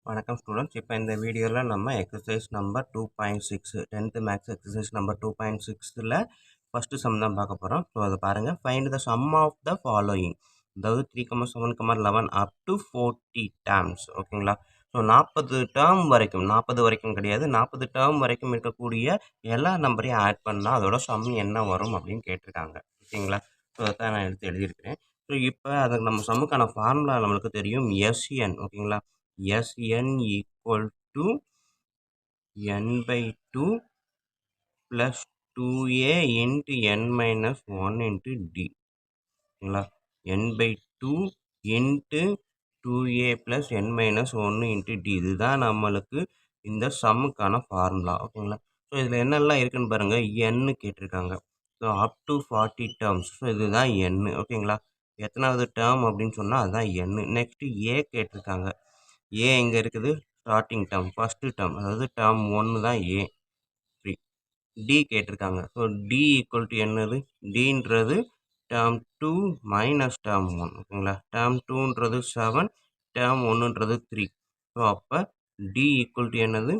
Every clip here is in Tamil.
வணக்கம் ஸ்டூடெண்ட்ஸ். இப்போ இந்த வீடியோவில் நம்ம exercise number 2.6 10th maths exercise number 2.6ல் ஃபஸ்ட்டு சம் தான் பார்க்க போகிறோம். ஸோ அதை பாருங்கள். Find the sum of the following, அதாவது 3,7,11 அப் டு 40 டேர்ம்ஸ். ஓகேங்களா? ஸோ 40 டேர்ம் வரைக்கும், 40 வரைக்கும் கிடையாது, 40 டேர்ம் வரைக்கும் இருக்கக்கூடிய எல்லா நம்பரையும் ஆட் பண்ணால் அதோட சம் என்ன வரும் அப்படின்னு கேட்டிருக்காங்க. ஓகேங்களா? ஸோ அதை தான் நான் எடுத்து எழுதியிருக்கிறேன். ஸோ இப்போ அதுக்கு நம்ம சம்முக்கான ஃபார்முலா நம்மளுக்கு தெரியும், எஸ்என். ஓகேங்களா? Sn equal to n by 2 plus 2a into n minus 1 into d. ஓகேங்களா? n by 2 into 2a plus n minus 1 into d. இதுதான் நம்மளுக்கு இந்த சம்முக்கான ஃபார்முலா. ஓகேங்களா? ஸோ இதில் என்னெல்லாம் இருக்குன்னு பாருங்கள். n கேட்டிருக்காங்க. So up to 40 terms. So இதுதான் n. ஓகேங்களா? எத்தனாவது டேர்ம் அப்படின்னு சொன்னால் அதுதான் n. நெக்ஸ்ட்டு a கேட்டிருக்காங்க. ஏ எங்கே இருக்குது? ஸ்டார்டிங் டேர்ம், ஃபஸ்ட்டு டேர்ம், அதாவது டேர்ம் 1 தான் ஏ. 3 டி கேட்டிருக்காங்க. ஸோ டி ஈக்குவல் டு என்னது? டின்றது டேர்ம் 2 மைனஸ் டேர்ம் 1. ஓகேங்களா? டேர்ம் 2ன்றது 7, டேர்ம் 1ன்றது 3. ஸோ அப்போ டி ஈக்குவல் டு என்னது?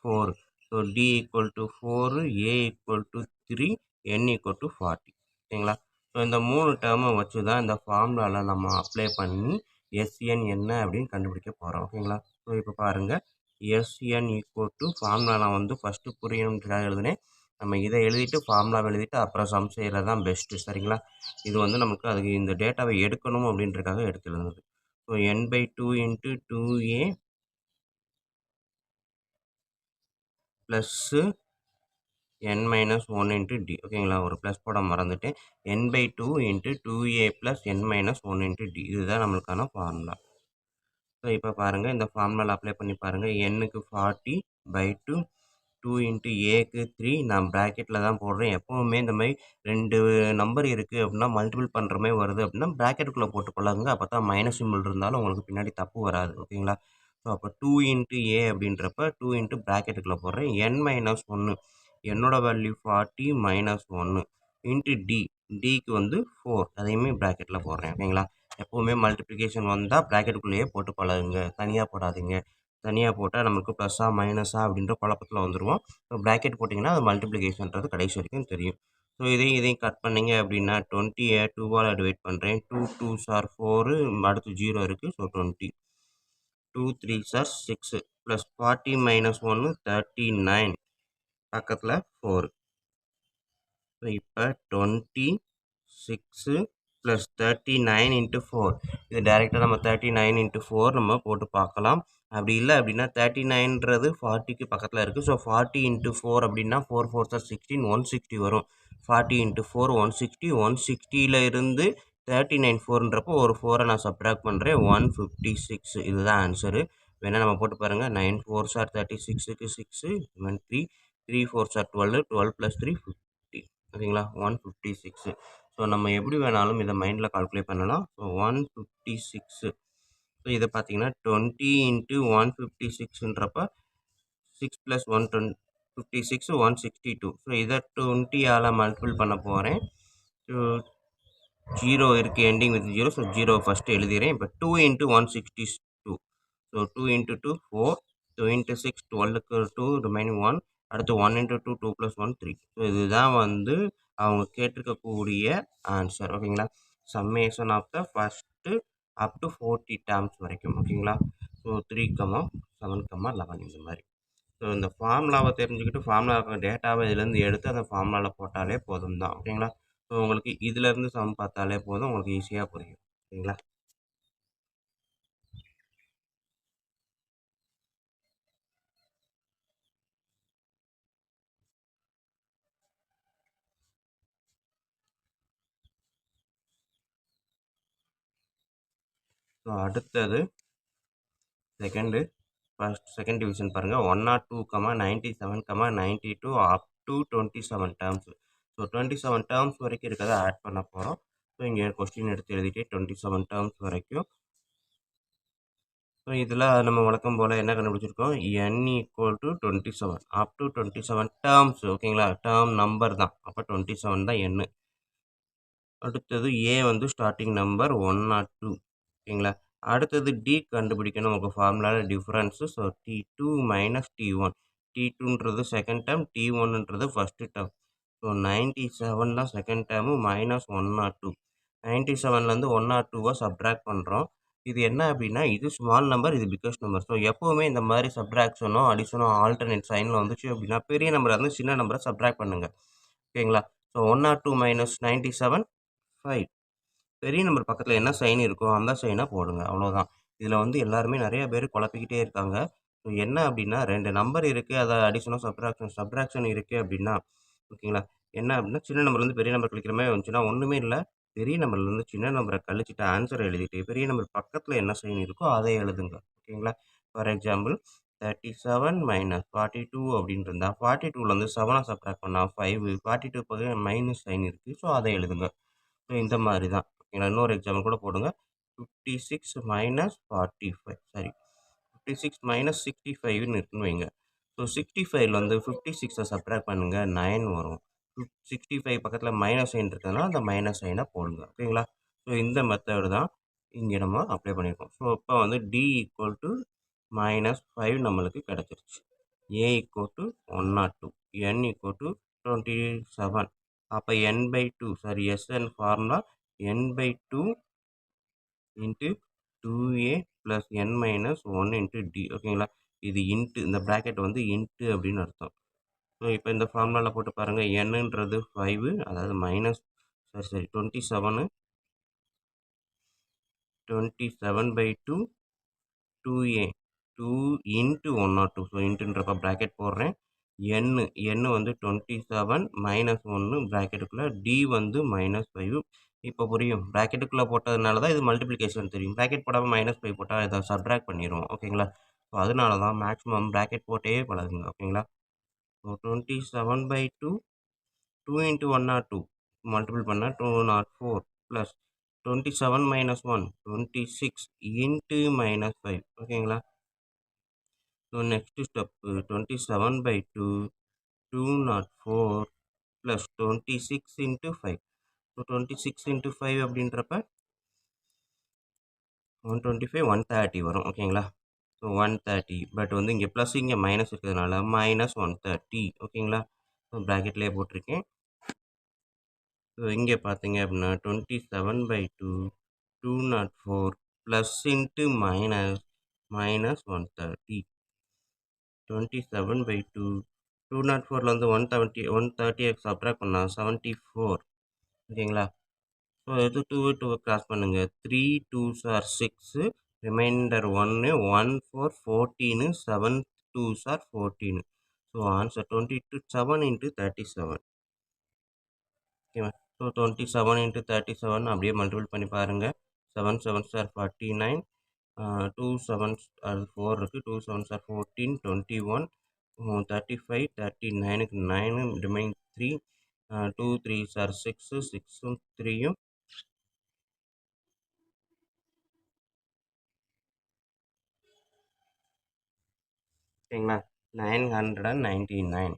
4. So D equal to 4, A equal to 3, N equal to 40. ஓகேங்களா? ஸோ இந்த 3 டேர்மை வச்சு தான் இந்த ஃபார்முலாவில் நம்ம அப்ளை பண்ணி எஸ்என் என்ன அப்படின்னு கண்டுபிடிக்க போகிறோம். ஓகேங்களா? ஸோ இப்போ பாருங்கள், எஸ்என் ஈக்குவல் டு ஃபார்முலா நான் வந்து ஃபஸ்ட்டு புரியணுன்றதுக்காக எழுதுனேன். நம்ம இதை எழுதிட்டு ஃபார்முலாவை எழுதிட்டு அப்புறம் சம் செய்கிறது தான் பெஸ்ட்டு. சரிங்களா? இது வந்து நமக்கு அதுக்கு இந்த டேட்டாவை எடுக்கணும் அப்படின்றதுக்காக எடுத்து எழுதுனது. So n by 2 into 2a plus n minus 1 into d. ஓகேங்களா? ஒரு ப்ளஸ் போட மறந்துட்டேன். n by 2 into 2a plus n minus 1 into d. இதுதான் நம்மளுக்கான ஃபார்முலா. ஸோ இப்போ பாருங்கள், இந்த ஃபார்முலாவில் அப்ளை பண்ணி பாருங்கள். n-க்கு 40 by 2, 2 into a-க்கு 3. நான் ப்ராக்கெட்டில் தான் போடுறேன். எப்போவுமே இந்த மாதிரி 2 நம்பர் இருக்குது அப்படின்னா மல்டிபிள் பண்ணுற மாதிரி வருது அப்படின்னா ப்ராக்கெட்டுக்குள்ளே போட்டு கொள்ளாங்க. அப்போ தான் மைனஸ் சிம்பிள் இருந்தாலும் உங்களுக்கு பின்னாடி தப்பு வராது. ஓகேங்களா? ஸோ அப்போ 2 into a அப்படின்றப்ப 2 into ப்ராக்கெட்டுக்குள்ளே போடுறேன். n minus 1, என்னோட வேல்யூ 40 மைனஸ் 1 இன்ட்டு டி. டிக்கு வந்து 4, அதையுமே ப்ராக்கெட்டில் போடுறேன். ஓகேங்களா? எப்போவுமே மல்டிப்ளிகேஷன் வந்தால் ப்ராக்கெட்டுக்குள்ளேயே போட்டு பழகுங்க, தனியாக போடாதீங்க. தனியாக போட்டால் நமக்கு ப்ளஸ்ஸா மைனஸா அப்படின்ற குழப்பத்தில் வந்துடுவோம். ஸோ ப்ராக்கெட் போட்டிங்கன்னா அது மல்டிப்ளிகேஷன்றது கடைசி வரைக்கும் தெரியும். ஸோ இதையும் கட் பண்ணிங்க அப்படின்னா 20 2ஆல் டிவைட் பண்ணுறேன். 2 2s are 4, அடுத்து 0 இருக்குது. So 20. 2 3s are 6 plus 40 minus 1 39, பக்கத்தில் 4. ஸோ இப்போ 26 ப்ளஸ் 39 இன்ட்டு 4. இது டைரெக்டாக நம்ம 39 இன்ட்டு 4 நம்ம போட்டு பார்க்கலாம். அப்படி இல்லை அப்படின்னா 39ன்றது 40க்கு பக்கத்தில் இருக்குது. ஸோ 40 இன்ட்டு 4 அப்படின்னா 4 4s are 16, 160 வரும். 40 இன்ட்டு 4 160. 160ல் இருந்து 39 4ன்றப்போ ஒரு 4-ஐ நான் சப்ட்ராக்ட் பண்ணுறேன். 156. இதுதான் ஆன்சரு. வேணால் நம்ம போட்டு பாருங்கள். 9 4s are 36க்கு 6, 3 3 4s are 12, 12 + 3 50. ஓகேங்களா? 156. ஸோ நம்ம எப்படி வேணாலும் இதை மைண்டில் கால்குலேட் பண்ணலாம். ஸோ 156. ஸோ இதை பார்த்தீங்கன்னா 20 இன்ட்டு 156ன்றப்ப 6 + 1 56, 162. ஸோ இதை 20ஆல் மல்டிபிள் பண்ண போகிறேன். ஸோ 0 இருக்குது, எண்டிங் வித் 0. ஸோ 0 ஃபஸ்ட்டு எழுதிடுறேன். இப்போ 2 இன்ட்டு 162. ஸோ 2 இன்ட்டு 2 4, 2 இன்ட்டு 6 12க்கு 2 ரிமைனிங் 1. அடுத்து 1 இன்ட்டு 2 2 + 1 3. ஸோ இதுதான் வந்து அவங்க கேட்டிருக்கக்கூடிய ஆன்சர். ஓகேங்களா? Summation of the first up to 40 terms வரைக்கும். ஓகேங்களா? ஸோ 3, 7, 11 இந்த மாதிரி. ஸோ இந்த ஃபார்முலாவை தெரிஞ்சுக்கிட்டு ஃபார்முலா டேட்டாவை இதுலேருந்து எடுத்து அந்த ஃபார்முலாவில் போட்டாலே போதும் தான். ஓகேங்களா? ஸோ உங்களுக்கு இதிலேருந்து சம் பார்த்தாலே போதும், உங்களுக்கு ஈஸியாக புரியும். ஓகேங்களா? ஸோ அடுத்தது செகண்ட் டிவிஷன் பாருங்கள். 102, 97, 92 up to 27 terms. So 27 terms வரைக்கும் இருக்கிறத ஆட் பண்ண போகிறோம். ஸோ இங்கே கொஸ்டின் எடுத்து எழுதிட்டு 27 டேர்ம்ஸ் வரைக்கும். ஸோ இதில் நம்ம வழக்கம் போல் என்ன கண்டுபிடிச்சிருக்கோம்? n equal to 27 up to 27 terms. ஓகேங்களா? டேர்ம் நம்பர் தான், அப்போ 27 தான் n. அடுத்தது ஏ வந்து ஸ்டார்டிங் நம்பர் 102. ஓகேங்களா? அடுத்தது டி கண்டுபிடிக்கணும். நமக்கு ஃபார்முலாவில் difference. So T2 minus T1. T2ன்றது செகண்ட் டேர்ம், T1ன்றது ஃபஸ்ட்டு டேர்ம். ஸோ 97 தான் செகண்ட் டேர்மு மைனஸ் 102. 97லேருந்து 102வ சப்ட்ராக்ட் பண்ணுறோம். இது என்ன அப்படின்னா, இது ஸ்மால் நம்பர், இது பிக்கஸ்ட் நம்பர். ஸோ எப்போவுமே இந்த மாதிரி சப்ட்ராக்ஷனோ, அடிஷனோ ஆல்டர்னேட் சைனில் வந்துச்சு அப்படின்னா, பெரிய நம்பரை வந்து சின்ன நம்பரை சப்ட்ராக்ட் பண்ணுங்க. ஓகேங்களா? So 102 minus 97 5. பெரிய நம்பர் பக்கத்தில் என்ன சைன் இருக்கோ அந்த சைனை போடுங்க. அவ்வளோதான். இதில் வந்து எல்லாருமே நிறைய பேர் குழப்பிக்கிட்டே இருக்காங்க. ஸோ என்ன அப்படின்னா, 2 நம்பர் இருக்குது, அதை அடிஷனோ சப்ட்ராக்ஷன் இருக்குது அப்படின்னா, ஓகேங்களா? என்ன அப்படின்னா, சின்ன நம்பர்லேருந்து பெரிய நம்பர் கழிக்கிற மாதிரி வந்துச்சுன்னா ஒன்றுமே இல்லை. பெரிய நம்பர்லேருந்து சின்ன நம்பரை கழிச்சிட்டு ஆன்சர் எழுதிட்டு, பெரிய நம்பர் பக்கத்தில் என்ன சைன் இருக்கோ அதை எழுதுங்க. ஓகேங்களா? ஃபார் எக்ஸாம்பிள் 37 மைனஸ் 42 அப்படின்னு இருந்தால் 42லேருந்து 7 சப்ட்ராக்ட் பண்ணால் 5. 42 பக்கம் மைனஸ் சைன் இருக்குது. ஸோ அதை எழுதுங்க. ஸோ இந்த மாதிரி தான். ஓகேங்களா? இன்னொரு எக்ஸாம்பிள் கூட போடுங்க. 56 மைனஸ் 45 சாரி 56 மைனஸ் 65ன்னு இருக்குன்னு வைங்க. ஸோ 65ல வந்து 56 சப்ட்ராக்ட் பண்ணுங்க 9 வரும். 65 பக்கத்தில் மைனஸ் சைன் இருக்கிறதுனால அந்த மைனஸ் சைனை போடுங்க. ஓகேங்களா? ஸோ இந்த மெத்தடு தான் இங்கே நம்ம அப்ளை பண்ணியிருக்கோம். ஸோ இப்போ வந்து D ஈக்குவல் டு மைனஸ் 5 நம்மளுக்கு கிடச்சிருச்சு. A equal to 102. N equal to 27. அப்போ n/2 sorry SN formula n/2 into 2A plus n minus 1 into D. ஓகேங்களா? இது இன்ட்டு, இந்த ப்ராக்கெட் வந்து இன்ட்டு அப்படின்னு அர்த்தம். ஸோ இப்போ இந்த ஃபார்முலாவில் போட்டு பாருங்கள். என்னன்றது 5, அதாவது மைனஸ் 27 27/2 2A 2 இன்ட்டு 102. ஸோ இன்ட்டுன்றப்ப ப்ராக்கெட் போடுறேன். n வந்து 27 மைனஸ் 1 ப்ராக்கெட்டுக்குள்ளே, D வந்து மைனஸ் 5. இப்போ புரியும். ப்ராக்கெட்டுக்குள்ளே போட்டதுனால தான் இது மல்டிப்ளிகேஷன் தெரியும். ப்ராக்கெட் போடாமல் மைனஸ் 5 போட்டால் இதை சப்ட்ராக்ட் பண்ணிடுவோம். ஓகேங்களா? ஸோ அதனால தான் மேக்ஸிமம் ப்ராக்கெட் போட்டே பழகுங்க. ஓகேங்களா? ஸோ 27/2 2 இன்ட்டு 102 மல்டிபிள் பண்ணால் 204 ப்ளஸ் 27 மைனஸ் 1 26 இன்ட்டு மைனஸ் 5. ஓகேங்களா? So next step 27/2 204 plus 26 into 5. So 26 into 5 அப்படின்றப்ப 125 130 வரும். ஓகேங்களா? ஸோ 130. பட் வந்து இங்கே ப்ளஸ் இங்கே மைனஸ் இருக்கிறதுனால மைனஸ் 130. ஓகேங்களா? ஸோ ப்ராக்கெட்லேயே போட்டிருக்கேன். ஸோ இங்கே பார்த்தீங்க அப்படின்னா 27/2 204 plus into minus minus 130. 27/2 204லேருந்து 130 subtract பண்ணால் 74. ஓகேங்களா? ஸோ இது 2 கிராஸ் பண்ணுங்கள். 3 2s are 6, remainder 1 1 4 14, 7 2s are 14. So answer 27 into 37. ஓகேவா? ஸோ 27 இன்ட்டு 37 அப்படியே மல்டிபிள் பண்ணி பாருங்கள். 7 7s are 49. 2 7s அது 4 இருக்குது. 2 7s are 14, 21, 35, 39க்கு 9, remain 3, 2 3s are 6, 6ம் 3யும் ஓகேங்களா? 999.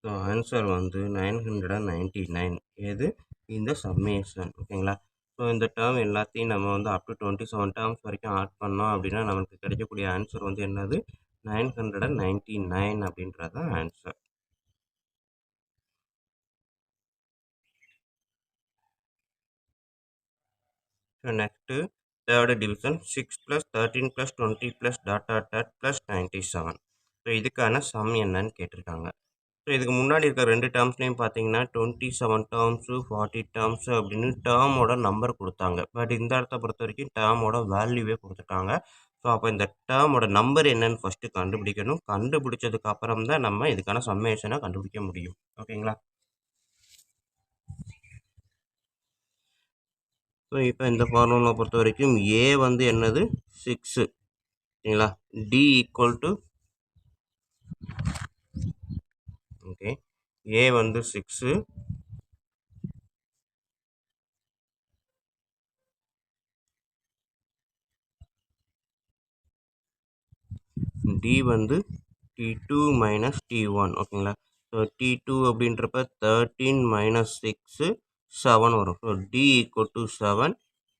ஸோ ஆன்சர் வந்து 999. எது? இந்த சம்மேஷன். ஓகேங்களா? ஸோ இந்த டேர்ம் எல்லாத்தையும் நம்ம வந்து அப் டு 27 டேர்ம்ஸ் வரைக்கும் ஆட் பண்ணோம் அப்படின்னா நமக்கு கிடைக்கக்கூடிய ஆன்சர் வந்து என்னது? 999 அப்படின்றது தான் answer. So next third division 6 + 13 + 20 + dot dot dot + 97. So இதுக்கான சம் என்னன்னு கேட்டிருக்காங்க. ஸோ இதுக்கு முன்னாடி இருக்க 2 டேர்ம்ஸ்லையும் பார்த்தீங்கன்னா 27 டேர்ம்ஸு 40 டேர்ம்ஸு அப்படின்னு டேர்மோட நம்பர் கொடுத்தாங்க. பட் இந்த இடத்த பொறுத்த வரைக்கும் டேர்மோட வேல்யூவே கொடுத்துட்டாங்க. ஸோ அப்போ இந்த டேர்மோட நம்பர் என்னன்னு ஃபஸ்ட்டு கண்டுபிடிக்கணும். கண்டுபிடிச்சதுக்கு அப்புறம் தான் நம்ம இதுக்கான சம்மேஷனை கண்டுபிடிக்க முடியும். ஓகேங்களா? ஸோ இப்போ இந்த ஃபார்முலா பொறுத்த வரைக்கும் ஏ வந்து என்னது? 6. ஓகேங்களா? டி ஈக்குவல் டு ஓகே ஏ வந்து 6, டி வந்து T2 மைனஸ் T1. ஓகேங்களா? ஸோ T2 அப்படின்றப்ப 13 மைனஸ் 6 7 வரும். So D = 7,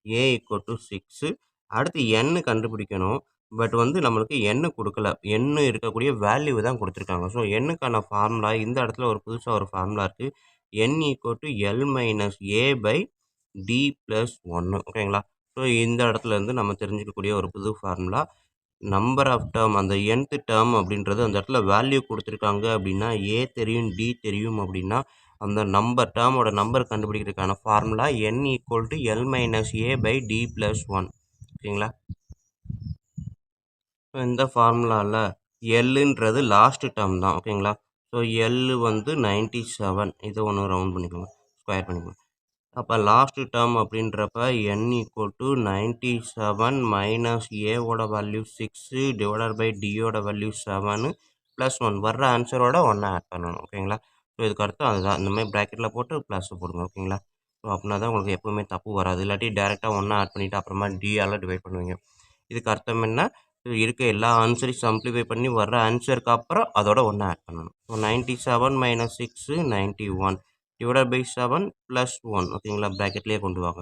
A = 6. அடுத்து N கண்டுபிடிக்கணும். பட் வந்து நம்மளுக்கு N குடுக்கல. N இருக்கக்கூடிய வேல்யூ தான் குடுத்துருக்காங்க. ஸோ Nக்கான ஃபார்முலா இந்த இடத்துல ஒரு புதுசா ஒரு ஃபார்முலா இருக்கு. N = L - A/D + 1 ஓகேங்களா? ஸோ இந்த இடத்துல இருந்து நம்ம தெரிஞ்சுக்கக்கூடிய ஒரு புது ஃபார்முலா. நம்பர் ஆஃப் டேர்ம் அந்த nth டேர்ம் அப்படின்றது அந்த இடத்துல வேல்யூ குடுத்துருக்காங்க அப்படின்னா, A தெரியும், D தெரியும் அப்படின்னா, அந்த டேர்மோட number கண்டுபிடிக்கிறதுக்கான formula N = L - A/D + 1 ஓகேங்களா? இந்த ஃபார்முலால Lன்றது லாஸ்ட் டேர்ம் தான் ஓகேங்களா? ஸோ L வந்து 97 இதை ஒன்று ரவுண்ட் பண்ணிக்கோங்க, ஸ்கொயர் பண்ணிக்கோங்க. அப்போ லாஸ்ட் டேர்ம் அப்படின்றப்ப N = 97 மைனஸ் ஏவோட வேல்யூ 6 டிவைடட் பை டியோட வேல்யூ 7 ப்ளஸ் 1 வர்ற ஆன்சரோட 1 ஆட் பண்ணணும் ஓகேங்களா? ஸோ இதுக்கு அர்த்தம் அதுதான். இந்த மாதிரி ப்ராக்கெட்டில் போட்டு ப்ளஸ் போடுங்க ஓகேங்களா? ஸோ அப்படின்னா தான் உங்களுக்கு எப்பவுமே தப்பு வராது. இல்லாட்டி டேரெக்டாக 1 ஆட் பண்ணிவிட்டு அப்புறமா டியால் டிவைட் பண்ணுவீங்க. இதுக்கு அர்த்தம் என்ன? இருக்க எல்லா ஆன்சரையும் சிம்பிளிஃபை பண்ணி வர்ற ஆன்சருக்கு அப்புறம் அதோட 1 ஆட் பண்ணணும். So 97 minus 6 91 divided by 7 plus 1 ஓகேங்களா? ப்ராக்கெட்லேயே கொண்டு வாங்க.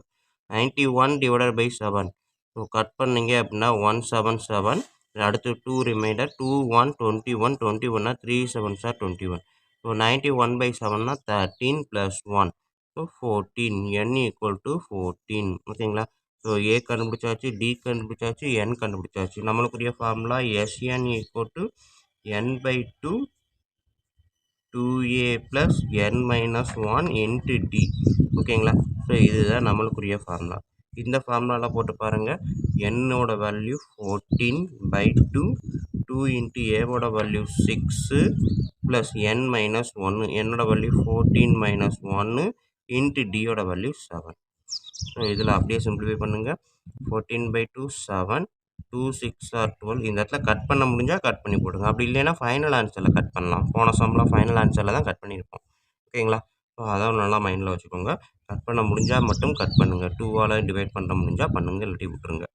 91 டிவைடட் பை 7 ஸோ கட் பண்ணீங்க அப்படின்னா 177 அடுத்து 2 ரிமைண்டர் 2 1 21 21 3 7 சார் 21 ஸோ 91 பை 7னா 13 ப்ளஸ் 1 ஸோ 14 N = 14 ஓகேங்களா? ஸோ ஏ கண்டுபிடிச்சாச்சு, டி கண்டுபிடிச்சாச்சு, என் கண்டுபிடிச்சாச்சு. நம்மளுக்குரிய formula SN = n/2 2a + n-1 × d ஓகேங்களா? ஸோ இதுதான் நம்மளுக்குரிய ஃபார்முலா. இந்த ஃபார்முலாவில் போட்டு பாருங்கள். என்னோட வேல்யூ 14/2 2 × ஏவோட வேல்யூ 6 ப்ளஸ் n-1 என்னோட வேல்யூ 14 - 1 × டியோட வேல்யூ 7. ஸோ இதில் அப்படியே சிம்பிளிஃபை பண்ணுங்கள். 14/2 7 2 6 ஆர் 12 இந்த இடத்துல கட் பண்ண முடிஞ்சால் கட் பண்ணி போடுங்க. அப்படி இல்லைன்னா ஃபைனல் ஆன்சரில் கட் பண்ணலாம். போன சம்மில் ஃபைனல் ஆன்சரில் தான் கட் பண்ணியிருப்போம் ஓகேங்களா? ஸோ அதான் நல்லா மைண்டில் வச்சுக்கோங்க. கட் பண்ண முடிஞ்சால் மட்டும் கட் பண்ணுங்கள். 2ஆல் டிவைட் பண்ண முடிஞ்சால் பண்ணுங்கள், இல்லாட்டி விட்டுருங்க.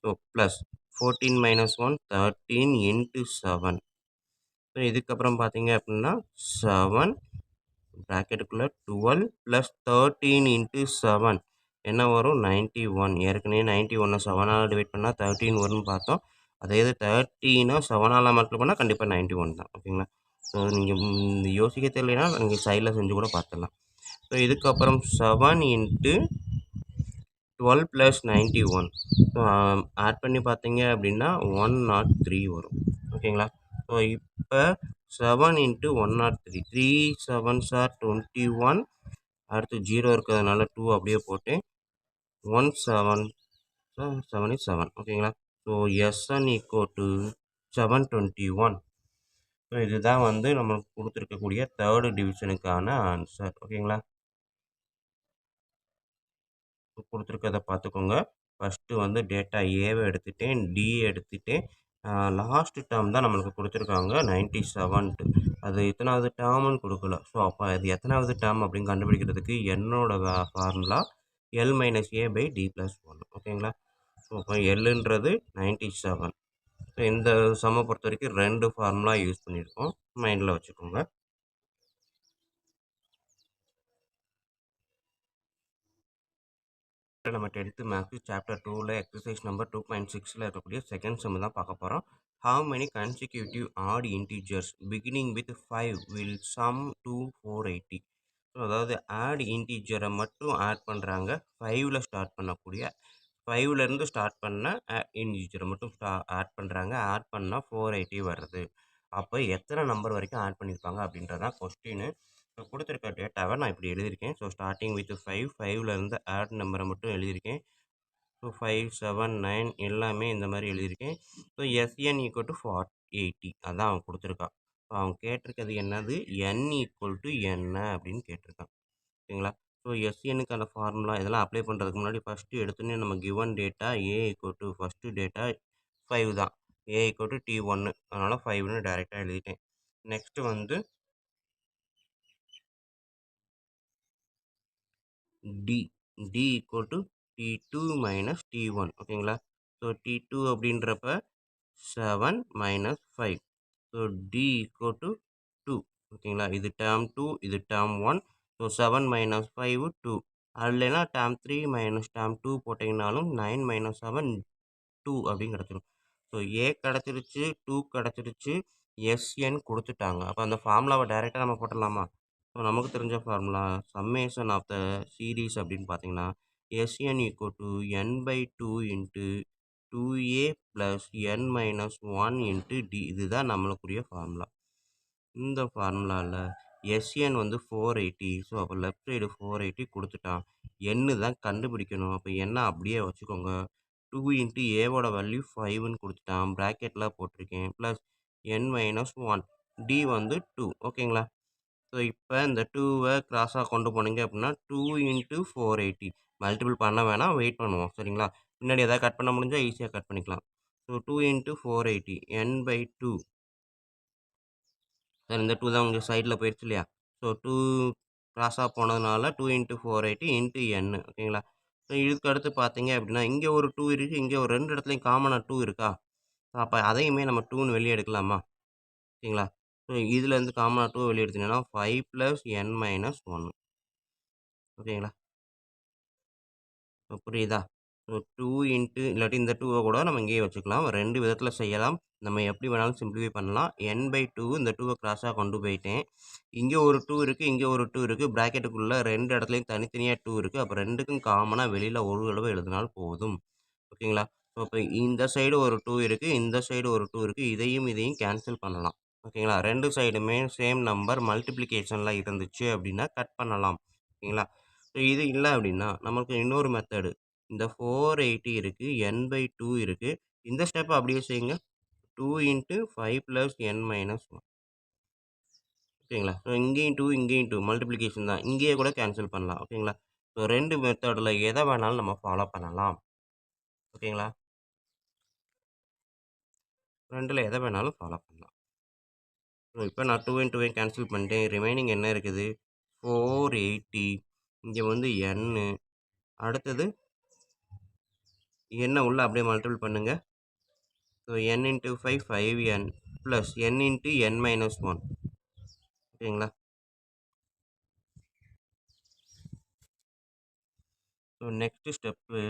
So plus 14 - 1 13 × 7. ஸோ இதுக்கப்புறம் பார்த்தீங்க அப்படின்னா 7 ப்ராக்கெட்டுக்குள்ளே 12 ப்ளஸ் 13 × 7 என்ன வரும்? 91. ஏற்கனவே 91 7ஆல் டிவைட் பண்ணால் 13 வரும்னு பார்த்தோம். அதே இது 13 7ஆல் மல்டிப்ளை பண்ணால் கண்டிப்பாக 91 தான் ஓகேங்களா? ஸோ நீங்கள் யோசிக்க தெரியலைன்னா நீங்கள் சைடில் செஞ்சு கூட பார்த்துடலாம். ஸோ இதுக்கப்புறம் 7 × 12 ப்ளஸ் 91 ஸோ ஆட் பண்ணி பார்த்தீங்க அப்படின்னா 103 வரும் ஓகேங்களா? ஸோ இப்போ 7 × 103 3 7s are 21 அடுத்து 0 இருக்கிறதுனால 2 அப்படியே போட்டு 1 7 7 is 7 ஓகேங்களா? So SN = 721. ஸோ இதுதான் வந்து நம்மளுக்கு கொடுத்துருக்கக்கூடிய தேர்டு டிவிஷனுக்கான ஆன்சர் ஓகேங்களா? கொடுத்துருக்கத பார்த்துக்கோங்க. ஃபஸ்ட்டு வந்து டேட்டா ஏவை எடுத்துட்டேன், டி எடுத்துட்டேன். லாஸ்ட் டேர்ம் தான் நம்மளுக்கு கொடுத்துருக்காங்க 97. அது எத்தனாவது டேர்ம்னு கொடுக்கல. ஸோ அப்போ அது எத்தனாவது டேர்ம் அப்படின்னு கண்டுபிடிக்கிறதுக்கு என்னோட ஃபார்முலா L - A/D + 1 ஓகேங்களா? ஸோ அப்போ எல்லுன்றது 97. ஸோ இந்த சம்மை பொறுத்த வரைக்கும் 2 ஃபார்முலா யூஸ் பண்ணியிருக்கோம். மைண்டில் வச்சுக்கோங்க. நம்ம 10th மேத்ஸ் சாப்டர் 2ல எக்ஸசைஸ் நம்பர் 2.6ல இருக்கக்கூடிய செகண்ட் சம் தான் பார்க்க போகிறோம். How many consecutive odd integers beginning with 5 will sum to 480? So அதாவது ஆட் இன்டீஜரை மட்டும் ஆட் பண்ணுறாங்க. 5ல் ஸ்டார்ட் பண்ணக்கூடிய 5லேருந்து ஸ்டார்ட் பண்ண இன்டீஜரை மட்டும் ஆட் பண்ணுறாங்க. ஆட் பண்ணால் 480 வருது. அப்போ எத்தனை நம்பர் வரைக்கும் ஆட் பண்ணியிருப்பாங்க அப்படின்றதான் கொஸ்டின். ஸோ கொடுத்துருக்க டேட்டாவை நான் இப்படி எழுதியிருக்கேன். ஸோ ஸ்டார்டிங் வித் 5லேருந்து ஆட் நம்பரை மட்டும் எழுதியிருக்கேன். ஸோ 5 7 9 எல்லாமே இந்த மாதிரி எழுதியிருக்கேன். ஸோ SN = 480 அதான் அவன் கொடுத்துருக்கான். ஸோ அவன் கேட்டிருக்கிறது என்னது? N = என்ன அப்படின்னு கேட்டிருக்கான் ஓகேங்களா? ஸோ SNக்கான ஃபார்முலா இதெல்லாம் அப்ளை பண்ணுறதுக்கு முன்னாடி ஃபஸ்ட்டு எடுத்தோன்னே நம்ம given data A = first data 5 தான். A = T1 அதனால் 5ன்னு டைரெக்டாக எழுதிட்டேன். நெக்ஸ்ட்டு வந்து D = T2 - T1 ஓகேங்களா? ஸோ T2 அப்படின்றப்ப 7 - 5 ஸோ D = 2 ஓகேங்களா? இது டேர்ம் 2 இது டேர்ம் 1 ஸோ 7 மைனஸ் 5 2. அது இல்லைன்னா டேர்ம் 3 மைனஸ் டேர்ம் 2 போட்டிங்கனாலும் 9 மைனஸ் 7 2 அப்படின்னு கிடச்சிரும். ஸோ ஏ கிடச்சிருச்சு, 2 கிடச்சிருச்சு, எஸ்என் கொடுத்துட்டாங்க. அப்போ அந்த ஃபார்முலாவை டைரெக்டாக நம்ம போட்டுடலாமா? ஸோ நமக்கு தெரிஞ்ச formula summation of the series அப்படின்னு பார்த்தீங்கன்னா S N equal to N by 2 into 2a plus N minus 1 into D. இதுதான் நம்மளுக்குரிய ஃபார்முலா. இந்த ஃபார்முலாவில் எஸ்என் வந்து 480. ஸோ அப்போ லெஃப்ட் சைடு 480 கொடுத்துட்டான். என்னு தான் கண்டுபிடிக்கணும். அப்போ என்ன அப்படியே வச்சுக்கோங்க. 2 இன்ட்டு ஏவோட வேல்யூ 5ன்னு கொடுத்துட்டான். ப்ராக்கெட்டில் போட்டிருக்கேன். Plus N minus 1. டி வந்து 2. ஓகேங்களா? ஸோ இப்போ இந்த 2வை கிராஸாக கொண்டு போனீங்க அப்படின்னா 2 இன்ட்டு 480. மல்டிபிள் பண்ண வேணாம், வெயிட் பண்ணுவோம். சரிங்களா? பின்னாடி எதாவது கட் பண்ண முடிஞ்சால் ஈஸியாக கட் பண்ணிக்கலாம். So 2 into 480 n by 2. Sir இந்த 2 தான் உங்கள் சைடில் போயிடுச்சு இல்லையா? ஸோ 2 கிராஸாக போனதுனால 2 இன்ட்டு 480 இன்ட்டு n. ஓகேங்களா? ஸோ இதுக்கு அடுத்து பார்த்தீங்க அப்படின்னா இங்கே ஒரு 2 இருக்குது, இங்கே ஒரு 2 இடத்துலையும் காமனாக 2 இருக்கா? அப்போ அதையுமே நம்ம 2ன்னு வெளியே எடுக்கலாமா? ஓகேங்களா? ஸோ இதுலேருந்து காமனாக 2 வெளியே எடுத்தீங்கன்னா 5 ப்ளஸ் n மைனஸ் 1. ஓகேங்களா? புரியுதா? ஸோ 2 இன்ட்டு இல்லாட்டி இந்த 2வை கூட நம்ம இங்கேயே வச்சுக்கலாம். 2 விதத்தில் செய்யலாம். நம்ம எப்படி வேணாலும் சிம்பிளிஃபை பண்ணலாம். n பை 2 இந்த 2வை கிராஸாக கொண்டு போயிட்டேன். இங்கே ஒரு 2 இருக்குது, இங்கே ஒரு 2 இருக்குது. ப்ராக்கெட்டுக்குள்ளே 2 இடத்துலையும் தனித்தனியாக 2 இருக்குது. அப்போ 2க்கும் காமனாக வெளியில் ஒரு தடவை எழுதினால் போதும். ஓகேங்களா? ஸோ இப்போ இந்த சைடு ஒரு 2 இருக்குது, இந்த சைடு ஒரு 2 இருக்குது. இதையும் கேன்சல் பண்ணலாம். ஓகேங்களா? 2 சைடுமே சேம் நம்பர் மல்டிப்ளிகேஷனில் இருந்துச்சு அப்படின்னா கட் பண்ணலாம். ஓகேங்களா? ஸோ இது இல்லை அப்படின்னா நம்மளுக்கு இன்னொரு மெத்தடு. இந்த 480 இருக்குது, n பை 2 இருக்குது. இந்த ஸ்டெப் அப்படியே செய்யுங்க. 2 இன்ட்டு 5 ப்ளஸ் n மைனஸ் 1. ஓகேங்களா? ஸோ இங்கேயும் 2 இங்கேயும் 2 மல்டிப்ளிகேஷன் தான். இங்கேயே கூட கேன்சல் பண்ணலாம். ஓகேங்களா? ஸோ 2 மெத்தடில் எதை வேணாலும் நம்ம ஃபாலோ பண்ணலாம். ஓகேங்களா? 2ல் எதை வேணாலும் ஃபாலோ பண்ணலாம். ஸோ இப்போ நான் 2 இன்ட்டு 2 கேன்சல் பண்ணிட்டேன். ரிமைனிங் என்ன இருக்குது? 480. இங்கே வந்து n. அடுத்தது n உள்ள அப்படியே மல்டிபிள் பண்ணுங்க. So n into 5 5n plus n into n minus 1. ஓகேங்களா? ஸோ நெக்ஸ்ட் ஸ்டெப்பு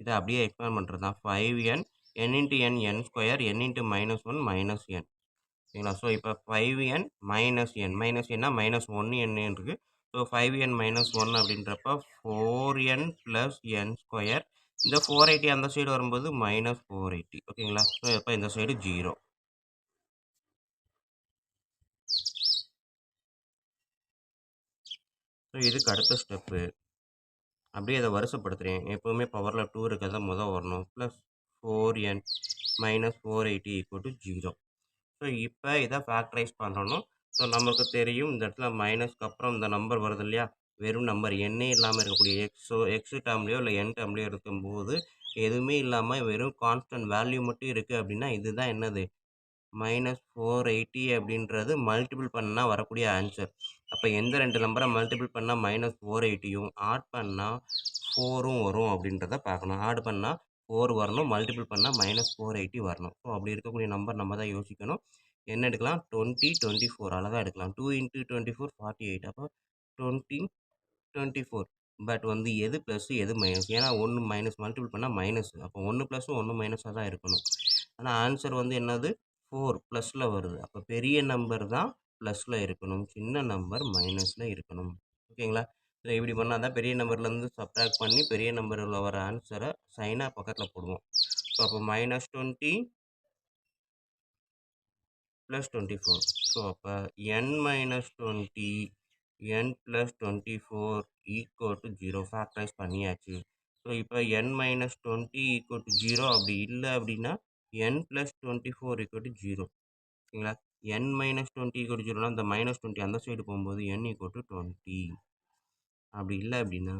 இதை அப்படியே எக்ஸ்பேண்ட் பண்ணுறது தான். 5n n into n square n into minus 1 minus n. ஓகேங்களா? ஸோ இப்போ 5n மைனஸ் என்னா மைனஸ் 1n இருக்குது. ஸோ 5n மைனஸ் 1 அப்படின்றப்ப 4n ப்ளஸ் n ஸ்கொயர். இந்த 480 அந்த சைடு வரும்போது மைனஸ் 480. ஓகேங்களா? ஸோ இப்போ இந்த சைடு 0. ஸோ இதுக்கு அடுத்த ஸ்டெப்பு அப்படியே அதை வருஷப்படுத்துகிறேன். எப்போவுமே பவரில் 2 இருக்கிறத முதல் வரணும். Plus 4n minus 480 equal to 0. So இப்போ இதை ஃபேக்டரைஸ் பண்ணணும். ஸோ நமக்கு தெரியும் இந்த இடத்துல மைனஸ்க்கு அப்புறம் இந்த நம்பர் வருது இல்லையா? வெறும் நம்பர் எண்ணே இல்லாமல் இருக்கக்கூடிய எக்ஸ் டேர்ம்லேயோ இல்லை என் டேர்ம்லேயோ இருக்கும்போது எதுவுமே இல்லாமல் வெறும் கான்ஸ்டன்ட் வேல்யூ மட்டும் இருக்குது அப்படின்னா இதுதான் என்னது? மைனஸ் 480 அப்படின்றது மல்டிபிள் பண்ணால் வரக்கூடிய ஆன்சர். அப்போ எந்த 2 நம்பரை மல்டிபிள் பண்ணால் மைனஸ் 480யும் ஆட் பண்ணால் 4ம் வரும் அப்படின்றத பார்க்கணும். ஆட் பண்ணால் 4 வரணும், மல்டிபிள் பண்ணால் மைனஸ் 480 வரணும். ஸோ அப்படி இருக்கக்கூடிய நம்பர் நம்ம தான் யோசிக்கணும். என்ன எடுக்கலாம்? 20 24 அழகாக எடுக்கலாம். 2 இன்ட்டு 24 48. அப்போ 20 24. பட் வந்து எது ப்ளஸ் எது மைனஸ்? ஏன்னா 1 மைனஸ் மல்டிபிள் பண்ணால் மைனஸ். அப்போ 1 ப்ளஸும் 1 மைனஸாக தான் இருக்கணும். ஆனால் ஆன்சர் வந்து என்னது? 4 ப்ளஸில் வருது. அப்போ பெரிய நம்பர் தான் ப்ளஸில் இருக்கணும், சின்ன நம்பர் மைனஸில் இருக்கணும். ஓகேங்களா? ஸோ இப்படி பண்ணால் தான் பெரிய நம்பர்லேருந்து சப்ட்ராக்ட் பண்ணி பெரிய நம்பரில் வர ஆன்சரை சைனாக பக்கத்தில் போடுவோம். ஸோ அப்போ மைனஸ் 20 ப்ளஸ் 24. ஸோ அப்போ n minus 20 n plus 24 equal to 0 factorise பண்ணியாச்சு. ஸோ இப்போ n மைனஸ் 20 ஈக்குவல் டு 0 அப்படி இல்லை அப்படின்னா n ப்ளஸ் 24 ஈக்குவல் டு 0. ஓகேங்களா? n மைனஸ் 20 ஈக்குவல் டு 0னா இந்த மைனஸ் 20 அந்த சைடு போகும்போது n ஈக்குவல் டு 20. அப்படி இல்லை அப்படின்னா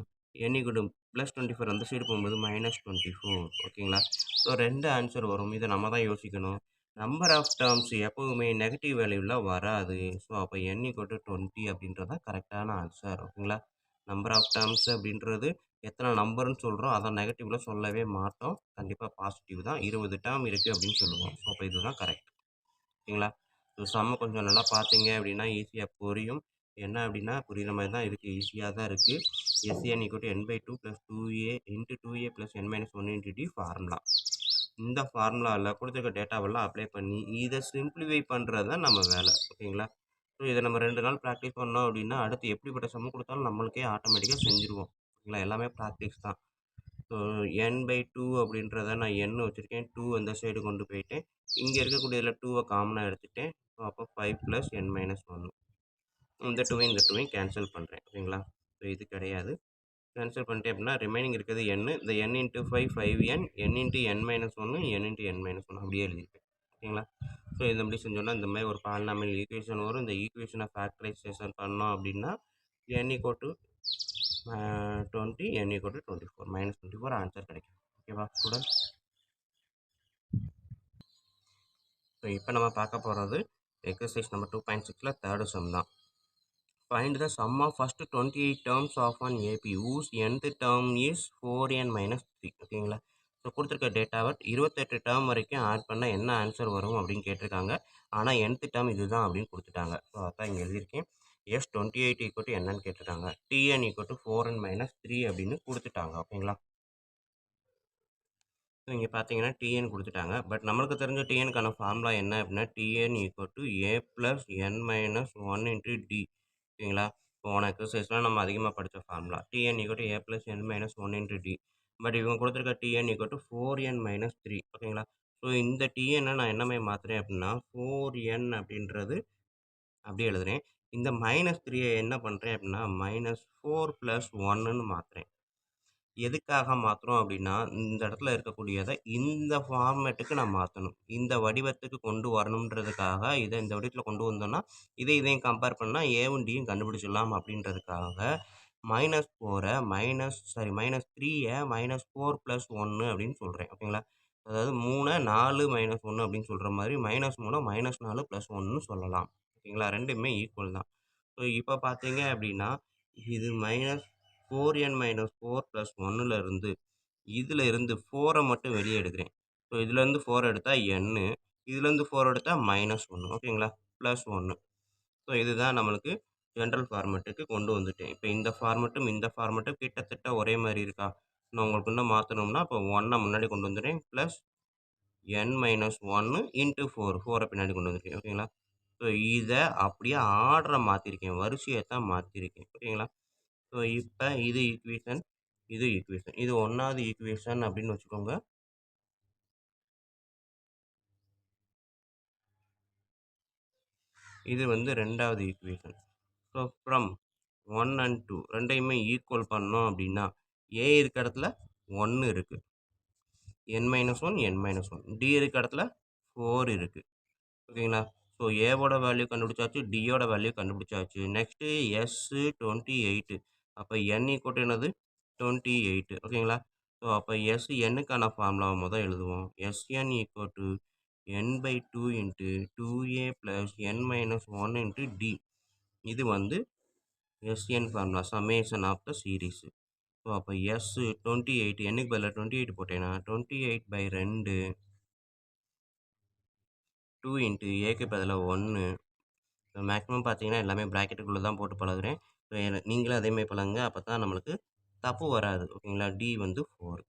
n ஈக்குவல் டு ப்ளஸ் 24 அந்த சைடு போகும்போது மைனஸ் 24. ஓகேங்களா? ஸோ 2 ஆன்சர் வரும். இதை நம்ம தான் யோசிக்கணும். நம்பர் ஆஃப் டேர்ம்ஸ் எப்போவுமே நெகட்டிவ் வேல்யூவில் வராது. ஸோ அப்போ n ஈக்குவல் டு 20 அப்படின்றது தான் கரெக்டான ஆன்சர். ஓகேங்களா? நம்பர் ஆஃப் டேர்ம்ஸ் அப்படின்றது எத்தனை நம்பர்னு சொல்கிறோம், அதை நெகட்டிவில் சொல்லவே மாட்டோம். கண்டிப்பாக பாசிட்டிவ் தான். 20 டேர்ம் இருக்குது அப்படின்னு சொல்லுவோம். ஸோ அப்போ இதுதான் கரெக்ட். ஓகேங்களா? ஸோ சம்ம கொஞ்சம் நல்லா பார்த்தீங்க அப்படின்னா ஈஸியாக புரியும். என்ன அப்படின்னா புரிகிற மாதிரி தான் இருக்குது, ஈஸியாக தான் இருக்குது. SN equal to n/2 + 2a × 2a + n-1 × d formula. இந்த ஃபார்முலாவில் கொடுத்துருக்க டேட்டாவெல்லாம் அப்ளை பண்ணி இதை சிம்பிளிஃபை பண்ணுறது தான் நம்ம வேலை. ஓகேங்களா? ஸோ இதை நம்ம 2 நாள் ப்ராக்டிஸ் பண்ணோம் அப்படின்னா அடுத்து எப்படிப்பட்ட சம்மு கொடுத்தாலும் நம்மளுக்கே ஆட்டோமேட்டிக்காக செஞ்சுருவோம். ஓகேங்களா? எல்லாமே ப்ராக்டிஸ் தான். ஸோ n/2 அப்படின்றத நான் n வச்சுருக்கேன், 2 அந்த சைடு கொண்டு போயிட்டேன். இங்கே இருக்கக்கூடியதில் 2வை காமனாக எடுத்துட்டேன். ஸோ அப்போ 5 + n-1. இந்த 2வையும் கேன்சல் பண்ணுறேன். ஓகேங்களா? ஸோ இது கிடையாது. கேன்சல் பண்ணிட்டேன் அப்படின்னா ரிமைனிங் இருக்கிறது n. இந்த n × 5 5n, n × n-1, n × n-1 அப்படியே எழுதியிருக்கேன். ஓகேங்களா? ஸோ இந்த மாதிரி செஞ்சோன்னா இந்த மாதிரி ஒரு பாலினாமியல் ஈக்குவேஷன் வரும். இந்த ஈக்குவேஷனை ஃபேக்டரைசேஷன் பண்ணோம் அப்படின்னா n = 20, n = 24, -24 ஆன்சர் கிடைக்கும். ஓகேவா ஸ்டூடெண்ட்ஸ்? ஸோ இப்போ நம்ம பார்க்க போகிறது எக்ஸசைஸ் நம்பர் 2.6ல் தேர்டு சம் தான். Find the sum of first 28 terms of an AP whose nth term is 4n - 3. ஓகேங்களா? ஸோ கொடுத்துருக்க டேட்டாவை 28 டேர்ம் வரைக்கும் ஆட் பண்ண என்ன ஆன்சர் வரும் அப்படின்னு கேட்டிருக்காங்க. ஆனால் nth டேர்ம் இதுதான் அப்படின்னு கொடுத்துட்டாங்க. ஸோ அதான் இங்கே எழுதியிருக்கேன். S28 = என்னன்னு கேட்டிருக்காங்க. Tn = 4n - 3 அப்படின்னு கொடுத்துட்டாங்க. ஓகேங்களா? ஸோ இங்கே பார்த்தீங்கன்னா Tn கொடுத்துட்டாங்க. பட் நம்மளுக்கு தெரிஞ்ச Tnக்கான ஃபார்முலா என்ன அப்படின்னா Tn = a + n - 1 × d. ஓகேங்களா? போன எக்ஸசைஸ்லாம் நம்ம அதிகமாக படித்த formula Tn = a + n - 1 × d. But இவங்க கொடுத்துருக்க Tn = 4n - 3. ஓகேங்களா? ஸோ இந்த Tnனை நான் என்ன மாதிரி மாற்றுறேன் அப்படின்னா 4n அப்படின்றது அப்படியே எழுதுறேன். இந்த -3யை என்ன பண்ணுறேன் அப்படின்னா -4 + 1ன்னு மாற்றுறேன். எதுக்காக மாற்றுறோம் அப்படின்னா இந்த இடத்துல இருக்கக்கூடியதை இந்த ஃபார்மேட்டுக்கு நான் மாற்றணும். இந்த வடிவத்துக்கு கொண்டு வரணுன்றதுக்காக இதை இந்த வடிவத்தில் கொண்டு வந்தோம்னா இதையும் கம்பேர் பண்ணால் ஏவும் டியும் கண்டுபிடிச்சிடலாம் அப்படின்றதுக்காக -3யை -4 + 1 அப்படின்னு சொல்கிறேன். ஓகேங்களா? அதாவது 3 4 - 1 அப்படின்னு சொல்கிற மாதிரி -3 -4 + 1ன்னு சொல்லலாம். ஓகேங்களா? ரெண்டுமே ஈக்குவல் தான். ஸோ இப்போ பார்த்தீங்க அப்படின்னா இது -4n - 4 + 1ல் இருந்து இதில் இருந்து 4ஐ மட்டும் வெளியே எடுக்கிறேன். ஸோ இதுலேருந்து 4 எடுத்தால் n, இதுலேருந்து 4 எடுத்தால் -1. ஓகேங்களா? +1. ஸோ இதுதான் நம்மளுக்கு ஜென்ரல் ஃபார்மேட்டுக்கு கொண்டு வந்துட்டேன். இப்போ இந்த ஃபார்மேட்டும் இந்த ஃபார்மேட்டும் கிட்டத்தட்ட ஒரே மாதிரி இருக்கா? நான் உங்களுக்கு இன்னும் மாற்றணும்னா இப்போ 1ஐ முன்னாடி கொண்டு வந்துடுறேன் +n - 1 × 4, 4ஐ பின்னாடி கொண்டு வந்துருக்கேன். ஓகேங்களா? ஸோ இதை அப்படியே ஆர்டரை மாற்றிருக்கேன், வரிசையை தான் மாற்றிருக்கேன். ஓகேங்களா? ஸோ இப்போ இது ஈக்குவேஷன், இது ஈக்குவேஷன். இது 1வது ஈக்குவேஷன் அப்படின்னு வச்சுக்கோங்க. இது வந்து 2வது ஈக்குவேஷன். ஸோ ஃப்ரம் 1 and 2 ரெண்டையுமே ஈக்குவல் பண்ணோம் அப்படின்னா a இருக்க இடத்துல 1 இருக்குது, n-1, n-1. d இருக்க இடத்துல 4 இருக்குது. ஓகேங்களா? ஸோ ஏவோட வேல்யூ கண்டுபிடிச்சாச்சு, டியோட வேல்யூ கண்டுபிடிச்சாச்சு. Next S28. அப்போ n = என்னது 28. ஓகேங்களா? ஸோ அப்போ Snக்கான ஃபார்முலாவை முதல் எழுதுவோம். Sn = n/2 × 2a + n-1 × d. இது வந்து Sn formula, summation of the series. So அப்போ S28 nக்கு பதிலாக 28 போட்டேன்னா 28/2 2 × aக்கு பதிலாக 1. மேக்ஸிமம் பார்த்தீங்கன்னா எல்லாமே ப்ராக்கெட்டுக்குள்ளே தான் போட்டு பழகுறேன். ஸோ நீங்களும் அதேமாதிரி பழகுங்க. அப்போ தான் நம்மளுக்கு தப்பு வராது. ஓகேங்களா? d வந்து 4.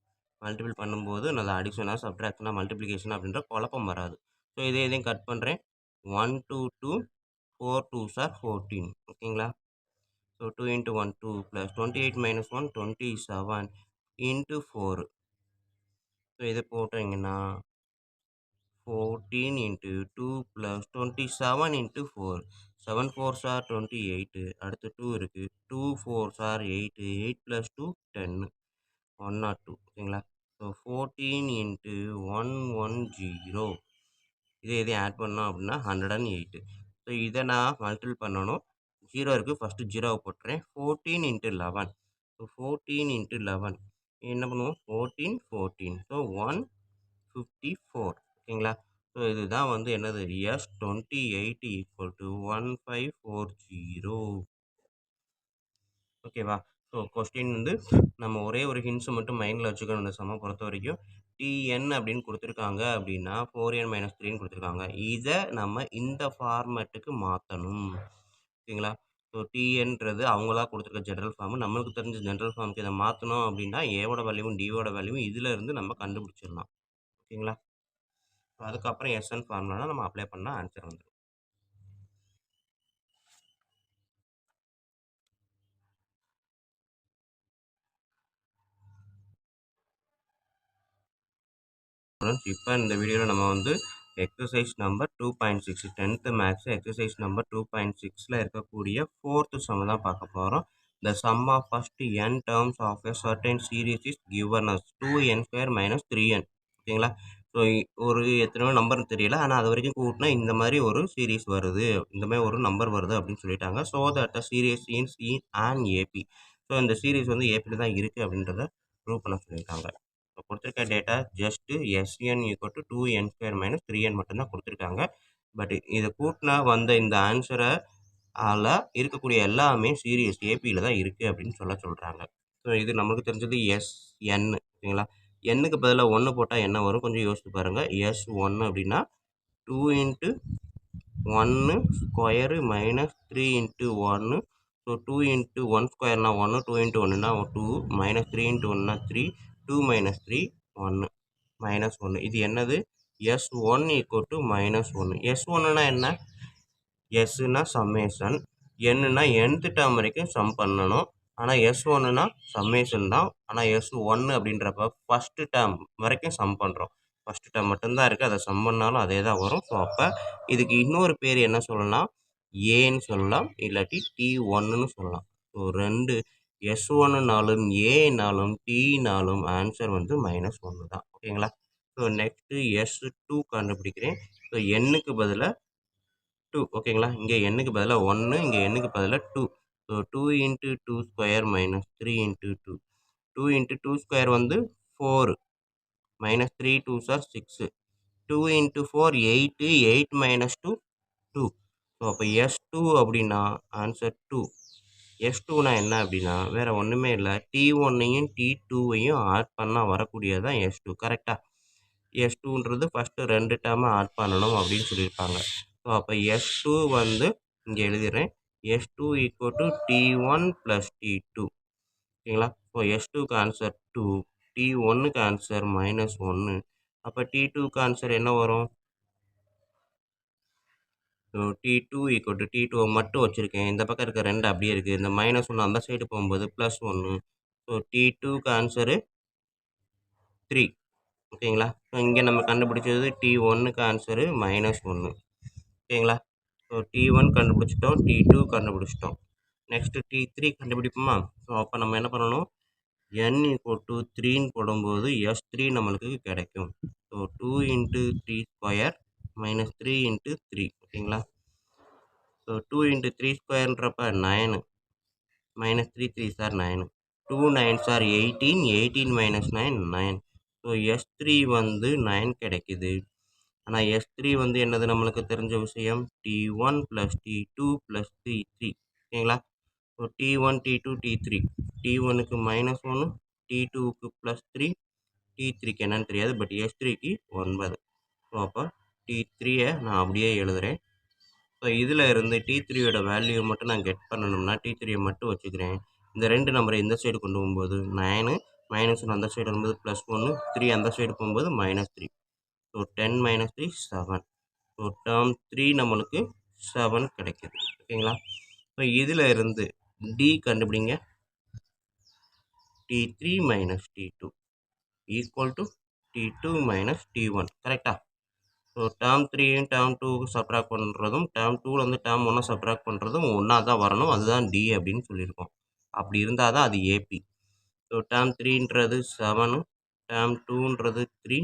மல்டிபிள் பண்ணும்போது நல்ல அடிஷனா, சப்ட்ராக்ஷனா, மல்டிப்ளிகேஷன் அப்படின்ற குழப்பம் வராது. ஸோ இதையும் கட் பண்ணுறேன். 1 2 2 4 2s are 14. ஓகேங்களா? ஸோ 2 × 1 2 + 28 - 1 27 × 4. ஸோ இதை போட்டிங்கன்னா 14 × 2 + 27 × 4. 7 4s are 28. அடுத்து 2 இருக்குது. 2 4s are 8. 8 + 2 10. 102. ஓகேங்களா? ஸோ 14 × 110. இதையும் ஆட் பண்ணோம் அப்படின்னா 108. ஸோ இதை நான் மல்டிபிள் பண்ணணும். 0 இருக்குது, ஃபஸ்ட்டு 0வை போட்டுறேன். 14 × 11. ஸோ 14 × 11 என்ன பண்ணுவோம்? 14 14. ஸோ 154. ஓகேங்களா? ஸோ இதுதான் வந்து என்னது S28 = 1540. ஓகேவா? ஸோ கொஸ்டின் வந்து நம்ம ஒரே ஒரு ஹிண்ட்ஸை மட்டும் மைண்டில் வச்சுக்கணும். இந்த சம்மை பொறுத்த வரைக்கும் Tn அப்படின்னு கொடுத்துருக்காங்க அப்படின்னா 4n - 3ன்னு கொடுத்துருக்காங்க. இதை நம்ம இந்த ஃபார்மேட்டுக்கு மாற்றணும். ஓகேங்களா? ஸோ டிஎன்றது அவங்களா கொடுத்துருக்க ஜெனரல் ஃபார்ம். நம்மளுக்கு தெரிஞ்ச ஜெனரல் ஃபார்முக்கு இத மாத்தணும் அப்படின்னா, ஏவோட வேல்யூவும், டியோட வேல்யூவும் இதுல இருந்து நம்ம கண்டுபிடிச்சிடலாம். ஓகேங்களா? அதுக்கப்புறம் எஸ்என் ஃபார்முலால நம்ம அப்ளை பண்ணா ஆன்சர் வந்துரும். ஃப்ரெண்ட்ஸ், இப்ப இந்த வீடியோல நம்ம வந்து exercise number 2.6 10th maths exercise number 2.6ல இருக்கக்கூடிய 4th சம் தான் பார்க்க போறோம். The sum of first n terms of a certain series is given as 2n square minus 3n. ஓகேங்களா? ஸோ ஒரு எத்தனையோ நம்பர் தெரியல. ஆனா அது வரைக்கும் கூட்டினா இந்த மாதிரி ஒரு சீரிஸ் வருது. இந்த மாதிரி ஒரு நம்பர் வருது அப்படின்னு சொல்லிட்டாங்க. So that series in C and AP. So இந்த சீரிஸ் வந்து ஏபியில் தான் இருக்கு அப்படின்றத ப்ரூவ் பண்ண சொல்லியிருக்காங்க. இப்போ கொடுத்துருக்க data just SN equal to 2n square minus 3n மட்டும்தான் கொடுத்துருக்காங்க. பட் இதை கூட்டினா வந்த இந்த ஆன்சரை இருக்கக்கூடிய எல்லாமே சீரியஸ் ஏபியில் தான் இருக்குது அப்படின்னு சொல்கிறாங்க. ஸோ இது நம்மளுக்கு தெரிஞ்சது எஸ்என். ஓகேங்களா? எண்ணுக்கு பதிலாக 1 போட்டால் என்ன வரும் கொஞ்சம் யோசிச்சு பாருங்கள். எஸ்1 அப்படின்னா 2 into 1 square minus 3 into 1. So 2 into 1 ஸ்கொயர்னா 1, 2 இன்ட்டு 1னா 2, மைனஸ் 3 இன்ட்டு 1னா 3, 2 மைனஸ் 3 1 மைனஸ் 1. இது என்னது? S one equal to minus 1. எஸ்1னா என்ன? எஸ்னா சம்மேஷன், என்னன்னா nth டேர்ம் வரைக்கும் சம் பண்ணணும். ஆனால் எஸ்1னா சம்மேஷன் தான். ஆனால் எஸ்1 அப்படின்றப்ப ஃபஸ்ட்டு டேர்ம் வரைக்கும் சம் பண்ணுறோம். ஃபஸ்ட்டு டேர்ம் மட்டும்தான் இருக்குது, அதை சம் பண்ணாலும் அதே தான் வரும். ஸோ அப்போ இதுக்கு இன்னொரு பேர் என்ன சொல்லலாம்? ஏன்னு சொல்லலாம், இல்லாட்டி T1ன்னு சொல்லலாம். ஸோ ரெண்டு எஸ்1னாலும் ஏனாலும் டீனாலும் ஆன்சர் வந்து -1 தான். ஓகேங்களா? ஸோ நெக்ஸ்ட்டு எஸ்2 கண்டுபிடிக்கிறேன். ஸோ எண்ணுக்கு பதிலாக 2. ஓகேங்களா? இங்கே எண்ணுக்கு பதிலாக 1, இங்கே எண்ணுக்கு பதிலாக 2. So 2 into 2 square minus 3 into 2. 2 into 2 square வந்து 4, minus 3 2s are 6. 2 into 4 8, 8 minus 2 2. So அப்போ எஸ்2 அப்படின்னா ஆன்சர் 2. எஸ்2னா என்ன அப்படின்னா வேறு ஒன்றுமே இல்லை, T1ஐயும் T2வையும் ஆட் பண்ணால் வரக்கூடியது தான் எஸ்2. கரெக்டாக? எஸ்2ன்றது ஃபஸ்ட்டு 2 டேர்மை ஆட் பண்ணணும் அப்படின்னு சொல்லியிருப்பாங்க. ஸோ அப்போ எஸ்2 வந்து இங்கே எழுதிடுறேன். S two equal to T1 plus T2. ஓகேங்களா? ஸோ எஸ்2க்கு ஆன்சர் 2, T1க்கு ஆன்சர் -1. அப்போ T2க்கு ஆன்சர் என்ன வரும்? So T2 equal to T2 மட்டும் வச்சுருக்கேன். இந்த பக்கம் இருக்க 2 அப்படியே இருக்குது. இந்த -1 அந்த சைடு போகும்போது +1. ஸோ T2க்கு ஆன்சரு 3. ஓகேங்களா? ஸோ இங்கே நம்ம கண்டுபிடிச்சது T1க்கு ஆன்சரு -1. ஓகேங்களா? ஸோ T1 கண்டுபிடிச்சிட்டோம், T2 கண்டுபிடிச்சிட்டோம். Next T3 கண்டுபிடிப்போமா? ஸோ அப்போ நம்ம என்ன பண்ணணும்? n ஈக்குவல் டு 3ன்னு போடும்போது S3 நம்மளுக்கு கிடைக்கும். So 2 into 3 square minus 3 into 3. ஓகேங்களா? ஸோ 2 இன்ட்டு 3 ஸ்கொயர்ன்றப்ப 9, minus 3 3s are 9. 2 9s are 18, 18 minus 9 9. So S3 வந்து 9 கிடைக்குது. ஆனால் S3 வந்து என்னது நம்மளுக்கு தெரிஞ்ச விஷயம்? T1 plus T2 plus T3. ஓகேங்களா? So T1 T2 T3. T1க்கு -1, T2க்கு +3, T3க்கு என்னன்னு தெரியாது, பட் S3க்கு 9. ஸோ அப்போ T3யை நான் அப்படியே எழுதுகிறேன். ஸோ இதில் இருந்து T3யோட வேல்யூ மட்டும் நான் கெட் பண்ணணும்னா T3யை மட்டும் வச்சுக்கிறேன். இந்த 2 நம்பரை இந்த சைடு கொண்டு போகும்போது 9, -1 அந்த சைடு வரும்போது +1, 3 அந்த சைடு போகும்போது -3. ஸோ 10 - 3 7. ஸோ டேர்ம் 3 நம்மளுக்கு 7 கிடைக்குது. ஓகேங்களா? ஸோ இதில் இருந்து D கண்டுபிடிங்க. T3 minus T2 equal to T2 minus T1. கரெக்டா? ஸோ டேர்ம் 3யும் டேர்ம் 2க்கு சப்ராக்ட் பண்ணுறதும், டேர்ம் 2லேருந்து டேர்ம் 1 சப்ராக்ட் பண்ணுறதும் ஒன்றா தான் வரணும். அதுதான் D அப்படின்னு சொல்லியிருக்கோம். அப்படி இருந்தால் தான் அது ஏபி. ஸோ டேர்ம் 3ன்றது 7, டேர்ம் 2ன்றது 3,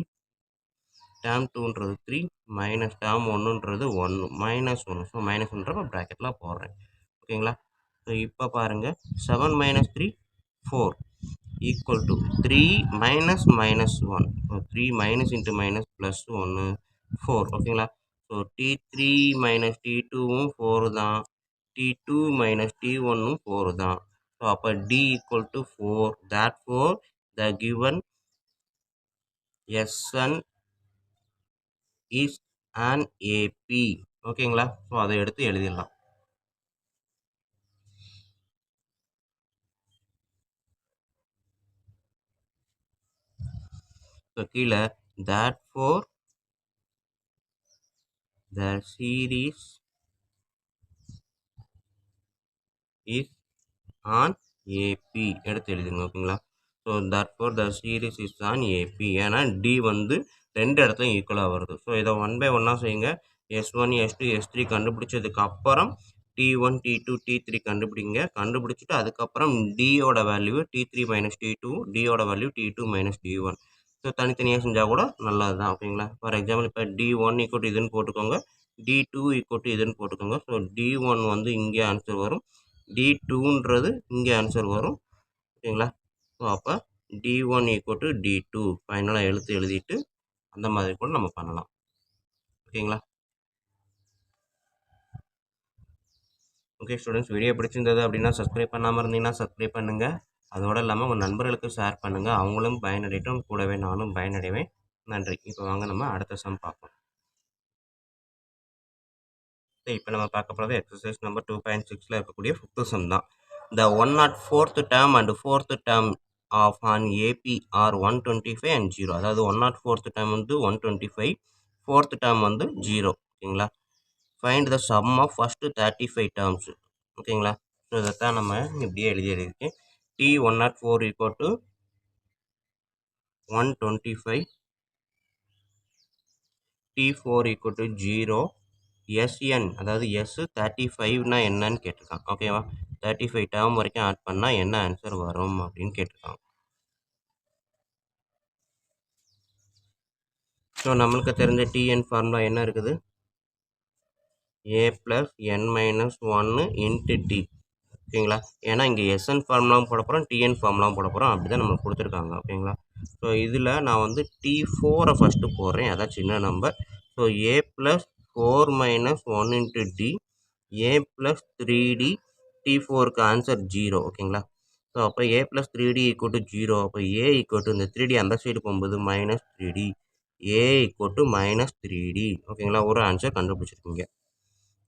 டேர்ம் 2ன்றது 3, மைனஸ் டேர்ம் 1ன்றது 1, -1. ஸோ -1ன்றப்ப ப்ராக்கெட்டில் போடுறேன். ஓகேங்களா? ஸோ இப்போ பாருங்கள், 7 - 3 4 equal to 3 minus -1. So 3 minus into minus plus 1 4. ஓகேங்களா? ஸோ T3 மைனஸ் T2வும் 4 தான், T2 மைனஸ் T1ம் 4 தான். ஸோ அப்போ D equal to 4. Therefore the given Sn is an AP. ஓகேங்களா? ஸோ அதை எடுத்து எழுதிடலாம். ஸோ கீழே therefore the series is on AP எடுத்து எழுதுங்க. ஓகேங்களா? So therefore the series is on AP. ஏன்னா D வந்து ரெண்டு இடத்துலையும் ஈக்குவலாக வருது. ஸோ இதை ஒன் பை ஒன்னாக செய்யுங்க. S1 S2 S3 கண்டுபிடிச்சதுக்கு அப்புறம் T1 T2 T3 கண்டுபிடிங்க. கண்டுபிடிச்சிட்டு அதுக்கப்புறம் Dயோட வேல்யூ T3 மைனஸ் T2, Dயோட value T2 minus D1. So தனித்தனியாக செஞ்சால் கூட நல்லது தான். ஓகேங்களா? ஃபார் எக்ஸாம்பிள் இப்போ D1 ஈக்குவல் இதுன்னு போட்டுக்கோங்க. D2 ஈக்குவல் இதுன்னு போட்டுக்கோங்க. ஸோ D1 வந்து இங்கே ஆன்சர் வரும். D2ன்றது இங்கே ஆன்சர் வரும். ஓகேங்களா? ஸோ அப்போ D1 ஈக்குவல் டு D2 ஃபைனலாக எழுதிட்டு அந்த மாதிரி கூட நம்ம பண்ணலாம். ஓகேங்களா? ஓகே ஸ்டூடெண்ட்ஸ், வீடியோ பிடிச்சிருந்தது அப்படின்னா சப்ஸ்கிரைப் பண்ணாமல் இருந்தீங்கன்னா சப்ஸ்கிரைப் பண்ணுங்கள். அதோடு இல்லாமல் உங்கள் நண்பர்களுக்கு ஷேர் பண்ணுங்கள். அவங்களும் பயனடையட்டும், கூடவே நானும் பயனடைவேன். நன்றி. இப்போ வாங்க நம்ம அடுத்த சம் பார்ப்போம். இப்போ நம்ம பார்க்க போகிறது எக்ஸசைஸ் நம்பர் 2.6ல் இருக்கக்கூடிய 5th சம் தான். The 104th term and 4th term of an AP are 125 and 0. அதாவது 104th term வந்து 125, 4th term வந்து 0. ஓகேங்களா? Find the sum of first 35 terms. ஓகேங்களா? ஸோ இதைத்தான் நம்ம இப்படியே எழுதியிருக்கேன். T104 equal to 125, T4 equal to 0, SN அதாவது S 35னா என்னன்னு கேட்டிருக்கான். ஓகேவா? 35 டேர்ம் வரைக்கும் ஆட் பண்ணால் என்ன ஆன்சர் வரும் அப்படின்னு கேட்டிருக்காங்க. ஸோ நம்மளுக்கு தெரிஞ்ச TN ஃபார்முலா என்ன இருக்குது? A + n - 1 × T. ஓகேங்களா? ஏன்னா இங்கே SN ஃபார்முலாவும் போட போகிறோம், TN ஃபார்முலாவும் போட போகிறோம். அப்படி தான் நம்மளுக்கு கொடுத்துருக்காங்க. ஓகேங்களா? ஸோ இதில் நான் வந்து T4 ஃபஸ்ட்டு போடுறேன். அதான் சின்ன number. So A + 4 - 1 × D, A + 3D, T4க்கு ஆன்சர் 0. ஓகேங்களா? ஸோ அப்போ A + 3D = 0. அப்போ A = இந்த 3D அந்த சைடு போகும்போது -3D, A = -3D. ஓகேங்களா? ஒரு ஆன்சர் கண்டுபிடிச்சிருக்கீங்க.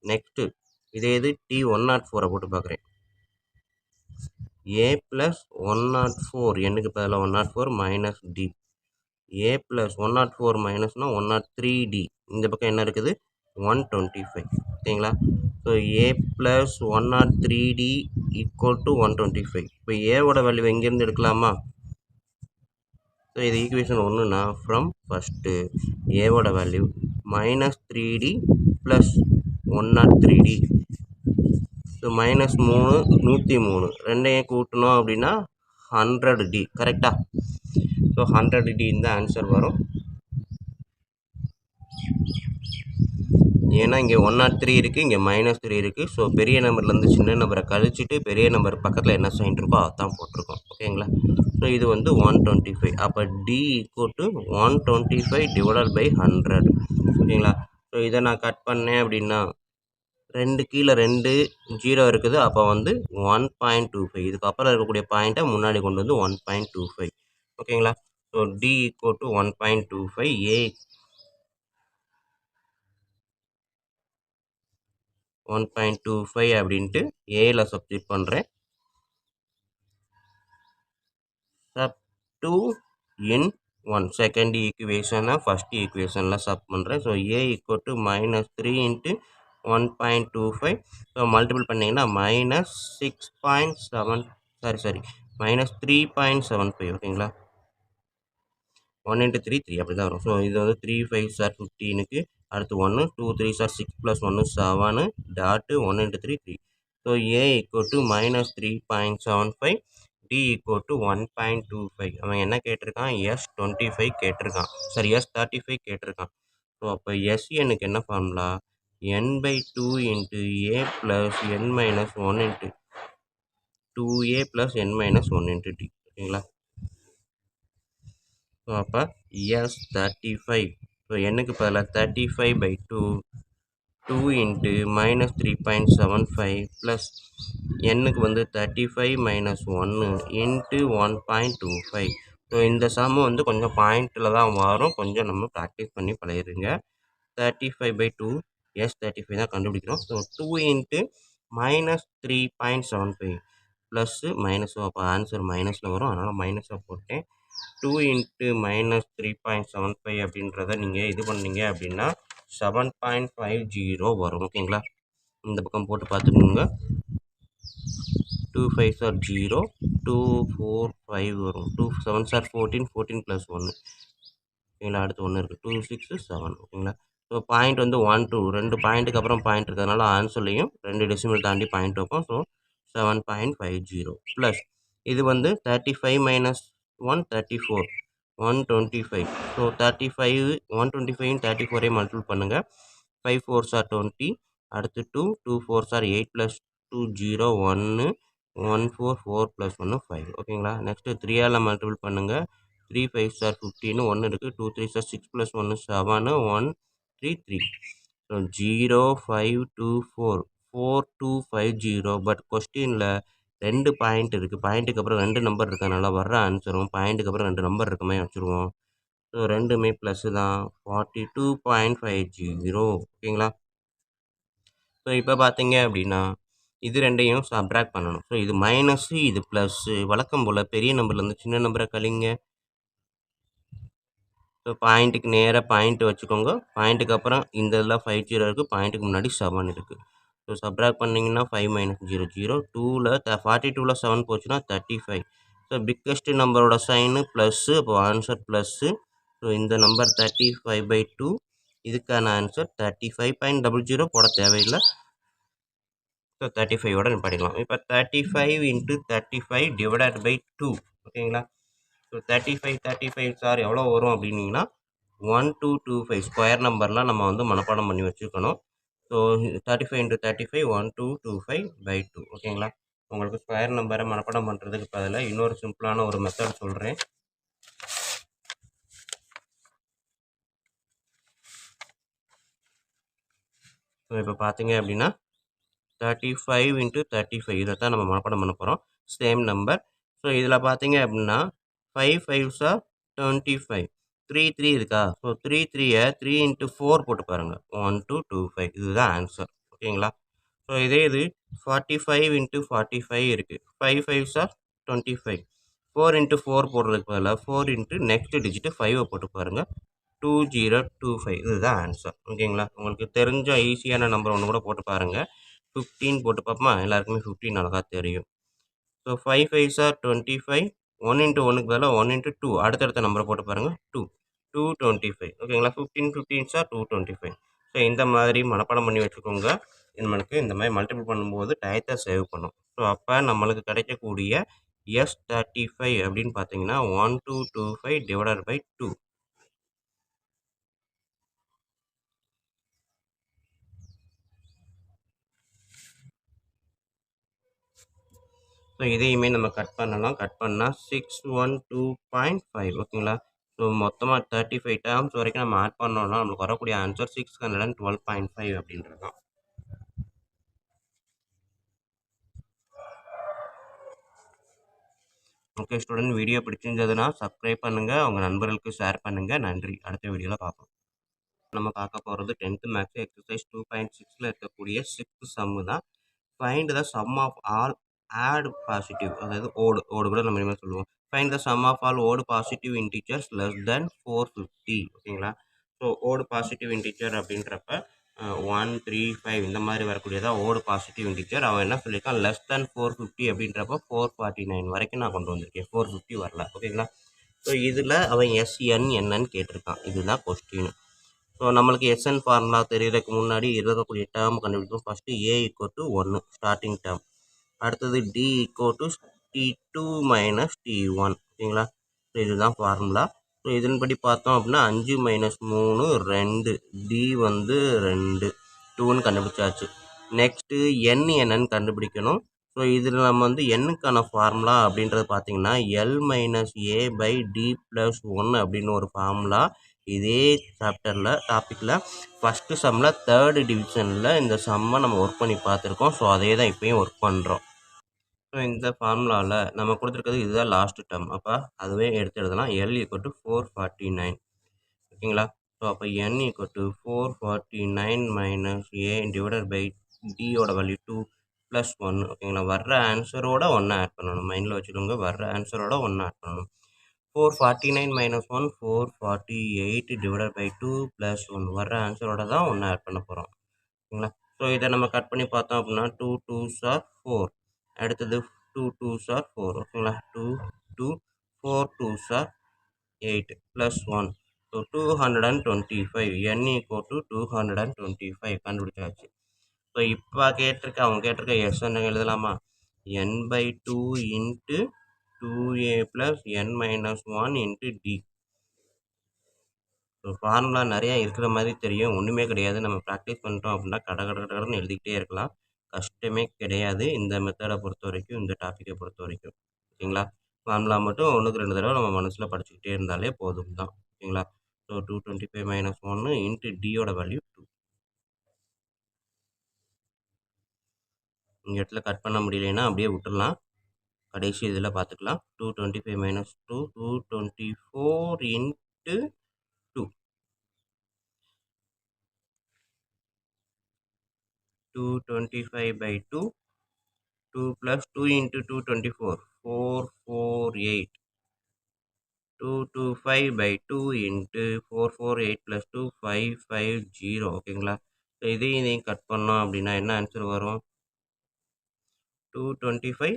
நெக்ஸ்ட்டு இதே இது T104 போட்டு பார்க்குறேன். A + 104, என்னுக்கு பதிலாக 104 - D. A + 104 மைனஸ்னா 103D. இந்த பக்கம் என்ன இருக்குது? 125. ஓகேங்களா? So A + 103D = 125. இப்போ ஏவோட வேல்யூ எங்கேருந்து எடுக்கலாமா? ஸோ இது ஈக்குவேஷன் 1னா ஃப்ரம் ஃபஸ்ட்டு ஏவோட வேல்யூ -3D + 103D. ஸோ -3 103, ரெண்டையும் கூட்டணும் அப்படின்னா 100D. கரெக்டா? ஸோ 100D இந்த ஆன்சர் வரும். ஏன்னா இங்கே 103 இருக்குது, இங்கே -3 இருக்குது. ஸோ பெரிய நம்பர்லேருந்து சின்ன நம்பரை கழிச்சிட்டு பெரிய நம்பர் பக்கத்தில் என்ன சைன் இருக்கோ அதான் போட்டிருக்கோம். ஓகேங்களா? ஸோ இது வந்து 125. அப்போ D = 125 / 100. ஓகேங்களா? ஸோ இதை நான் கட் பண்ணேன் அப்படின்னா 2 கீழே 2 0 இருக்குது. அப்போ வந்து 1.25. இதுக்கப்புறம் இருக்கக்கூடிய பாயிண்ட்டை முன்னாடி கொண்டு வந்து 1.25. ஓகேங்களா? ஸோ D = 1.25, A 1.25 அப்படின்ட்டு ஏல சப்ஸ்டிட் பண்ணுறேன். சப் 2 in 1 செகண்ட் ஈக்குவேஷனை ஃபஸ்ட் ஈக்குவேஷனில் சப் பண்ணுறேன். So A = -3 × 1.25. ஸோ மல்டிபிள் பண்ணிங்கன்னா -3.75. ஓகேங்களா? 1 × 3 3 அப்படி தான் வரும். ஸோ இது வந்து 3 5 சார் 15க்கு அடுத்து 1 2 3 sir 6 + 1 7 tattoo 1 × 3 3. So A = -3.75, D = 1.25. அவன் என்ன கேட்டிருக்கான்? S25 கேட்டிருக்கான். சாரி S35 கேட்டிருக்கான். ஸோ அப்போ SNக்கு என்ன formula? n/2 × A + n - 1 × 2A + n - 1 × D. ஓகேங்களா? ஸோ அப்போ S35. ஸோ என்னுக்கு பதிலாக 35/2 2 × -3.75 ப்ளஸ் என்னுக்கு வந்து 35 - 1 × 1.25. ஸோ இந்த சம் வந்து கொஞ்சம் பாயிண்டில் தான் வரும். கொஞ்சம் நம்ம ப்ராக்டிஸ் பண்ணி பழகிடுங்க. 35/2 S35 தான் கண்டுபிடிக்கிறோம். ஸோ 2 × -3.75 ப்ளஸ்ஸு மைனஸும், அப்போ ஆன்சர் மைனஸில் வரும். அதனால் மைனஸாக போட்டேன். 2 இன்ட்டு -3.75 அப்படின்றத நீங்கள் இது பண்ணீங்க அப்படின்னா 7.50 வரும். ஓகேங்களா? இந்த பக்கம் போட்டு பார்த்துக்கோங்க. 2 5s are 0, 2 4 5 வரும். 2 7s are 14, 14 + 1. ஓகேங்களா? அடுத்து 1 இருக்குது. 2 6 7. ஓகேங்களா? ஸோ பாயிண்ட் வந்து 1 2 2 பாயிண்ட்டுக்கு அப்புறம் பாயிண்ட் இருக்கிறதுனால ஆன்சர்லையும் 2 டெசிமல் தாண்டி பாயிண்ட் வைப்போம். ஸோ 7.50 ப்ளஸ் இது வந்து 35 - 1 34 125. ஸோ 35 125 34 மல்டிபிள் பண்ணுங்கள். 5 4s are 20. அடுத்து 2 2 4s are 8 + 2 0 1 1 4 4 + 1 5. ஓகேங்களா? நெக்ஸ்ட்டு 3ஆல் மல்டிபிள் பண்ணுங்கள். 3 5s are 15 1 இருக்குது. 2 3s are 6 + 1 7 1 3 3. ஸோ 0 5 2 4 4 2 5 0. பட் கொஸ்டினில் 2 பாயிண்ட் இருக்குது. பாயிண்ட்டுக்கு அப்புறம் 2 நம்பர் இருக்கிறதுனால வர்ற ஆன்சரும் பாயிண்ட்டுக்கு அப்புறம் 2 நம்பர் இருக்க மாதிரி வச்சுருவோம். ஸோ ரெண்டுமே ப்ளஸ்ஸு தான். 42.50. ஓகேங்களா? ஸோ இப்போ பார்த்தீங்க அப்படின்னா இது ரெண்டையும் சப்ட்ராக்ட் பண்ணணும். ஸோ இது மைனஸு இது ப்ளஸ்ஸு. வழக்கம் போல் பெரிய நம்பர்லேருந்து சின்ன நம்பரை கழிங்க. ஸோ பாயிண்ட்டுக்கு நேராக பாயிண்ட் வச்சுக்கோங்க. பாயிண்ட்டுக்கு அப்புறம் இந்த இதில் 5 0 இருக்குது. பாயிண்ட்டுக்கு முன்னாடி 7 இருக்குது. ஸோ சப்ட்ராக்ட் பண்ணிங்கன்னா 5 - 0 0. 42ல் 7 போச்சுன்னா 35. ஸோ பிக்கஸ்ட் நம்பரோட சைனு ப்ளஸ்ஸு. அப்போ ஆன்சர் ப்ளஸ்ஸு. ஸோ இந்த நம்பர் 35/2. இதுக்கான ஆன்சர் 35.00 போட தேவையில்லை. ஸோ 35ஓட நிப்பாட்டிக்கலாம். இப்போ 35 × 35 / 2. ஓகேங்களா? ஸோ 35 சார் எவ்வளோ வரும் அப்படின்னீங்கன்னா 1225. ஸ்கொயர் நம்பர்லாம் நம்ம வந்து மனப்பாடம் பண்ணி வச்சுக்கணும். ஸோ 35 × 35 1225/2. ஓகேங்களா? உங்களுக்கு ஸ்கொயர் நம்பரை மனப்பாடம் பண்ணுறதுக்கு பதிலாக இன்னொரு சிம்பிளான ஒரு மெத்தட் சொல்கிறேன். ஸோ இப்போ பார்த்தீங்க அப்படின்னா 35 × 35 இதை தான் நம்ம மனப்பாடம் பண்ண போகிறோம். Same number. ஸோ இதில் பார்த்தீங்க அப்படின்னா 5 5s are 25. 3 3 இருக்கா? ஸோ 3 3யை 3 × 4 போட்டு பாருங்கள். 1225. இதுதான் ஆன்சர். ஓகேங்களா? ஸோ இதே இது 45 × 45 இருக்குது. 5 5s are 25. 4 × 4 போடுறதுக்கு பதிலாக 4 × நெக்ஸ்ட் டிஜிட்டு 5 போட்டு பாருங்கள். 2025. இதுதான் ஆன்சர். ஓகேங்களா? உங்களுக்கு தெரிஞ்ச ஈஸியான நம்பர் ஒன்று கூட போட்டு பாருங்கள். 15 போட்டு பார்ப்போமா? எல்லாருக்குமே 15 அழகாக தெரியும். So 5 5s are 25. 1 × 1க்கு பதிலாக 1 × 2 அடுத்தடுத்த நம்பரை போட்டு பாருங்கள். 2 225. ஓகேங்களா? 15 15s are 225. ஸோ இந்த மாதிரி மனப்பாடம் பண்ணி வச்சுக்கோங்க. நம்மளுக்கு இந்த மாதிரி மல்டிபிள் பண்ணும்போது டயத்தை சேவ் பண்ணும். ஸோ அப்போ நம்மளுக்கு கிடைக்கக்கூடிய S35 அப்படின்னு பார்த்தீங்கன்னா 1225 / 2. ஸோ இதையுமே நம்ம கட் பண்ணலாம். கட் பண்ணால் 612.5. ஓகேங்களா? ஸோ மொத்தமாக 35 டேர்ம்ஸ் வரைக்கும் நம்ம ஆட் பண்ணோம்னா நம்மளுக்கு வரக்கூடிய ஆன்சர் 612.5 அப்படின்றது தான். ஓகே ஸ்டூடெண்ட், வீடியோ பிடிச்சிருந்ததுன்னா சப்ஸ்கிரைப் பண்ணுங்கள், உங்கள் நண்பர்களுக்கு ஷேர் பண்ணுங்கள். நன்றி. அடுத்த வீடியோவில் பார்ப்போம். நம்ம பார்க்க போகிறது 10th மேக்ஸ் எக்ஸசைஸ் 2.6ல் இருக்கக்கூடிய 6th சம்மு தான். Find the sum of all odd positive, அதாவது ஓடு கூட நம்ம இனிமேல் சொல்லுவோம். Find the sum of all odd positive integers less than 450. ஓகேங்களா? ஸோ ஓடு பாசிட்டிவ் இன்டீஜர் அப்படின்றப்ப 1 3 5 இந்த மாதிரி வரக்கூடியதான் ஓடு பாசிட்டிவ் இன்டீஜர். அவன் என்ன சொல்லியிருக்கான்? லெஸ் தென் 450 அப்படின்றப்ப 449 வரைக்கும் நான் கொண்டு வந்திருக்கேன். 450 வரல. ஓகேங்களா? ஸோ இதில் அவன் SN என்னன்னு கேட்டிருக்கான். இதுதான் கொஸ்டின். ஸோ நம்மளுக்கு SN ஃபார்முலா தெரியறதுக்கு முன்னாடி இருக்கக்கூடிய டேர்ம் கண்டுபிடிப்போம். First A = 1 starting term. அடுத்தது D = T2 - T1. ஓகேங்களா? ஸோ இதுதான் ஃபார்முலா. ஸோ இதன்படி பார்த்தோம் அப்படின்னா 5 - 3 2. D வந்து 2 2ன்னு கண்டுபிடிச்சாச்சு. நெக்ஸ்ட்டு N என்னன்னு கண்டுபிடிக்கணும். ஸோ இதில் நம்ம வந்து Nனுக்கான ஃபார்முலா அப்படின்றது பார்த்தீங்கன்னா L - A/D + 1 அப்படின்னு ஒரு ஃபார்முலா இதே டாப்பிக்கில் ஃபஸ்ட்டு சம்மில் 3rd டிவிஷனில் இந்த சம்மை நம்ம ஒர்க் பண்ணி பார்த்துருக்கோம். ஸோ அதே தான் இப்போயும் ஒர்க் பண்ணுறோம். ஸோ இந்த ஃபார்முலாவில் நம்ம கொடுத்துருக்கிறது இதுதான் லாஸ்ட்டு டேர்ம். அப்போ அதுவே எடுத்து எழுதலாம். L = 449. ஓகேங்களா? ஸோ அப்போ N = 449 - A / D வேல்யூ 2 + 1. ஓகேங்களா? வர்ற ஆன்சரோட 1 ஆட் பண்ணணும். மைண்டில் வச்சுக்கோங்க. வர்ற ஆன்சரோட 1 ஆட் பண்ணணும். 449 minus 1 448 divided by 2 plus 1 வர்ற ஆன்சரோட தான் ஒன்று ஆட் பண்ண போகிறோம். ஓகேங்களா? ஸோ இதை நம்ம கட் பண்ணி பார்த்தோம் அப்படின்னா 2 2s are 4. அடுத்தது 2 2s are 4. ஓகேங்களா? 2 2 4 2s are 8 plus 1. So 225 n equal to 225 கண்டுபிடிச்சாச்சு. ஸோ இப்போ அவங்க கேட்டிருக்க எஸ் என்ன எழுதலாமா? n by 2 into 2a plus n minus 1 into d. So formula நிறையா இருக்கிற மாதிரி தெரியும், ஒன்றுமே கிடையாது. நம்ம ப்ராக்டிஸ் பண்ணிட்டோம் அப்படின்னா கடன்னு எழுதிக்கிட்டே இருக்கலாம். கஷ்டமே கிடையாது இந்த மெத்தடை பொறுத்த வரைக்கும், இந்த டாப்பிக்கை பொறுத்த வரைக்கும். ஓகேங்களா? ஃபார்முலா மட்டும் 1க்கு 2 தடவை நம்ம மனசில் படிச்சுக்கிட்டே இருந்தாலே போதும் தான். ஓகேங்களா? ஸோ 225 மைனஸ் 1 இன்ட்டு டியோட வேல்யூ 2. இந்த இடத்துல கட் பண்ண முடியலைன்னா அப்படியே விட்டுடலாம். கடைசி இதில் பார்த்துக்கலாம். 225 minus 2 224 into 2. 225 by 2. 2 plus 2 into 224. 448. 225 by 2 into 448 plus 2 550. ஓகேங்களா? ஸோ இதையும் கட் பண்ணோம் அப்படின்னா என்ன ஆன்சர் வரும்? 225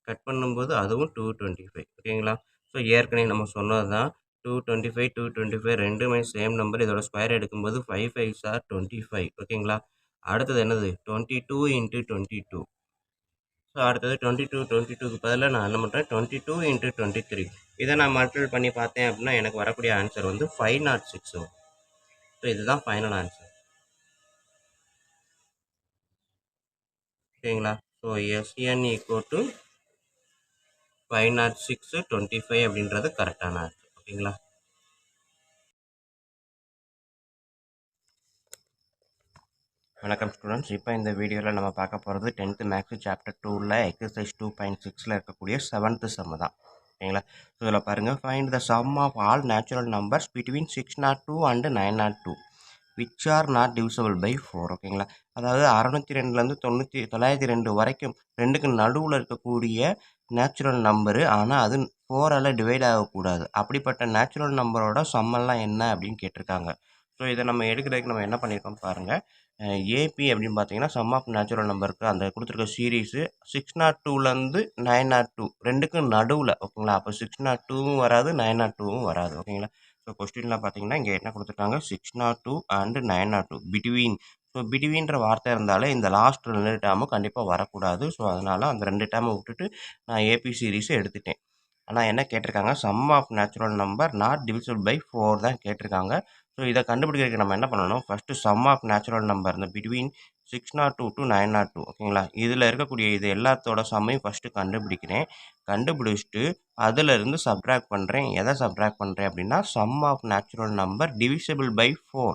கட் பண்ணும்போது அதுவும் 225. ஓகேங்களா? ஸோ ஏற்கனவே நம்ம சொன்னது தான். 225 225 ரெண்டுமே சேம் நம்பர். இதோட ஸ்கொயர் எடுக்கும்போது 5 5s are 25. ஓகேங்களா? அடுத்தது என்னது? 22 into 22. ஸோ அடுத்தது 22க்கு பதிலாக நான் என்ன பண்ணுறேன்? 22 into 23. இதை நான் மல்டிபிள் பண்ணி பார்த்தேன் அப்படின்னா எனக்கு வரக்கூடிய ஆன்சர் வந்து 506 வரும். ஸோ இதுதான் ஃபைனல் ஆன்சர். ஓகேங்களா? ஸோ SN ஈக்குவல் டு 506 25 அப்படின்றது கரெக்டான ஆன்சர். ஓகேங்களா? வணக்கம் ஸ்டூடெண்ட்ஸ். இப்போ இந்த வீடியோவில் நம்ம பார்க்க போகிறது 10th மேக்ஸ் சாப்டர் 2ல் எக்ஸசைஸ் 2.6ல் இருக்கக்கூடிய 7th சம் தான். ஓகேங்களா? ஸோ இதில் பாருங்கள், find the sum of all natural numbers between 602 and 902 which are not divisible by 4. ஓகேங்களா? அதாவது 602லேருந்து 902 வரைக்கும் ரெண்டுக்கு நடுவில் இருக்கக்கூடிய நேச்சுரல் நம்பரு, ஆனால் அது 4ஆல் டிவைட் ஆகக்கூடாது. அப்படிப்பட்ட நேச்சுரல் நம்பரோட சம்மெல்லாம் என்ன அப்படின்னு கேட்டிருக்காங்க. ஸோ இதை நம்ம எடுக்கிறதுக்கு நம்ம என்ன பண்ணியிருக்கோம் பாருங்கள். ஏபி அப்படின்னு பார்த்தீங்கன்னா சம் ஆஃப் நேச்சுரல் நம்பருக்கு அந்த கொடுத்துருக்க சீரீஸு 602லேருந்து 902 ரெண்டுக்கும் நடுவில். ஓகேங்களா? அப்போ 602வும் வராது, 902வும் வராது. ஓகேங்களா? ஸோ கொஸ்டினில் பார்த்தீங்கன்னா இங்கே என்ன கொடுத்துருக்காங்க? 602 அண்டு 902 பிட்வீன். ஸோ பிட்வீன்ற வார்த்தை இருந்தாலே இந்த லாஸ்ட் 2 டேர்மும் கண்டிப்பாக வரக்கூடாது. ஸோ அதனால் அந்த 2 டேர்மை விட்டுட்டு நான் ஏபி சீரீஸை எடுத்துட்டேன். ஆனால் என்ன கேட்டிருக்காங்க? Sum of natural number not divisible by 4 தான் கேட்டிருக்காங்க. ஸோ இதை கண்டுபிடிக்கிறதுக்கு நம்ம என்ன பண்ணணும்? First sum of natural number இந்த பிட்வீன் 602 to 902. ஓகேங்களா? இதில் இருக்கக்கூடிய இது எல்லாத்தோட சம்மையும் ஃபஸ்ட்டு கண்டுபிடிக்கிறேன். கண்டுபிடிச்சிட்டு அதிலிருந்து சப்ட்ராக்ட் பண்ணுறேன். எதை சப்ட்ராக்ட் பண்ணுறேன் அப்படின்னா sum of natural number divisible by 4.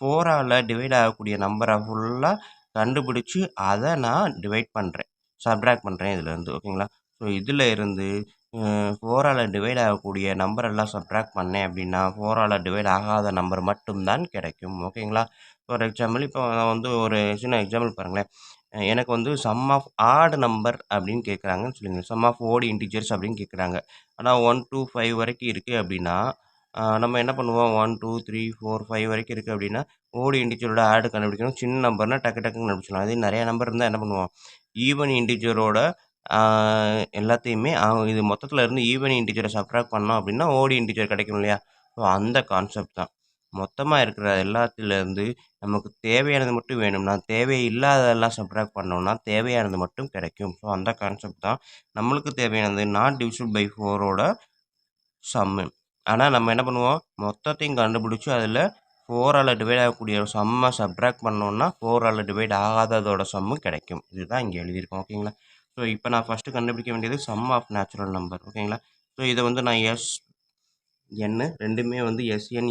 4ஆல் டிவைட் ஆகக்கூடிய நம்பரை ஃபுல்லாக கண்டுபிடிச்சி அதை நான் டிவைட் பண்ணுறேன், சப்ட்ராக்ட் பண்ணுறேன் இதுலேருந்து. ஓகேங்களா? ஸோ இதில் இருந்து 4ஆல் டிவைட் ஆகக்கூடிய நம்பரெல்லாம் சப்ட்ராக்ட் பண்ணேன் அப்படின்னா 4ஆல் டிவைட் ஆகாத நம்பர் மட்டும்தான் கிடைக்கும். ஓகேங்களா? ஃபார் எக்ஸாம்பிள் இப்போ நான் வந்து ஒரு சின்ன எக்ஸாம்பிள் பாருங்களேன். எனக்கு வந்து சம் ஆஃப் ஆட் நம்பர் அப்படின்னு கேட்குறாங்கன்னு சொல்லுங்கள். சம் ஆஃப் ஓடி இன்டிஜர்ஸ் அப்படின்னு கேட்குறாங்க. ஆனால் 1 to 5 வரைக்கும் இருக்குது அப்படின்னா நம்ம என்ன பண்ணுவோம்? 1 2 3 4 5 வரைக்கும் இருக்குது அப்படின்னா ஓடி இன்டிஜரோட ஆடு கண்டுபிடிக்கணும். சின்ன நம்பர்னால் டக்குன்னு கண்டுபிடிச்சிடலாம். அதே நிறையா நம்பர் இருந்தால் என்ன பண்ணுவோம்? ஈவன் இன்டிஜரோட எல்லாத்தையுமே இது மொத்தத்தில் இருந்து ஈவன் இன்டிஜரை சப்ட்ராக்ட் பண்ணோம் அப்படின்னா ஓடி இன்டிஜர் கிடைக்கும் இல்லையா? ஸோ அந்த கான்செப்ட் தான். மொத்தமாக இருக்கிற எல்லாத்துலேருந்து நமக்கு தேவையானது மட்டும் வேணும்னா, தேவையில்லாததெல்லாம் சப்ட்ராக்ட் பண்ணோம்னா தேவையானது மட்டும் கிடைக்கும். ஸோ அந்த கான்செப்ட் தான். நம்மளுக்கு தேவையானது நாட் டிவிசிபிள் பை 4ஓட சம்மு. ஆனால் நம்ம என்ன பண்ணுவோம்? மொத்தத்தையும் கண்டுபிடிச்சி அதில் 4ஆல் டிவைட் ஆகக்கூடிய சம்மை சப்ட்ராக்ட் பண்ணோம்னா 4ஆல் டிவைட் ஆகாததோட சம்மும் கிடைக்கும். இதுதான் இங்கே எழுதியிருக்கோம். ஓகேங்களா? ஸோ இப்போ நான் ஃபஸ்ட்டு கண்டுபிடிக்க வேண்டியது சம் ஆஃப் நேச்சுரல் நம்பர். ஓகேங்களா? ஸோ இதை வந்து நான் என் ரெண்டுமே வந்து எஸ்என்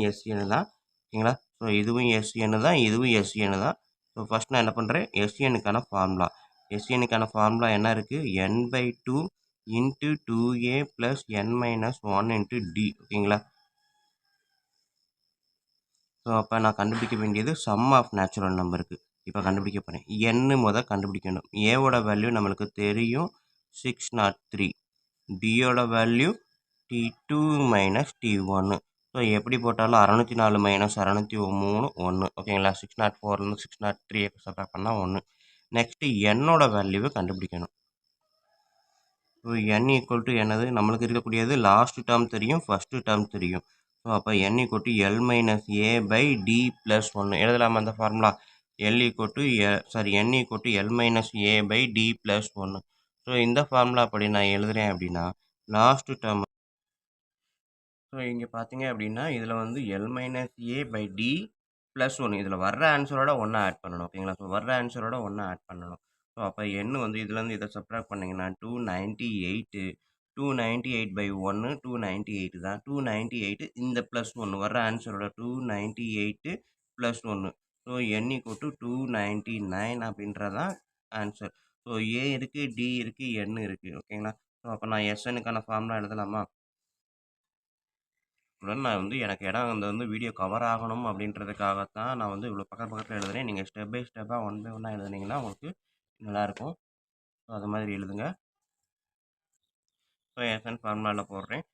தான். ஓகேங்களா? ஸோ இதுவும் எஸ்என் தான், இதுவும் எஸ்என் தான். ஸோ ஃபஸ்ட் நான் என்ன பண்ணுறேன்? எஸ்எனுக்கான ஃபார்முலா. எஸ்எனுக்கான ஃபார்முலா என்ன இருக்குது? n/2 into 2a plus n minus 1 into D. ஓகேங்களா? ஸோ அப்போ நான் கண்டுபிடிக்க வேண்டியது சம் ஆஃப் நேச்சுரல் நம்பருக்கு இப்போ கண்டுபிடிக்க போகிறேன். n கண்டுபிடிக்கணும். ஏவோட வேல்யூ நம்மளுக்கு தெரியும் 603. டியோட value T2 minus T1. So எப்படி போட்டாலும் 604 மைனஸ் 603 1. ஓகேங்களா? 604லேருந்து 603 சப்ராக்ட் பண்ணால் 1. நெக்ஸ்ட்டு என்னோட வேல்யூவை கண்டுபிடிக்கணும். ஸோ n ஈக்குவல் டு என்னது நம்மளுக்கு இருக்கக்கூடியது லாஸ்ட் டேர்ம் தெரியும், ஃபஸ்ட்டு டேர்ம் தெரியும். ஸோ அப்போ n equal to L minus A by D plus 1 எழுதலாமா அந்த formula? L equal to n equal to L minus A by D plus 1. So இந்த ஃபார்முலா படி நான் எழுதுகிறேன் அப்படின்னா லாஸ்ட் டேர்ம். ஸோ இங்கே பார்த்தீங்க அப்படின்னா இதில் வந்து L minus A by D plus 1 இதில் வர்ற ஆன்சரோட ஒன்றா ஆட் பண்ணணும். ஓகேங்களா? ஸோ வர்ற ஆன்சரோட ஒன்றா ஆட் பண்ணணும். ஸோ அப்போ n வந்து இதுலேருந்து இதை சப்ராக்ட் பண்ணிங்கன்னா 298. 298 பை 1 298 தான். 298 இந்த ப்ளஸ் 1 வர்ற ஆன்சரோட 298 plus 1. So n equal to 299 அப்படின்றதான் ஆன்சர். ஸோ A இருக்குது, D இருக்குது, n இருக்குது. ஓகேங்களா? ஸோ அப்போ நான் SNக்கான ஃபார்முலா எழுதலாமா? உடன் நான் வந்து எனக்கு இடம் வந்து வீடியோ கவர் ஆகணும் அப்படின்றதுக்காகத்தான் நான் வந்து இவ்வளோ பக்கத்தில் எழுதுறேன். நீங்கள் ஸ்டெப் பை ஸ்டெப்பாக ஒன் பை ஒன்னாக எழுதுனீங்கன்னா உங்களுக்கு நல்லாயிருக்கும். ஸோ அது மாதிரி எழுதுங்க. ஸோ SN ஃபார்முலாவில் போடுறேன்.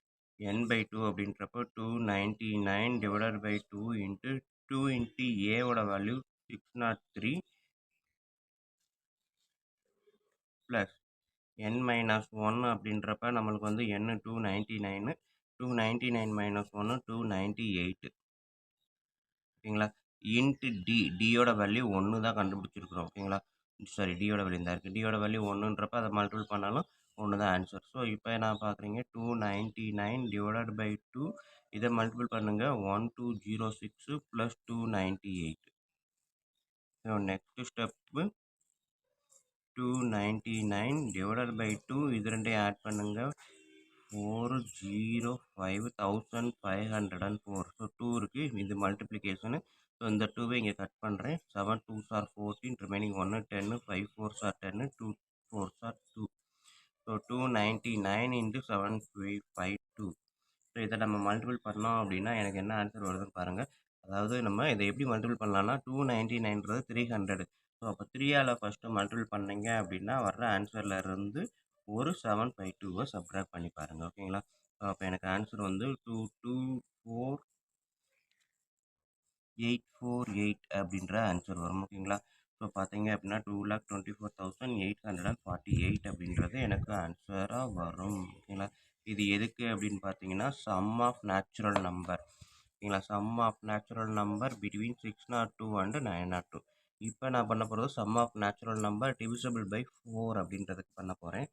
n பை 2 அப்படின்றப்போ 299 டிவைடட் பை 2 இன்ட்டு 2 இன்ட்டு ஏவோட வேல்யூ 603 ப்ளஸ் n மைனஸ் 1 அப்படின்றப்ப நம்மளுக்கு வந்து n 299. 299 மைனஸ் 1 298. ஓகேங்களா? இன்ட்டு டியோட வேல்யூ 1 தான் கண்டுபிடிச்சிருக்கிறோம். ஓகேங்களா? சாரி, டியோட வேல்யூ இந்த இருக்குது. டியோட வேல்யூ 1ன்றப்ப அதை மல்டிபிள் பண்ணாலும் 1 தான் ஆன்சர். ஸோ இப்போ நான் பார்க்குறீங்க 299 டிவைடட் பை 2 இதை மல்டிபிள் பண்ணுங்கள் 1206 plus 298. So next step 299 divided by 2 இது ரெண்டையும் ஆட் பண்ணுங்கள் 405,504. ஸோ 2 இருக்குது, இது மல்டிப்ளிகேஷனு. ஸோ இந்த 2வை இங்கே கட் பண்ணுறேன். 7 2s are 14, remaining 1 10, 5 4s are 10, 2 4s are 2. So 299 into 752. So இதை நம்ம மல்டிபிள் பண்ணோம் அப்படின்னா எனக்கு என்ன ஆன்சர் வருதுன்னு பாருங்கள். அதாவது நம்ம இதை எப்படி மல்டிபிள் பண்ணலாம்னா 299ன்றது 300. ஸோ அப்போ 3ஆல் ஃபஸ்ட்டு மல்டிபிள் பண்ணீங்க அப்படின்னா வர்ற ஆன்சரில் இருந்து ஒரு 752வை சப்ராக்ட் பண்ணி பாருங்கள். ஓகேங்களா? ஸோ அப்போ எனக்கு ஆன்சர் வந்து 224,848 அப்படின்ற ஆன்சர் வரும். ஓகேங்களா? ஸோ பார்த்தீங்க அப்படின்னா 2,24,848 அப்படின்றது எனக்கு ஆன்சராக வரும். ஓகேங்களா? இது எதுக்கு அப்படின்னு பார்த்தீங்கன்னா சம் ஆஃப் நேச்சுரல் நம்பர். ஓகேங்களா? Sum of natural number between 602 and 902. இப்போ நான் பண்ண போகிறது sum of natural number divisible by 4 அப்படின்றதுக்கு பண்ண போகிறேன்.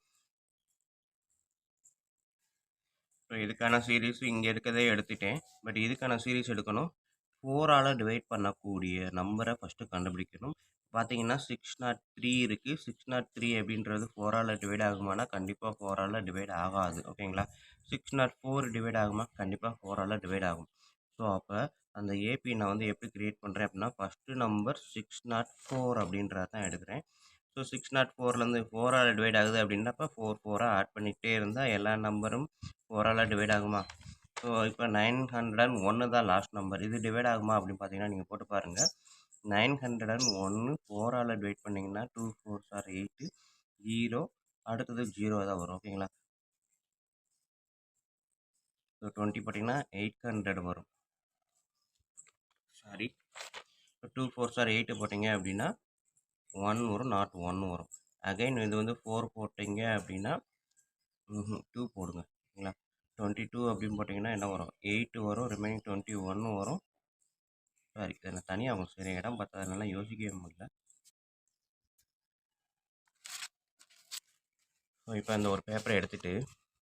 ஸோ இதுக்கான சீரீஸ் இங்கே இருக்கிறதே எடுத்துட்டேன். பட் இதுக்கான சீரீஸ் எடுக்கணும். 4ஆல் டிவைட் பண்ணக்கூடிய நம்பரை ஃபஸ்ட்டு கண்டுபிடிக்கணும். பார்த்தீங்கன்னா 603 இருக்குது. 603 அப்படின்றது 4ஆல் டிவைட் ஆகுமானா கண்டிப்பாக 4ஆல் டிவைட் ஆகாது. ஓகேங்களா? 604 டிவைட் ஆகுமா? கண்டிப்பாக 4ஆல் டிவைட் ஆகும். ஸோ அப்போ அந்த ஏபி நான் வந்து எப்படி கிரியேட் பண்ணுறேன் அப்படின்னா ஃபஸ்ட்டு நம்பர் 604 அப்படின்றத தான் எடுக்கிறேன். ஸோ 604லேருந்து 4ஆல் டிவைட் ஆகுது அப்படின்றப்ப 4 ஆட் பண்ணிகிட்டே இருந்தால் எல்லா நம்பரும் 4ஆல் டிவைட் ஆகுமா? ஸோ இப்போ 901 தான் லாஸ்ட் நம்பர். இது டிவைட் ஆகுமா அப்படின்னு பார்த்தீங்கன்னா நீங்கள் போட்டு பாருங்கள். 901 4ஆல் டிவைட் பண்ணிங்கன்னா 2 4s are 8, 0 அடுத்தது 0 தான் வரும். ஓகேங்களா? ஸோ 20 போட்டிங்கன்னா 800 வரும். சாரி, 2 4s are 8 போட்டிங்க அப்படின்னா 1 வரும், நாட் 1 வரும். அகைன் இது வந்து 4 போட்டிங்க அப்படின்னா 2 போடுங்க. ஓகேங்களா? 22 அப்படின்னு போட்டிங்கன்னா என்ன வரும்? 8 வரும், ரிமைனிங் 21 வரும். சாரி, இதில் தனியாக அவங்க சரி இடம் பார்த்ததுனால யோசிக்கவே முடியல. ஸோ இப்போ அந்த ஒரு பேப்பரை எடுத்துகிட்டு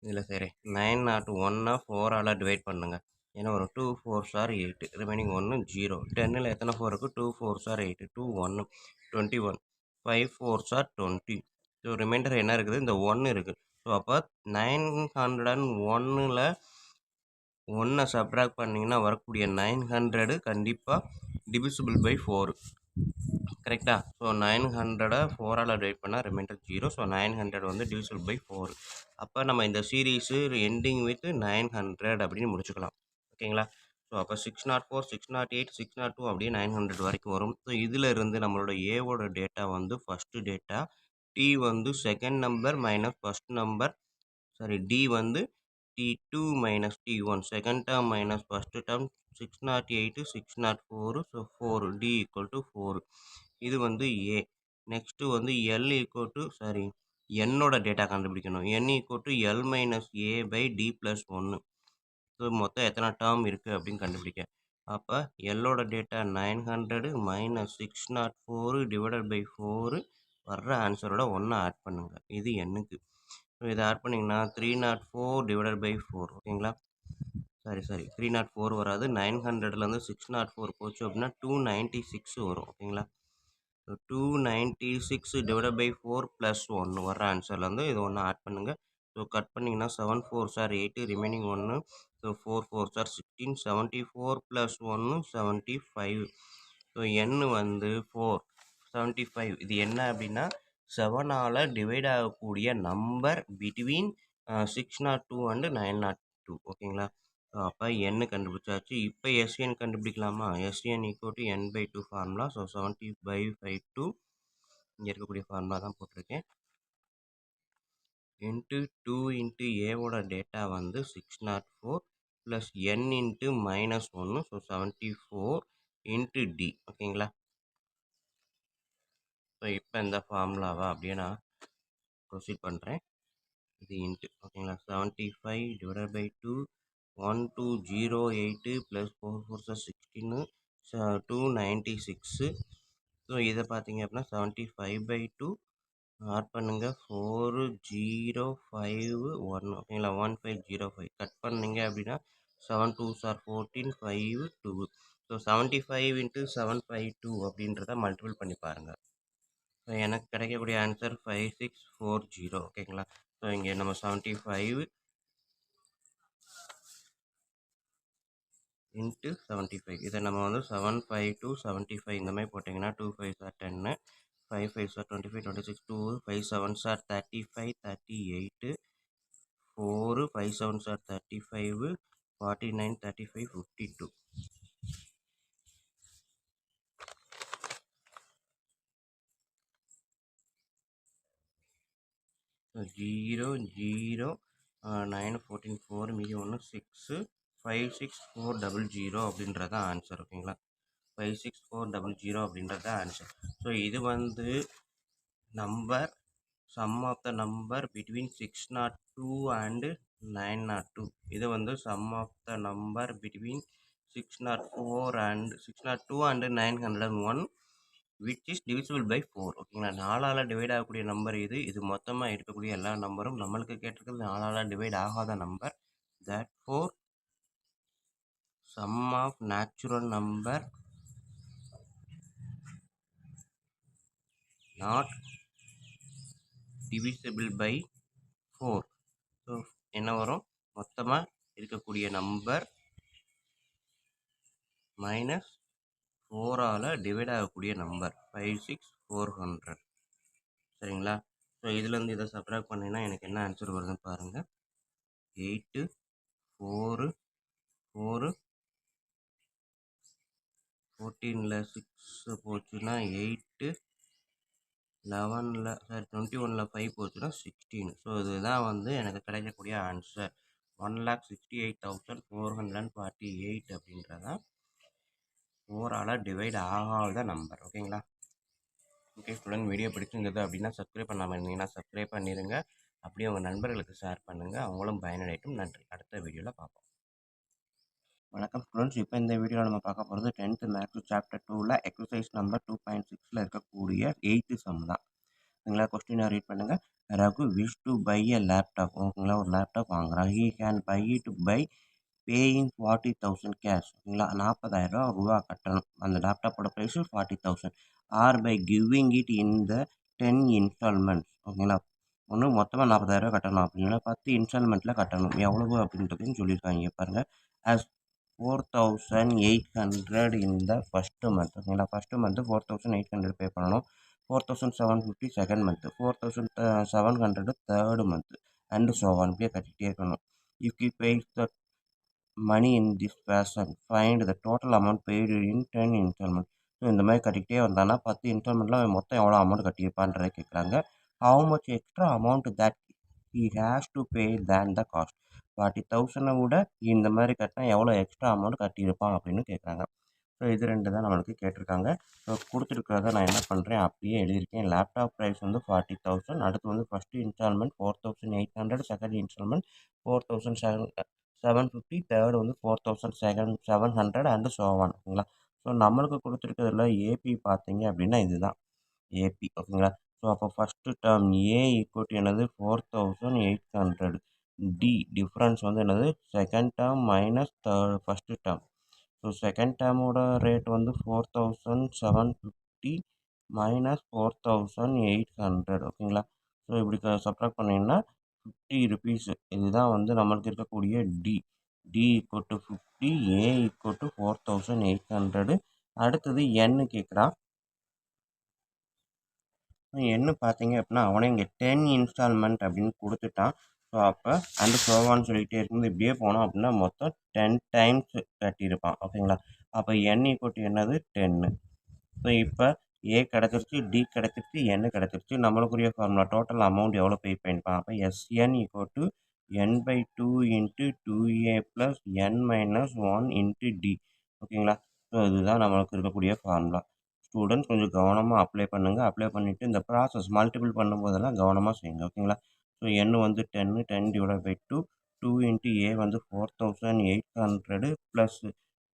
இதில் சரி 901 4ஆல் டிவைட் பண்ணுங்கள். ஏன்னா ஒரு 2 4s are 8, ரிமைனிங் 1 0. 10ல் எத்தனை 4 இருக்குது? 2 4s are 8, 2 1 21, 5 4s are 20. So remainder என்ன இருக்குது? இந்த 1 இருக்குது. ஸோ அப்போ 901ல் 1 சப்ராக்ட் பண்ணிங்கன்னா வரக்கூடிய 900 கண்டிப்பாக டிவிசிபிள் பை 4. கரெக்டாக? ஸோ 900 4ஆல் டிவைட் பண்ணால் ரிமைண்டர் 0. ஸோ 900 வந்து டிவிசிபிள் பை 4. அப்போ நம்ம இந்த சீரீஸு எண்டிங் வித் 900 அப்படின்னு முடிச்சுக்கலாம். ஓகேங்களா? ஸோ அப்போ 604 608 602 அப்படியே 900 வரைக்கும் வரும். ஸோ இதில் இருந்து நம்மளோட ஏவோட டேட்டா வந்து ஃபஸ்ட்டு டேட்டா, டி வந்து second number minus first number, sorry D வந்து T2 minus T1, second term minus first term, 608, 604, so 4, D equal to 4. இது வந்து A. நெக்ஸ்ட் வந்து L equal to Nோட டேட்டா கண்டுபிடிக்கணும். N equal to L minus A by D plus 1. So மொத்தம் எத்தனை டேர்ம் இருக்குது அப்படின்னு கண்டுபிடிக்க. அப்போ எல்லோட டேட்டா 900 மைனஸ் 604 டிவைடட் பை 4 வர்ற ஆன்சரோட ஒன்று ஆட் பண்ணுங்கள். இது எண்ணுக்கு. ஸோ இதை ஆட் பண்ணிங்கன்னா 304 டிவைடட் பை 4 ஓகேங்களா. சாரி 304 வராது. 900லேருந்து 604 போச்சு அப்படின்னா 296 வரும் ஓகேங்களா. ஸோ 296 டிவைடட் பை 4 ப்ளஸ் 1 வர்ற ஆன்சர்லேருந்து இது ஒன்று ஆட் பண்ணுங்கள். ஸோ கட் பண்ணிங்கன்னா 7 4s are 8, remaining 1. So 4 4s are 16, 74 plus 1 75. So n வந்து 4 75. இது என்ன அப்படின்னா 7ஆல் டிவைட் ஆகக்கூடிய நம்பர் பிட்வீன் 602 அண்டு 902 ஓகேங்களா. ஸோ அப்போ n கண்டுபிடிச்சாச்சு. இப்போ எஸ்என் கண்டுபிடிக்கலாமா. SN equal to n by 2 formula. So 70/52 இங்கே இருக்கக்கூடிய ஃபார்முலா தான் போட்டிருக்கேன். இன்ட்டு 2 இன்ட்டு ஏவோட டேட்டா வந்து 604 plus n into minus 1, so 74 into D ஓகேங்களா. ஸோ இப்போ இந்த ஃபார்முலாவை அப்படியே நான் ப்ரொசீட் பண்ணுறேன். இது இன்ட்டு ஓகேங்களா. 75 டிவைடட் பை 2, 1208 ப்ளஸ் 4 4 16, 296. ஸோ இதை பார்த்தீங்க அப்படின்னா 75/2 ஆட் பண்ணுங்க 4051 ஓகேங்களா. 1505 கட் பண்ணீங்க அப்படின்னா 7 2s are 14, 5 2. ஸோ 75 இன்ட்டு 752 அப்படின்றத மல்டிபிள் பண்ணி பாருங்கள். ஸோ எனக்கு கிடைக்கக்கூடிய ஆன்சர் 5640 ஓகேங்களா. ஸோ இங்கே நம்ம 75 இன்ட்டு 75 இதை நம்ம வந்து 752 75 இந்த மாதிரி போட்டிங்கன்னா 2 5s are 10, 5 5s are 25, 26, 2 5 7s are 35, 38, 4 5 7s are 35, 49, 35, 52. So 0 0 9 14 4 மீதி 1 6 56400 அப்படின்றத ஆன்சர் ஓகேங்களா. 56400 அப்படின்றத ஆன்சர். ஸோ இது வந்து number sum of the number between 602 and 902. இது வந்து sum of the number between 602 and 901 which is divisible by 4 ஓகேங்களா. 4ஆல் டிவைட் ஆகக்கூடிய நம்பர் இது. இது மொத்தமாக இருக்கக்கூடிய எல்லா நம்பரும் நம்மளுக்கு கேட்டிருக்கிறது 4ஆல் டிவைட் ஆகாத number. therefore sum of natural number not divisible by 4. So என்ன வரும், மொத்தமாக இருக்கக்கூடிய நம்பர் மைனஸ் 4ஆல் டிவைட் ஆகக்கூடிய நம்பர் 56400 சரிங்களா. ஸோ இதுலேருந்து இதை சப்ராக்ட் பண்ணிங்கன்னா எனக்கு என்ன ஆன்சர் வருதுன்னு பாருங்கள். 8 4 4 14ல் 6 போச்சுன்னா 8, 11ல் 21ல் 5 போச்சுன்னா 16. ஸோ இதுதான் வந்து எனக்கு கிடைக்கக்கூடிய ஆன்சர் 1,68,448 அப்படின்றதான் 4ஆல் டிவைட் ஆகாத நம்பர் ஓகேங்களா. ஓகே ஸ்டூடெண்ட், வீடியோ பிடிச்சிருந்தது அப்படின்னா சப்ஸ்கிரைப் பண்ணாமல் இருந்தீங்கன்னா சப்ஸ்கிரைப் பண்ணிடுங்க. அப்படியே உங்கள் நண்பர்களுக்கு ஷேர் பண்ணுங்கள், அவங்களும் பயனடையட்டும். நன்றி. அடுத்த வீடியோவில் பார்ப்போம். வணக்கம் ஸ்டூடெண்ட்ஸ், இப்போ இந்த வீடியோவில் நம்ம பார்க்க போகிறது 10th மேக்ஸ் சாப்டர் 2ல் எக்ஸசைஸ் நம்பர் 2.6ல் இருக்கக்கூடிய 8th சம் தான் ஓகேங்களா. கொஸ்டினை ரீட் பண்ணுங்கள். Raghu wish to buy a laptop ஓகேங்களா. ஒரு லேப்டாப் வாங்குறான். He can buy it by paying 40,000 cash ஓகேங்களா. 40,000 ரூபா கட்டணும். அந்த லேப்டாப்போட price 40,000. Or by giving it in the 10 instalments ஓகேங்களா. ஒன்று மொத்தமாக 40,000 கட்டணும் அப்படின்னா 10 இன்ஸ்டால்மெண்ட்டில் கட்டணும். எவ்வளவு அப்படின்றதையும் சொல்லியிருக்காங்க பாருங்கள். As 4,800 in the first month ஓகேங்களா. ஃபஸ்ட்டு மந்த்து 4,800 பே பண்ணணும். 4,750 second month, 4,700 third month and so on. இப்படியே கட்டிகிட்டே இருக்கணும். If you pay the money in this fashion find the total amount paid in 10 installment. So இந்த மாதிரி கட்டிக்கிட்டே வந்தானா 10 இன்ஸ்டால்மெண்ட்டில் மொத்தம் எவ்வளோ அமௌண்ட் கட்டியிருப்பான்றதை கேட்குறாங்க. How much extra amount that he has to pay than the cost. 40,000 விட இந்த மாதிரி கட்டினா எவ்வளோ எக்ஸ்ட்ரா அமௌண்ட் கட்டியிருப்பான் அப்படின்னு கேட்குறாங்க. ஸோ இது 2 தான் நம்மளுக்கு கேட்டிருக்காங்க. ஸோ கொடுத்துருக்கிறத நான் என்ன பண்ணுறேன் அப்படியே எழுதியிருக்கேன். லேப்டாப் ப்ரைஸ் வந்து 40,000. அடுத்து வந்து first installment 4,800, second installment 4,750, third வந்து 4,700 அண்டு ஸோ ஆன். ஓகேங்களா. ஸோ நம்மளுக்கு கொடுத்துருக்கிறதுல ஏபி பார்த்தீங்க அப்படின்னா இதுதான் ஏபி. ஓகேங்களா. ஸோ அப்போ first term A equal to என்னது 4,800. டி டிஃப்ரென்ஸ் வந்து என்னது second term minus first term. So second டேர்மோட ரேட் வந்து 4,750 மைனஸ் 4,800. ஓகேங்களா. ஸோ இப்படி சப்ராக்ட் பண்ணிங்கன்னா 50 ருபீஸ். இதுதான் வந்து நம்மளுக்கு இருக்கக்கூடிய D. D equal to 50, A equal to 4,800. அடுத்தது என்னு கேட்குறான். என்ன பார்த்தீங்க அப்படின்னா அவனே இங்கே 10 இன்ஸ்டால்மெண்ட் அப்படின்னு கொடுத்துட்டான். ஸோ அப்போ அண்டு ஸோவான்னு சொல்லிகிட்டே இருக்கும்போது இப்படியே போனோம் அப்படின்னா மொத்தம் 10 டைம்ஸ் கட்டியிருப்பான். ஓகேங்களா. அப்போ என் ஈக்குவல் டு என்னது 10. ஸோ இப்போ ஏ கிடச்சிருச்சு, டி கிடச்சிருச்சு, என் கிடச்சிருச்சு. நம்மளுக்குரிய ஃபார்முலா டோட்டல் அமௌண்ட் எவ்வளோ பே பண்ணியிருப்பான். அப்போ S N equal to n/2 into 2a plus n minus 1 into D. ஓகேங்களா. ஸோ இதுதான் நம்மளுக்கு இருக்கக்கூடிய ஃபார்முலா. ஸ்டூடெண்ட்ஸ் கொஞ்சம் கவனமாக அப்ளை பண்ணுங்கள். அப்ளை பண்ணிவிட்டு இந்த ப்ராசஸ் மல்டிபிள் பண்ணும்போதெல்லாம் கவனமாக செய்யுங்க. ஓகேங்களா. ஸோ என் வந்து 10 டிவைட் பை 2 இன்ட்டு ஏ வந்து 4,800 ப்ளஸ்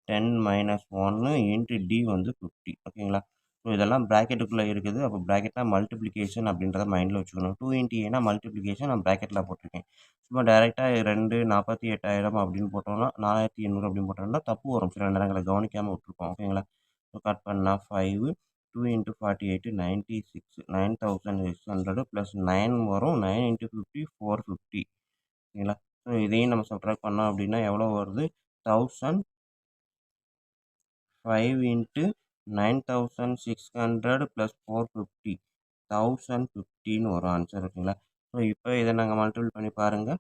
10 மைனஸ் 1 இன்ட்டு டி வந்து 50. ஓகேங்களா. ஸோ இதெல்லாம் ப்ராக்கெட்டுக்குள்ளே இருக்குது. அப்போ ப்ராக்கெட்னா மல்டிப்ளிகேஷன் அப்படின்றத மைண்டில் வச்சுக்கணும். 2 இன்ட்டு ஏனா மல்டிப்ளிகேஷன் நான் ப்ராக்கெட்டில் போட்டிருக்கேன். சும்மா டேரெக்டாக 2 48,000 அப்படின்னு போட்டோம்னா 4,800 அப்படின்னு போட்டோம்னா தப்பு வரும். சில நேரங்களை கவனிக்காமல் விட்டுருப்போம். ஓகேங்களா. ஸோ கட் பண்ணால் 5 2 இன்ட்டு 48 96 9,600 ப்ளஸ் 9 வரும். 9 இன்ட்டு 50 450. ஓகேங்களா. ஸோ இதையும் நம்ம சப்ட்ராக்ட் பண்ணோம் அப்படின்னா எவ்வளோ வருது 1000 5 இன்ட்டு 9,600 ப்ளஸ் 450 1050ன்னு வரும் ஆன்சர். ஓகேங்களா. ஸோ இப்போ இதை நாங்கள் மல்டிபிள் பண்ணி பாருங்கள்.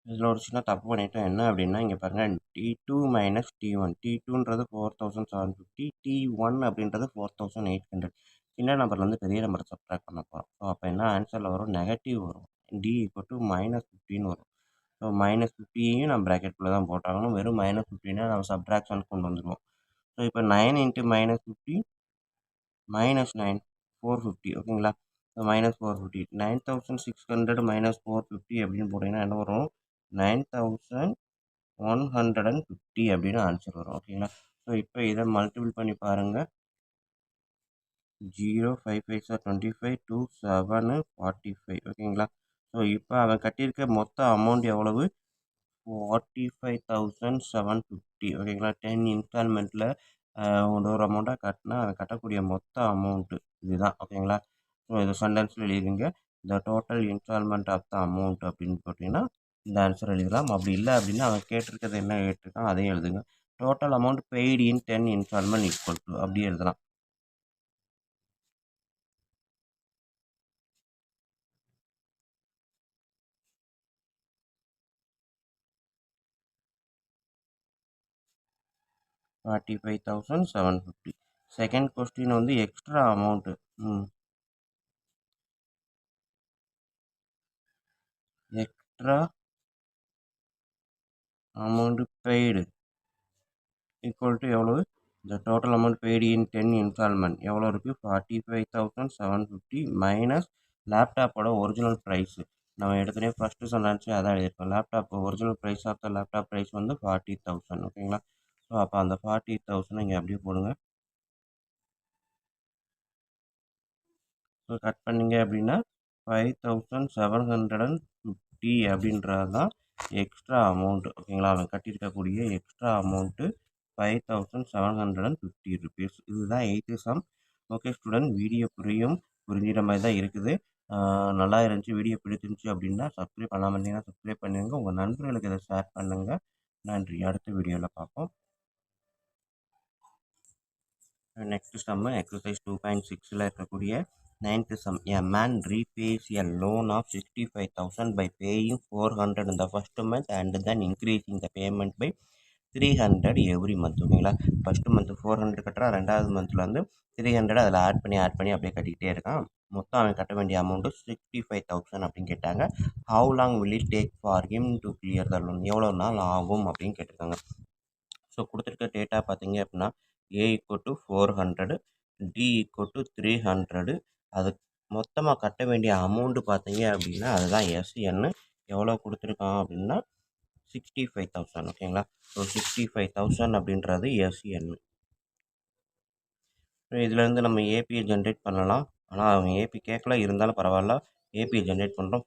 இதில் ஒரு சின்ன தப்பு பண்ணிட்டோம். என்ன அப்படின்னா இங்கே பாருங்கள் T2 மைனஸ் T1. T2ன்றது 4,750, T1 அப்படின்றது 4,800. சின்ன நம்பர்லேருந்து பெரிய நம்பரை சப்ட்ராக்ட் பண்ண போகிறோம். ஸோ அப்போ என்ன ஆன்சரில் வரும் நெகட்டிவ் வரும். டி ஈக்குவல் டு -15 வரும். ஸோ -50யும் நம்ம ப்ராக்கெட்டுக்குள்ளே தான் போட்டாகணும். வெறும் -15னா நம்ம சப்ட்ராக்ஷன் கொண்டு வந்துடுவோம். ஸோ இப்போ 9 இன்ட்டு -50 -9 450. ஓகேங்களா. ஸோ -450 9,600 -450 அப்படின்னு போட்டிங்கன்னா என்ன வரும் 9,150 அப்படின்னு ஆன்சர் வரும். ஓகேங்களா. ஸோ இப்போ இதை மல்டிபிள் பண்ணி பாருங்கள். 0 5 5 25 2 7 45. ஓகேங்களா. ஸோ இப்போ அவன் கட்டியிருக்க மொத்த அமௌண்ட் எவ்வளவு 45,750. ஓகேங்களா. 10 இன்ஸ்டால்மெண்ட்டில் ஒரு அமௌண்ட்டாக கட்டினா அவன் கட்டக்கூடிய மொத்த அமௌண்ட்டு இதுதான். ஓகேங்களா. ஸோ இதை சென்டென்ஸில் எழுதிங்க. The total instalment of the amount அப்படின்னு போட்டிங்கன்னா இந்த ஆன்சர் எழுதலாம். அப்படி இல்லை அப்படின்னா அவன் கேட்டிருக்கிறது என்ன கேட்டிருக்கான் அதையும் எழுதுங்க. Total amount paid in 10 installment equal to அப்படியே எழுதலாம். $45,750. செகண்ட் கொஸ்டின் வந்து extra amount. Extra amount paid equal to எவ்வளவு இந்த total amount paid in 10 installment எவ்வளோ இருக்குது 45,750 மைனஸ் லேப்டாப்போட ஒரிஜினல் ப்ரைஸு. நம்ம எடுத்துகிட்டே ஃபஸ்ட்டு சொன்னாச்சு அதான் எழுதியிருக்கோம். Laptop original price of the laptop price வந்து 40,000. ஓகேங்களா. ஸோ அப்போ அந்த 40,000 இங்கே அப்படியே போடுங்க. ஸோ கட் பண்ணிங்க அப்படின்னா 5,750 அப்படின்றது தான் எக்ஸ்ட்ரா அமௌண்ட்டு. ஓகேங்களா. அவன் கட்டியிருக்கக்கூடிய எக்ஸ்ட்ரா அமௌண்ட்டு 5,750 ருபீஸ். இதுதான் 8th sum. Okay student, video புரிஞ்சிற மாதிரி தான் இருக்குது. நல்லா இருந்துச்சு. வீடியோ பிடிச்சிருந்துச்சி அப்படின்னா சப்ஸ்கிரைப் பண்ணாமல் இருந்தீங்கன்னா சப்ஸ்கிரைப் பண்ணுங்கள். உங்கள் நண்பர்களுக்கு இதை ஷேர் பண்ணுங்கள். நன்றி. அடுத்த வீடியோவில் பார்ப்போம். நெக்ஸ்ட் சம் எக்ஸசைஸ் 2.6ல் இருக்கக்கூடிய 9th sum. A man repays a loan of 65,000 by paying 400 in the first month and then increasing the payment by 300 every month. ஓகேங்களா. ஃபஸ்ட்டு மந்த் 400 கட்டுறான். ரெண்டாவது மந்தில் வந்து 300 அதில் ஆட் பண்ணி அப்படியே கட்டிக்கிட்டே இருக்கான். மொத்தம் அவன் கட்ட வேண்டிய அமௌண்ட்டு 65,000 அப்படின்னு கேட்டாங்க. How long will it take for him to clear the loan? எவ்வளோ நாள் ஆகும் அப்படின்னு கேட்டிருக்காங்க. ஸோ கொடுத்துருக்க டேட்டா பார்த்தீங்க அப்படின்னா A = 400, D = 300. அது மொத்தமாக கட்ட வேண்டிய அமௌண்ட்டு பார்த்தீங்க அப்படின்னா அதுதான் SN. எவ்வளோ கொடுத்துருக்கான் அப்படின்னா 65,000. ஓகேங்களா? ஸோ 65,000 அப்படின்றது SN. இதுலேருந்து நம்ம ஏபியை ஜென்ரேட் பண்ணலாம். ஆனால் அவங்க ஏபி கேட்கல, இருந்தாலும் பரவாயில்ல. ஏபியை ஜென்ரேட் பண்ணுறோம்.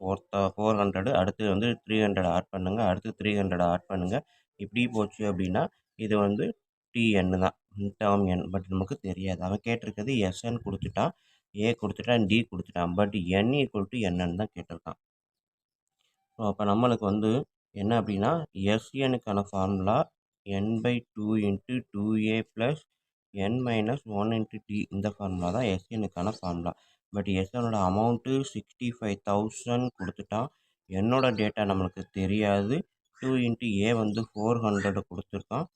400, அடுத்து வந்து 300 ஆட் பண்ணுங்கள், அடுத்து 300 ஆட் பண்ணுங்கள். இப்படி போச்சு அப்படின்னா இது வந்து டிஎன் தான், டேர்ம் என். பட் நமக்கு தெரியாது. அவன் கேட்டிருக்கிறது எஸ்என் கொடுத்துட்டான், ஏ கொடுத்துட்டான், டி கொடுத்துட்டான். பட் என் = என்னன்னு தான் கேட்டிருக்கான். ஸோ அப்போ நம்மளுக்கு வந்து என்ன அப்படின்னா எஸ்எனுக்கான formula n/2 × 2a + n - 1 × t. இந்த ஃபார்முலா தான் எஸ்எனுக்கான ஃபார்முலா. பட் எஸ்எனோட அமௌண்ட்டு 65,000 கொடுத்துட்டான். என்னோட டேட்டா நம்மளுக்கு தெரியாது. 2 × a வந்து 400 கொடுத்துருக்கான்,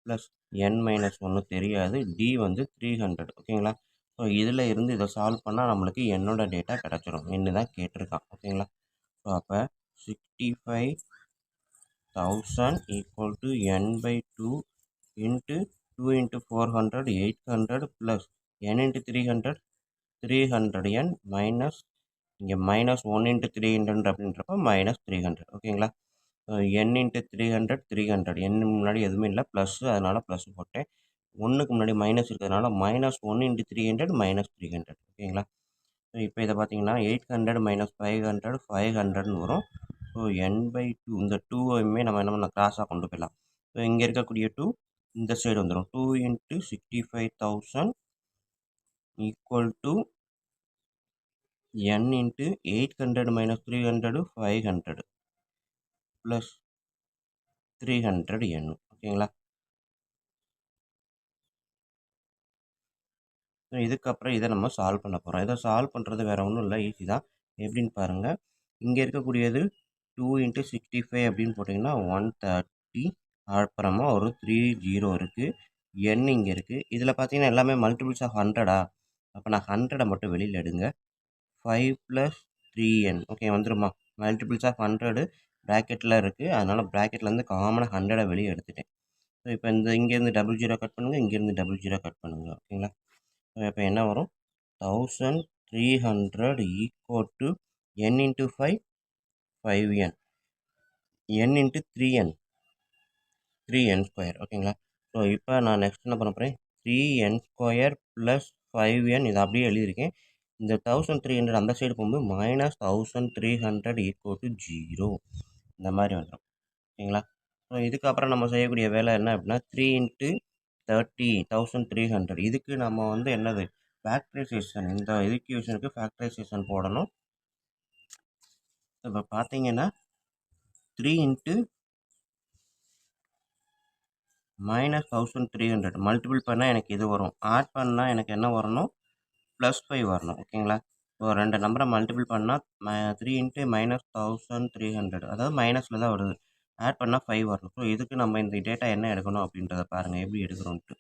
ப்ளஸ் n - 1 தெரியாது, d வந்து 300. ஓகேங்களா? ஸோ இதில் இருந்து இதை சால்வ் பண்ணால் நம்மளுக்கு என்னோட டேட்டா கிடச்சிரும். என்ன தான் கேட்டிருக்கான். ஓகேங்களா? ஸோ அப்போ 65,000 = n/2 × 2 × 400 800 plus n × 300 300n minus இங்கே -1 × 300 அப்படின்றப்ப -300. ஓகேங்களா? n × 300 300. n முன்னாடி எதுவுமே இல்லை, ப்ளஸ்ஸு, அதனால் ப்ளஸ் போட்டேன். ஒன்றுக்கு முன்னாடி மைனஸ் இருக்கிறதுனால -1 × 300 -300. ஓகேங்களா? ஸோ இப்போ இதை பார்த்தீங்கன்னா 800 - 500 500ன்னு வரும். ஸோ n/2 இந்த 2வையுமே நம்ம என்ன பண்ணலாம், கிராஸாக கொண்டு போயிடலாம். ஸோ இங்கே இருக்கக்கூடிய 2 இந்த சைடு வந்துடும். 2 × 65,000 = n × 800 - 300 500 ப்ளஸ் 300n. ஓகேங்களா? ஸோ இதுக்கப்புறம் இதை நம்ம சால்வ் பண்ண போகிறோம். இதை சால்வ் பண்ணுறது வேறு ஒன்றும் இல்லை, ஈஸி தான். எப்படின்னு பாருங்கள். இங்கே இருக்கக்கூடியது 2 × 65 அப்படின்னு போட்டிங்கன்னா 130. அப்புறமா ஒரு 30 இருக்குது. n இங்கே இருக்குது. இதில் பார்த்தீங்கன்னா எல்லாமே மல்டிபிள்ஸ் ஆஃப் 100. அப்போ நான் 100 மட்டும் வெளியில் எடுங்க. 5 + 3n. ஓகே, வந்துருமா? மல்டிபிள்ஸ் ஆஃப் 100 ப்ராக்கெட்டில் இருக்குது, அதனால் ப்ராக்கெட்லேருந்து காமனாக 100 வெளியே எடுத்துட்டேன். ஸோ இப்போ இங்கேருந்து 00 கட் பண்ணுங்கள், இங்கேருந்து 00 கட் பண்ணுங்கள். ஓகேங்களா? ஸோ இப்போ என்ன வரும்? 1300 = n × 5 5n, n × 3n 3n². ஓகேங்களா? ஸோ இப்போ நான் நெக்ஸ்ட் என்ன பண்ண போகிறேன், 3n² + 5n. இதை அப்படியே எழுதியிருக்கேன். இந்த 1300 அந்த சைடு போகும்போது -1300 = 0. இந்த மாதிரி வந்துடும். ஓகேங்களா? ஸோ இதுக்கப்புறம் நம்ம செய்யக்கூடிய வேலை என்ன அப்படின்னா 3 × 30 1300. இதுக்கு நம்ம வந்து என்னது, ஃபேக்டரைசேஷன். இந்த ஈக்குவேஷனுக்கு ஃபேக்டரைசேஷன் போடணும். இப்போ பார்த்தீங்கன்னா 3 × -1300 மல்டிபிள் பண்ணால் எனக்கு இது வரும். ஆட் பண்ணால் எனக்கு என்ன வரணும், +5 வரணும். ஓகேங்களா? ஸோ 2 நம்பரை மல்டிபிள் பண்ணால் 3 × -1300, அதாவது மைனஸில் தான் வருது. ஆட் பண்ணால் 5 வரணும். ஸோ இதுக்கு நம்ம இந்த டேட்டா என்ன எடுக்கணும் அப்படின்றத பாருங்கள், எப்படி எடுக்கிறோன்ட்டு.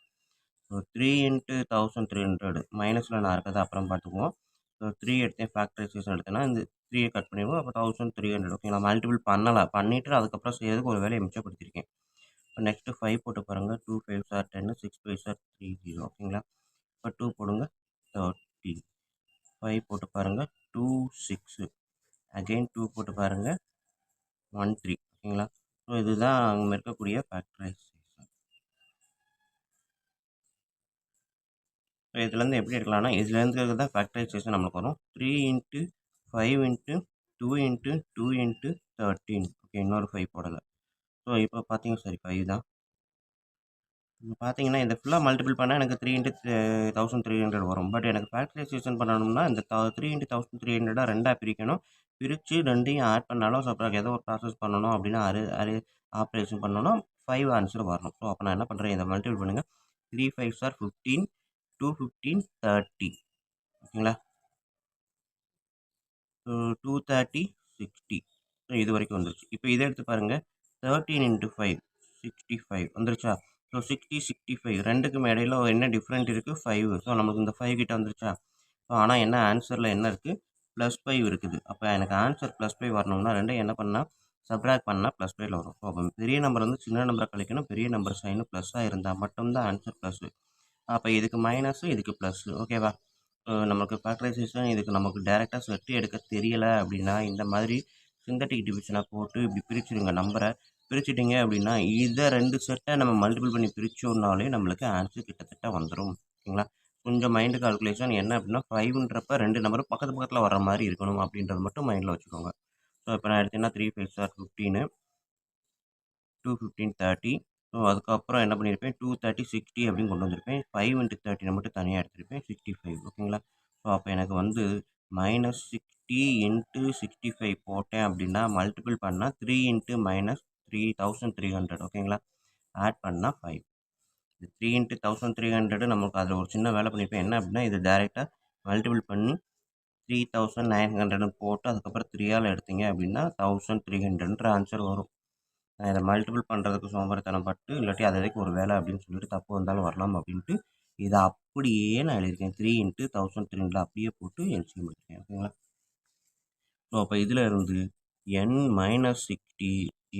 ஸோ 3 × 1300 மைனஸில் நான் இருக்கிறத அப்புறம் பார்த்துக்குவோம். ஸோ 3 எடுத்தேன், ஃபேக்டரைசேஷன் எடுத்தேன்னா இந்த 3 கட் பண்ணிடுவோம். அப்போ 1300. ஓகே, நான் மல்டிபிள் பண்ணலை, பண்ணிவிட்டு அதுக்கப்புறம் செய்யறதுக்கு ஒரு வேலையை மிச்சப்படுத்தியிருக்கேன். இப்போ நெக்ஸ்ட்டு 5 போட்டு பாருங்கள். 2 5s are 10, 6 5s are 30. ஓகேங்களா? இப்போ 2 போடுங்க, 30. 5 போட்டு பாருங்கள், 2 6. அகெயின் 2 போட்டு பாருங்கள், 1 3. ஓகேங்களா? ஸோ இதுதான் அங்கே இருக்கக்கூடிய ஃபேக்டரைசேஷன். ஸோ இதுலேருந்து எப்படி எடுக்கலாம்னா, இதுலேருந்து தான் ஃபேக்டரைசேஷன் நம்மளுக்கு வரும். 3 × 5 × 2 × 2 × 13. ஓகே, இன்னொரு 5 போடலை. ஸோ இப்போ பார்த்தீங்கன்னா சரி 5 தான். இப்போ பார்த்தீங்கன்னா இந்த ஃபுல்லாக மல்டிபிள் பண்ணால் எனக்கு 3 × 1300 வரும். பட் எனக்கு ஃபேக்டரைசேஷன் பண்ணணும்னா இந்த 3 × 1300 ரெண்டாக பிரிக்கணும். பிரித்து ரெண்டையும் ஆட் பண்ணாலும் அப்புறம் ஏதோ ஒரு ப்ராசஸ் பண்ணணும் அப்படின்னா ஆப்ரேஷன் பண்ணணும். 5 ஆன்சர் வரணும். ஸோ அப்போ நான் என்ன பண்ணுறேன், இதை மல்டிபிள் பண்ணுங்கள். 3 5s are 15, 2 15 30. ஓகேங்களா? 230 60. ஸோ இது வரைக்கும் வந்துருச்சு. இப்போ இதை எடுத்து பாருங்கள். 13 × 5 65 வந்துருச்சா? ஸோ 60 65 ரெண்டுக்கும் இடையில என்ன டிஃப்ரெண்ட் இருக்குது, 5. ஸோ நம்மளுக்கு இந்த 5 கிட்ட வந்துருச்சா? ஸோ ஆனால் என்ன ஆன்சரில் என்ன இருக்குது, +5 இருக்குது. அப்போ எனக்கு ஆன்சர் +5 வரணும்னா ரெண்டையும் என்ன பண்ணால் சப்ராக்ட் பண்ணால் +5 வரும். ஸோ அப்போ பெரிய நம்பர் வந்து சின்ன நம்பரை கழிக்கணும், பெரிய நம்பர் சைனு ப்ளஸ்ஸாக இருந்தால் மட்டும்தான் ஆன்சர் ப்ளஸ்ஸு. அப்போ இதுக்கு மைனஸு, இதுக்கு ப்ளஸ்ஸு. ஓகேவா? நமக்கு ஃபேக்டரைசேஷன் இதுக்கு நமக்கு டேரெக்டாக செட்டு எடுக்க தெரியலை அப்படின்னா இந்த மாதிரி சிந்தட்டிக் டிவிஷனை போட்டு இப்படி பிரிச்சுடுங்க. நம்பரை பிரிச்சுட்டிங்க அப்படின்னா இதை 2 செட்டை நம்ம மல்டிபிள் பண்ணி பிரிச்சோம்னாலே நம்மளுக்கு ஆன்சர் கிட்டத்தட்ட வந்துடும். ஓகேங்களா? கொஞ்சம் மைண்டு கால்குலேஷன் என்ன அப்படின்னா 5ன்றப்ப 2 நம்பரும் பக்கத்து பக்கத்தில் வர மாதிரி இருக்கணும் அப்படின்றது மட்டும் மைண்டில் வச்சுக்கோங்க. ஸோ இப்போ நான் எடுத்தேன்னா 3 5 ஆர் 15, 2 15 30. ஸோ அதுக்கப்புறம் என்ன பண்ணியிருப்பேன், 2 30 60 அப்படின்னு கொண்டு வந்திருப்பேன். 5 × 30 மட்டும் தனியாக எடுத்திருப்பேன், 65. ஓகேங்களா? ஸோ அப்போ எனக்கு வந்து -60 × 65 போட்டேன் அப்படின்னா மல்டிபிள் பண்ணால் 3 × -3300. ஓகேங்களா? ஆட் பண்ணால் 5. 3 × 1300 நமக்கு அதில் ஒரு சின்ன வேலை பண்ணியிருப்பேன். என்ன அப்படின்னா இது டேரெக்டாக மல்டிபிள் பண்ணி 3900 போட்டு அதுக்கப்புறம் 3ஆல் எடுத்தீங்க அப்படின்னா 1300ன்ற ஆன்சர் வரும். நான் இதை மல்டிபிள் பண்ணுறதுக்கு சோம்பேறித்தனம் பட்டு இல்லாட்டி அது எதுக்கு ஒரு வேலை அப்படின்னு சொல்லிட்டு தப்பு வந்தாலும் வரலாம் அப்படின்ட்டு இதை அப்படியே நான் எழுதியிருக்கேன். 3 × 1300 அப்படியே போட்டு எல்சிஎம் எடுத்தேன். ஓகேங்களா? ஸோ அப்போ இதில் இருந்து n - 60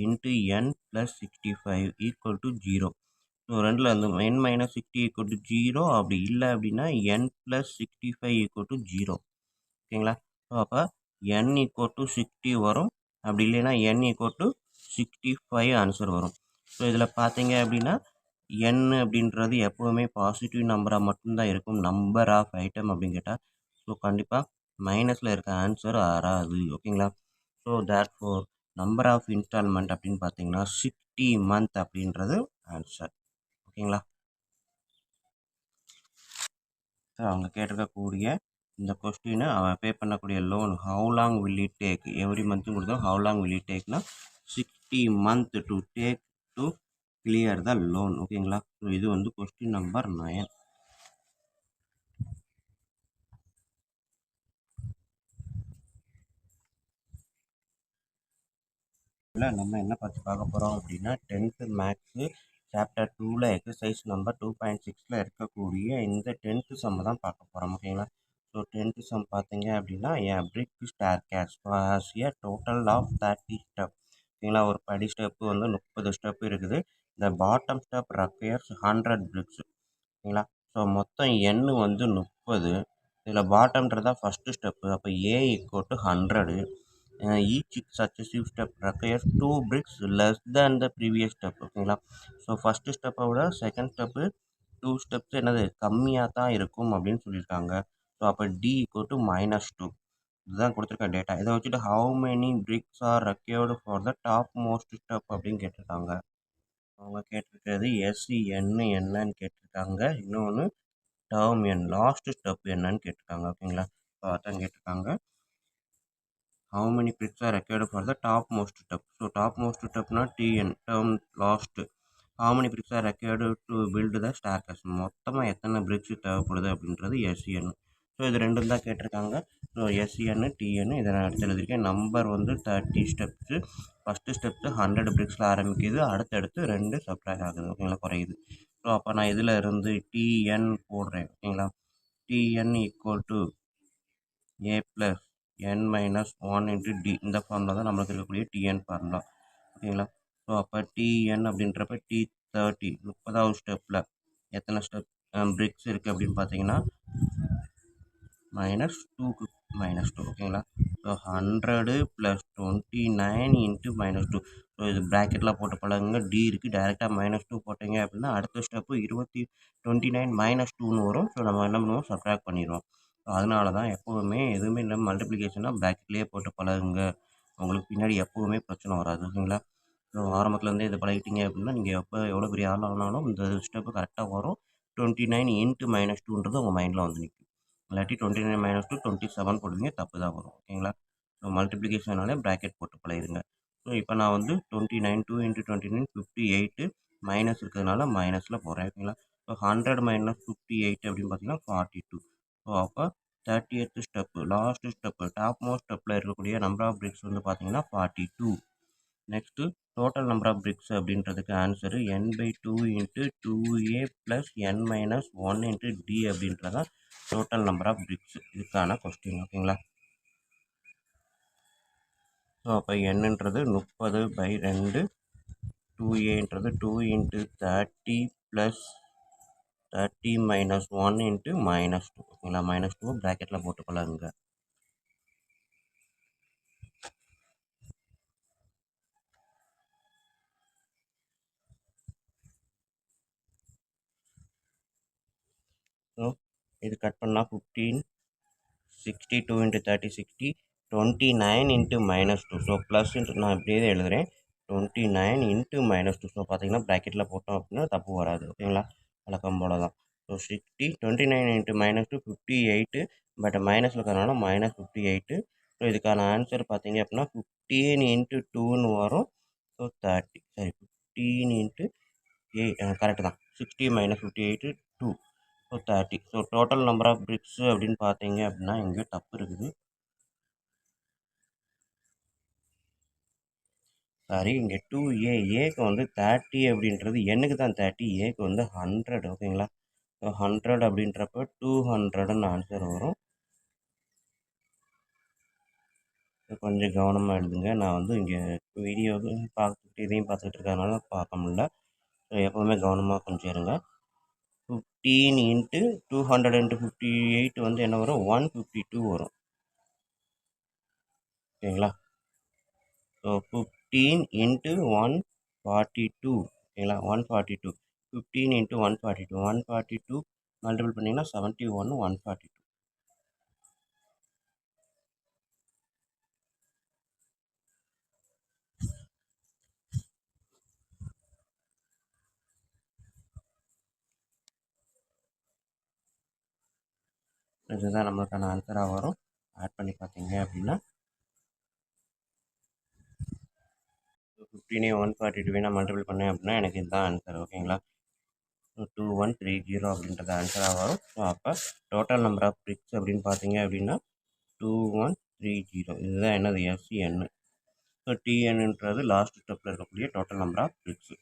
× n + 65 = 0. ஸோ ரெண்டில் இருந்து n - 60 = 0, அப்படி இல்லை அப்படின்னா n + 65 = 0. ஓகேங்களா? ஸோ அப்போ n = 60 வரும், அப்படி இல்லைன்னா n = 65 ஆன்சர் வரும். ஸோ இதில் பார்த்தீங்க அப்படின்னா n அப்படின்றது எப்போவுமே பாசிட்டிவ் நம்பராக மட்டும்தான் இருக்கும். நம்பர் ஆஃப் ஐட்டம் அப்படின்னு கேட்டால் ஸோ கண்டிப்பாக மைனஸில் இருக்க ஆன்சர் வராது. ஓகேங்களா? So therefore number of installment அப்படின்னு பார்த்தீங்கன்னா 60 மந்த் அப்படின்றது ஆன்சர். ஓகேங்களா? ஸோ அவங்க கேட்டிருக்கக்கூடிய இந்த கொஸ்டினை அவன் பே பண்ணக்கூடிய loan how long will it take, every மந்த்தும் கொடுத்தோம். ஹவு லாங் வில் இட் டேக்னா 60 month to take to clear the loan. ஓகேங்களா? ஸோ இது வந்து கொஸ்டின் நம்பர் 9. நம்ம என்ன பார்க்க போகிறோம் அப்படின்னா 10th மேக்ஸு சாப்டர் 2ல் எக்ஸசைஸ் நம்பர் 2.6ல் இருக்கக்கூடிய இந்த 10th சம் தான் பார்க்க போகிறோம். ஓகேங்களா? ஸோ 10th சம் பார்த்தீங்க அப்படின்னா brick staircase has a total of 30 step. ஓகேங்களா? ஒரு படி ஸ்டெப்பு வந்து 30 ஸ்டெப் இருக்குது. இந்த பாட்டம் ஸ்டெப் ரெக்யர்ஸ் 100 பிரிக்ஸ். ஓகேங்களா? ஸோ மொத்தம் n வந்து 30. இதில் பாட்டம்ன்றதான் ஃபஸ்ட்டு ஸ்டெப்பு. அப்போ a = 100. each successive step requires 2 bricks less than the previous step. ஓகேங்களா? ஸோ ஃபஸ்ட்டு ஸ்டெப்பை விட செகண்ட் ஸ்டெப்பு 2 ஸ்டெப்ஸ் என்னது கம்மியாக தான் இருக்கும் அப்படின்னு சொல்லியிருக்காங்க. ஸோ அப்போ d = -2. இதுதான் கொடுத்துருக்க டேட்டா. இதை வச்சுட்டு how many bricks are required for the top most step அப்படின்னு கேட்டிருக்காங்க. அவங்க கேட்டிருக்கிறது SN என்னன்னு கேட்டிருக்காங்க, இன்னொன்று டேர்ம் என் லாஸ்ட் ஸ்டெப் என்னன்னு கேட்டிருக்காங்க. ஓகேங்களா? ஸோ அதான் கேட்டிருக்காங்க. How many bricks are required for the topmost step? So topmost step na TN, term last. How many bricks are required to build the staircase? மொத்தமாக எத்தனை bricks தேவைப்படுது அப்படின்றது SN. ஸோ இது ரெண்டும் தான் கேட்டிருக்காங்க. ஸோ SN TN இதை நான் எடுத்து எழுதியிருக்கேன். நம்பர் வந்து 30 ஸ்டெப்ஸு. ஃபஸ்ட்டு ஸ்டெப்ஸு 100 bricksiல் ஆரம்பிக்குது, அடுத்தடுத்து 2 சப்ட்ராக்ட் ஆகுது. ஓகேங்களா? குறையுது. ஸோ அப்போ நான் இதில் இருந்து TN போடுறேன். ஓகேங்களா? TN = A + n - 1 × d. இந்த ஃபார்முலா தான் நம்மளுக்கு இருக்கக்கூடிய TN ஃபார்முலா. ஓகேங்களா? ஸோ அப்போ TN அப்படின்றப்ப T30 30வது ஸ்டெப்பில் எத்தனை ஸ்டெப் பிரிக்ஸ் இருக்குது அப்படின்னு பார்த்தீங்கன்னா -2க்கு -2. ஓகேங்களா? ஸோ 100 + 29 × -2. ஸோ இது ப்ராக்கெட்டில் போட்டு பழகுங்க. D இருக்குது, டேரெக்டாக -2 போட்டீங்க அப்படின்னா அடுத்த ஸ்டெப்பு 29 - 2ன்னு வரும். ஸோ நம்ம என்ன பண்ணுவோம், சப்ட்ராக்ட் பண்ணிடுவோம். ஸோ அதனால தான் எப்போவுமே எதுவுமே இல்லை மல்டிப்ளிகேஷனாக ப்ராக்கெட்லேயே போட்டு பழகுங்க. உங்களுக்கு பின்னாடி எப்போவுமே பிரச்சனை வராது. ஓகேங்களா? ஸோ ஆரம்பத்துலேருந்தே இதை பழகிட்டீங்க அப்படின்னா நீங்கள் எப்போ எவ்வளோ பெரிய ஆள் ஆனாலும் இந்த ஸ்டெப்பு கரெக்டாக வரும். 29 × -2ன்றது உங்கள் மைண்டில் வந்து நிற்கும். இல்லாட்டி 29 - 2 27 போடுவீங்க, தப்பு தான் வரும். ஓகேங்களா? ஸோ மல்டிப்ளிகேஷனாலே ப்ராக்கெட் போட்டு பழகிடுங்க. ஸோ இப்போ நான் வந்து 29 2 × 29 58 மைனஸ் இருக்கிறதுனால மைனஸில் போடுறேன். ஓகேங்களா? ஸோ 100 - 58 அப்படின்னு பார்த்தீங்கன்னா 42. ஸோ அப்போ 30th step last step top most ஸ்டெப்பில் இருக்கக்கூடிய நம்பர் ஆஃப் பிரிக்ஸ் வந்து பார்த்தீங்கன்னா 42. Next total number of bricks அப்படின்றதுக்கு answer n/2 into 2a plus n-1 into d அப்படின்றதான் டோட்டல் நம்பர் ஆஃப் பிரிக்ஸ். இதுக்கான கொஸ்டின். ஓகேங்களா? ஸோ அப்போ என்னன்றது 30/2, 2aன்றது 2 இன்ட்டு 30 ப்ளஸ் 30 மைனஸ் 1 இன்ட்டு -2. ஓகேங்களா? -2 ப்ராக்கெட்டில் போட்டுக்கலாங்க. ஸோ இது கட் பண்ணால் 15, 62 இன்ட்டு 30 60, 29 இன்ட்டு -2. ஸோ ப்ளஸ் நான் இப்படியே எழுதுகிறேன், 29 இன்ட்டு -2. ஸோ பார்த்தீங்கன்னா ப்ராக்கெட்டில் போட்டோம் அப்படின்னா தப்பு வராது. ஓகேங்களா? வழக்கம் போல தான். ஸோ 60, 29 இன்ட்டு -2 58, பட் மைனஸில் இருக்கிறதுனால -58. ஸோ இதுக்கான ஆன்சர் பார்த்தீங்க அப்படின்னா 15 இன்ட்டு 2ன்னு வரும். ஸோ 30, சரி 15 இன்ட்டு கரெக்டு தான். 60 - 58 2. So 30. So total number of bricks அப்படின்னு பார்த்தீங்க அப்படின்னா இங்கே தப்பு இருக்குது. சாரி, இங்கே 2a, ஏக்கு வந்து 30 அப்படின்றது என்னுக்கு தான் 30, ஏக்கு வந்து 100. ஓகேங்களா? ஸோ 100 அப்படின்றப்ப 200ன்னு ஆன்சர் வரும். கொஞ்சம் கவனமாக எழுதுங்க. நான் வந்து இங்கே வீடியோ பார்த்துக்கிட்டு இதையும் பார்த்துக்கிட்டு இருக்கிறதுனால பார்க்க முடியல. ஸோ எப்போவுமே கவனமாக கொஞ்சம் இருங்க. 15 இன்ட்டு 200 இன்ட்டு 58 வந்து என்ன வரும்? 152 வரும். ஓகேங்களா? So 15 into 142. ஓகேங்களா? 142. 15 இன்ட்டு 142. 142 மல்டிபிள் பண்ணிங்கன்னா 71, 142. இதுதான் நம்மளுக்கான ஆன்சராக வரும். ஆட் பண்ணி பார்த்தீங்க அப்படின்னா 15 142 நான் மல்டிபிள் பண்ணேன் அப்படின்னா எனக்கு இதுதான் ஆன்சர். ஓகேங்களா? 2130 அப்படின்றது ஆன்சராக வரும். ஸோ அப்போ டோட்டல் நம்பர் ஆஃப் பிரிக்ஸ் அப்படின்னு பார்த்தீங்க அப்படின்னா 2130. இதுதான் என்னது? SN. ஸோ TNன்றது லாஸ்ட் ஸ்டெப்பில் இருக்கக்கூடிய total number of bricks.